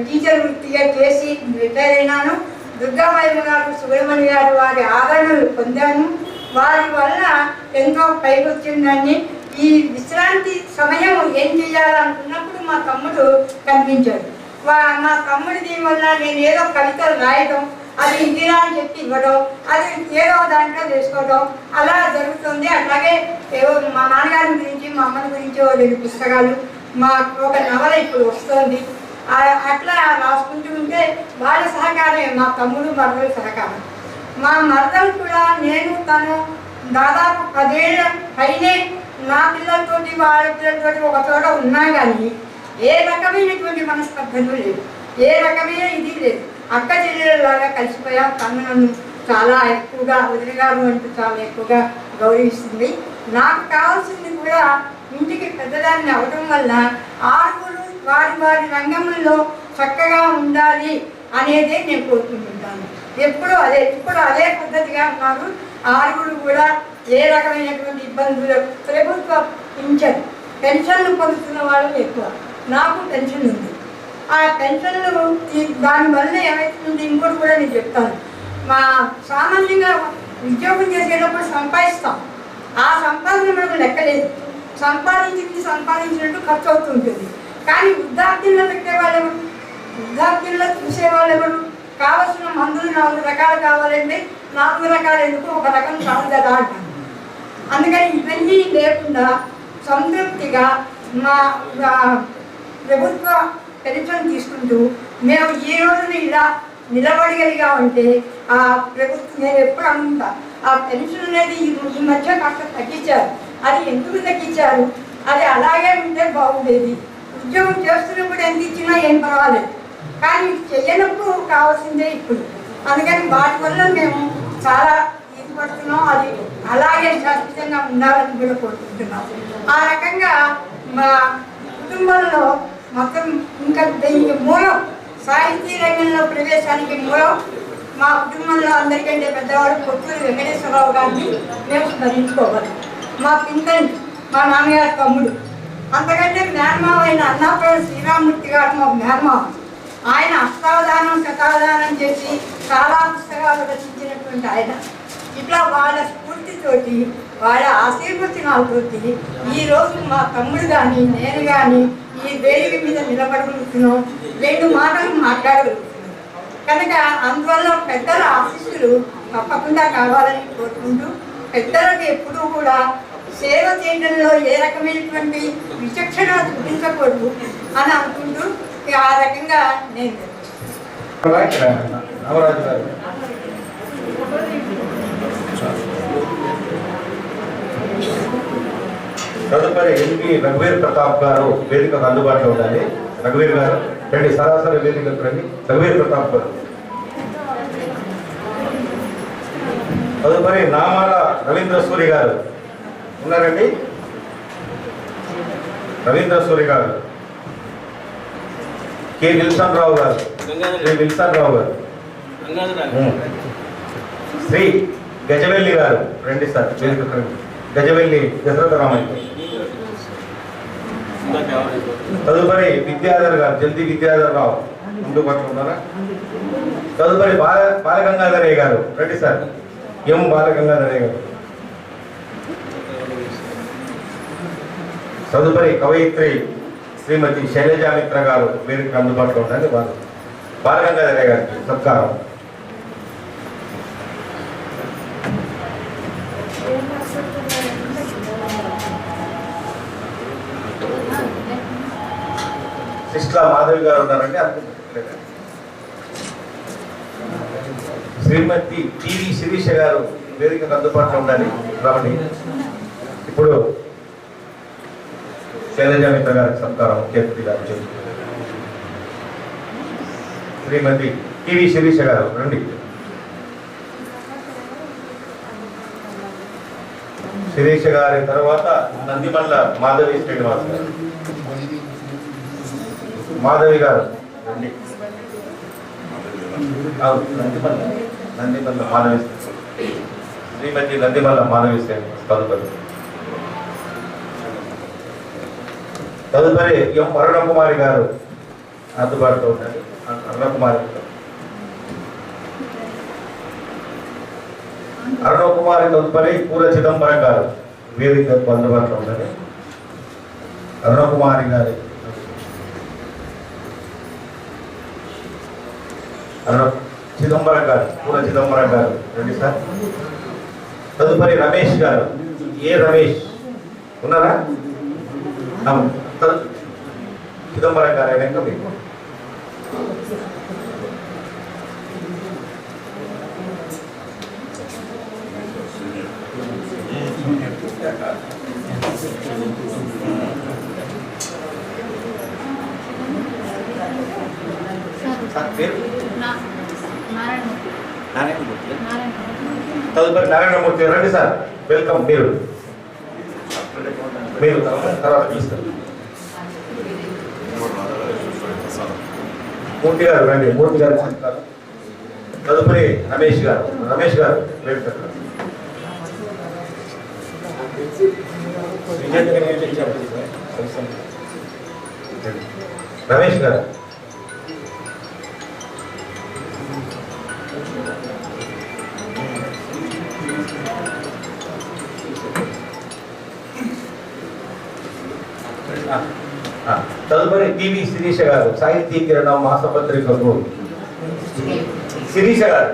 టీచర్ వృత్తిగా చేసి రిటైర్ అయినాను. దుర్గాబాయమ్మ గారు, సుబ్రహ్మణ్య గారు వారి ఆదరణలు పొందాను. వారి వల్ల ఎంతో పైకి వచ్చిందని ఈ విశ్రాంతి సమయం ఏం చేయాలనుకున్నప్పుడు మా తమ్ముడు కనిపించాడు. మా తమ్ముడి వల్ల నేను ఏదో కవితలు రాయడం, అది ఇందిరా అని చెప్పి ఇవ్వడం, అది ఏదో దాంట్లో చేసుకోవడం అలా జరుగుతుంది. అట్లాగే ఏవో మా నాన్నగారి గురించి మా అమ్మని గురించి 2 పుస్తకాలు, మా ఒక నవల ఇప్పుడు వస్తుంది. అట్లా రాసుకుంటూ ఉంటే వాళ్ళ సహకారమే మా తమ్ముడు మరదల సహకారం. మా మరదలు కూడా నేను తను దాదాపు 10 ఏళ్ళ పైనే నా పిల్లలతోటి వాళ్ళ పిల్లలతోటి ఒక చోట ఉన్నా కానీ ఏ రకమైనటువంటి మనస్పర్ధలు లేదు, ఏ రకమైన ఇది లేదు. అక్క చెల్లెలలాగా కలిసిపోయాం. తను నన్ను చాలా ఎక్కువగా వదిలిగారు అంటూ చాలా ఎక్కువగా గౌరవిస్తుంది. నాకు కావాల్సింది కూడా ఇంటికి పెద్దదాన్ని అవడం వల్ల 6 వారి రంగంలో చక్కగా ఉండాలి అనేదే నేను కోరుకుంటుంటాను. ఇప్పుడు అదే పద్ధతిగా ఉన్నారు. 6 కూడా ఏ రకమైనటువంటి ఇబ్బందులు, ప్రభుత్వ పెన్షన్లు పొందుతున్న వాళ్ళు ఎక్కువ. నాకు పెన్షన్ ఉంది. ఆ పెన్షన్లు దానివల్ల ఏమవుతుంది ఇంకోటి కూడా నేను చెప్తాను. మా సామాన్యంగా ఉద్యోగం చేసేటప్పుడు సంపాదిస్తాం, ఆ సంపాదన మనకు లెక్కలేదు. సంపాదించినట్టు ఖర్చు అవుతుంటుంది. కానీ వృద్ధాప్యంలో పెట్టేవాళ్ళెవరు, వృద్ధాప్యంలో చూసేవాళ్ళెవరు? కావలసిన మందులు 4 రకాలు కావాలంటే 4 రకాలు ఎందుకు, ఒక రకం చాలు కదా అంటాను. అందుకని ఇవన్నీ లేకుండా సంతృప్తిగా మా ప్రభుత్వ పెన్షన్ తీసుకుంటూ మేము ఈ రోజున ఇలా నిలబడగలిగా ఉంటే ఆ ప్రభుత్వం, నేను ఎప్పుడు అనుకుంటా ఆ పెన్షన్ అనేది ఈ మధ్య కాస్త తగ్గించారు. అది ఎందుకు తగ్గించారు? అది అలాగే ఉంటే బాగుండేది. ఉద్యోగం చేస్తున్నప్పుడు ఎంత ఇచ్చినా ఏం పర్వాలేదు, కానీ చెయ్యనప్పుడు కావాల్సిందే ఇప్పుడు. అందుకని వాటి వల్ల మేము చాలా ఇది పడుతున్నాం. అది అలాగే శాశ్వతంగా ఉండాలని కూడా కోరుకుంటున్నాం. ఆ రకంగా మా కుటుంబంలో మొత్తం ఇంకా దీనికి మూలం సాహితీ రంగంలో ప్రవేశానికి మూలం మా కుటుంబంలో అందరికంటే పెద్దవాడు పొత్తూరు వెంకటేశ్వరరావు గారిని మేము స్మరించుకోవాలి. మా పింతండి, మా నాన్నగారి తమ్ముడు, అంతకంటే మేనమావ అయిన అన్నాపురం శ్రీరామూర్తి గారు మా మేనమావ. ఆయన అష్టావధానం శతావధానం చేసి చాలా పుస్తకాలు రచించినటువంటి ఆయన. ఇట్లా వాళ్ళ స్ఫూర్తితోటి, వాళ్ళ ఆశీర్వచనాలతోటి ఈరోజు మా తమ్ముడు కానీ నేను కానీ ఈ వేదిక మీద నిలబడగలుగుతున్నాం, 2 మాటలు మాట్లాడగలుగుతున్నాం. కనుక అందువల్ల పెద్దల ఆశీస్సులు తప్పకుండా కావాలని కోరుకుంటూ, పెద్దలకు ఎప్పుడూ కూడా సేవ చేయడంలో ఏ రకమైనటువంటి విచక్షణ చూపించకూడదు అని అనుకుంటూ ఆ రకంగా నేను తదుపరి ఎంపీ రఘువీర్ ప్రతాప్ గారు వేదికకు అందుబాటులో ఉండాలి. రఘువీర్ గారు రండి, సరాసరి వేదికకు రండి. రఘువీర్ ప్రతాప్ గారు తదుపరి నామాల రవీంద్ర సూరి గారు ఉన్నారండి. రవీంద్ర సూరి గారు, కె విల్సన్ రావు గారు, శ్రీ విల్సన్ రావు గారు, శ్రీ గజవెల్లి గారు రండి సార్. గజవెల్లి దశరథరామయ్య. తదుపరి విద్యాధర్ గారు, జల్దీ విద్యాధర్ రావు ముందు పట్ల ఉన్నారా. తదుపరి బాలగంగాధరయ్య గారు రండి సార్. ఎం బాలగంగాధరయ్య గారు. తదుపరి కవయిత్రి శ్రీమతి శైలజా మిత్ర గారు వేదిక అందుబాటులో ఉండండి. వారు బాలగంగాధరయ్య గారికి సత్కారం. శిష్లా మాధవి గారు ఉన్నారండి. శ్రీమతి టివి శిరీష గారు వేదికకు అందుబాటులో ఉండాలి. రావండి. ఇప్పుడు శైలజా మిత్ర గారికి సత్కారం ముఖ్య అతిథిగా చెప్తున్నారు. శ్రీమతి టివి శిరీష గారు రండి. శిరీష గారి తర్వాత నందిమల్ల మాధవి శ్రీనివాస్ గారు. మాధవి గారు రండి. నందిమల్ల మాధవి శ్రీమతి నందిమల్ల మాధవి శ్రీనివాస్ తదుపరి ఎం అరుణకుమారి గారు అందుబాటులో ఉండండి. అరుణకుమారి తదుపరి పూర చిదంబరం గారు వేదికకు అందుబాటులో ఉండండి. అరుణకుమారి గారి చిదంబరం గారు, పూర చిదంబరం గారు రండి సార్. తదుపరి రమేష్ గారు, ఏ రమేష్ ఉన్నారా? చిదంబరం గారు అయినాక మీకు తదుపరి నారాయణమూర్తి రండి సార్. వెల్కమ్. మీరు తర్వాత తీస్తారు. మూర్తి గారు రండి. మూర్తి గారు తదుపరి రమేష్ గారు. రమేష్ గారు రమేష్ గారు తదుపరి టీవీ శిరీష గారు, సాహితీ కిరణం మాసపత్రికకు శిరీష గారు.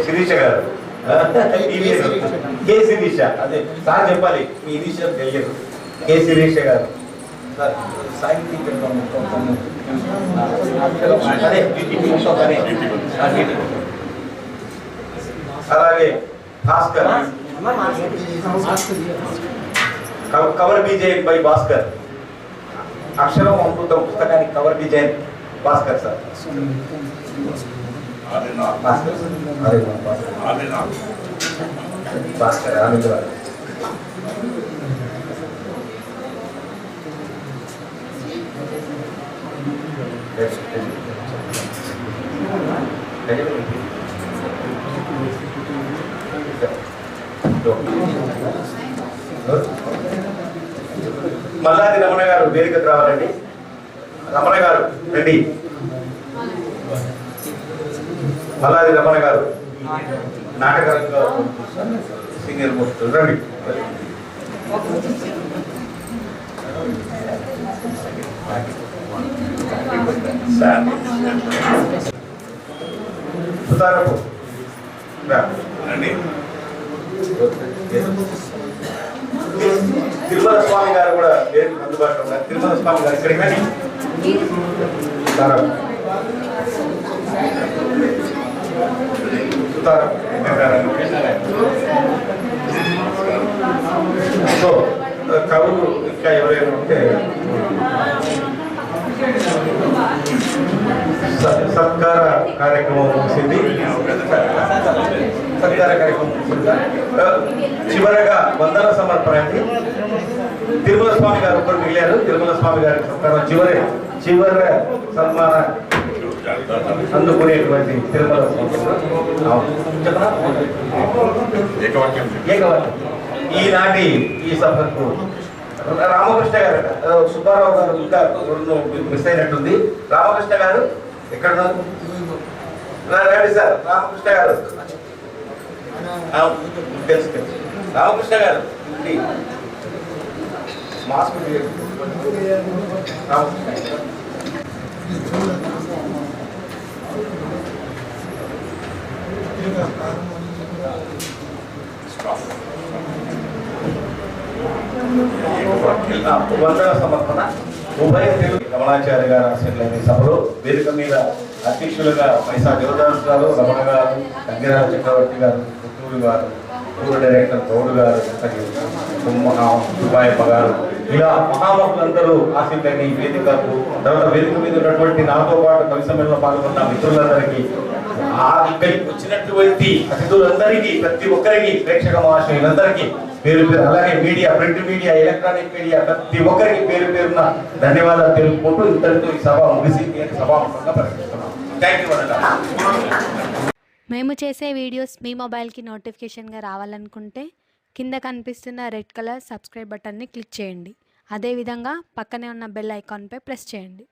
శిరీష గారు కే శిరీష. అదే సార్ చెప్పాలి, మీ ఇనిషియల్ తెలియదు. కే శిరీష గారు సాహితీ కిరణం. అలాగే Bhaskar, cover design by Bhaskar. అక్షరం అమృతం పుస్తకానికి cover design Bhaskar sir. Bhaskar Anand గారు. మల్లాది రమణ గారు వేదికకు రావాలండి. రమణ గారు రండి. మల్లాది రమణ గారు నాటకరంగా సీనియర్ మోస్ట్ రండి. సుతారపు రండి. తిరుమల స్వామి గారు కూడా వేదిక అందుబాటులో ఉన్నారు. తిరుమల స్వామి గారు ఇక్కడికి రండి. సో కవులు ఇంకా ఎవరైనా ఉంటే సత్కార కార్యక్రమం ముగిసింది. సత్కార కార్యక్రమం చివరగా వందన సమర్పణ అండి. తిరుమల స్వామి గారు ఒకరు మిగిలారు. తిరుమల స్వామి గారి సత్కారం చివరి సన్మాన అందుకునేటువంటి తిరుమల ఏకవాక్యం. ఈనాటి ఈ సభకు రామకృష్ణ గారు, సుబ్బారావు గారు ఇంకా మిస్ అయినట్టుంది. రామకృష్ణ గారు ఎక్కడ రండి సార్. రామకృష్ణ గారు తెలుసు రామకృష్ణ గారు మాస్క్ వందన సమర్పణ ఉభయ తెలుగు రమణాచార్య గారు ఆశీర్లైన సభలో వేదిక మీద అధ్యక్షులుగా మైసా దేవదాస్ గారు, రమణ గారు, గంగిరాల చక్రవర్తి గారు, పుత్తూరు గారు, పూర్వ డైరెక్టర్ గౌడు గారు, దుబాయ్ గారు, ఇలా మహామహులందరూ ఆశీర్లైన ఈ వేదికకు, తర్వాత వేదిక మీద ఉన్నటువంటి నాతో పాటు కవి సమ్మేళనంలో పాల్గొన్న మిత్రులందరికీ, ఇక్కడికి వచ్చినటువంటి అతిథులందరికీ, ప్రతి ఒక్కరికి, ప్రేక్షక మహాశయులందరికీ పేరు పేరు, అలాగే media, print media, electronic media, ప్రతి ఒక్కరికి పేరు పేరున ధన్యవాదాలు తెలుపుకుంటూ ఇంతటితో ఈ సభ ముగిసింది అని సభాముఖంగా ప్రకటిస్తున్నాం. థ్యాంక్ యూ అన్న. మేము చేసే వీడియోస్ మీ మొబైల్కి నోటిఫికేషన్గా రావాలనుకుంటే కింద కనిపిస్తున్న రెడ్ కలర్ సబ్స్క్రైబ్ బటన్ని క్లిక్ చేయండి. అదేవిధంగా పక్కనే ఉన్న బెల్ ఐకాన్పై ప్రెస్ చేయండి.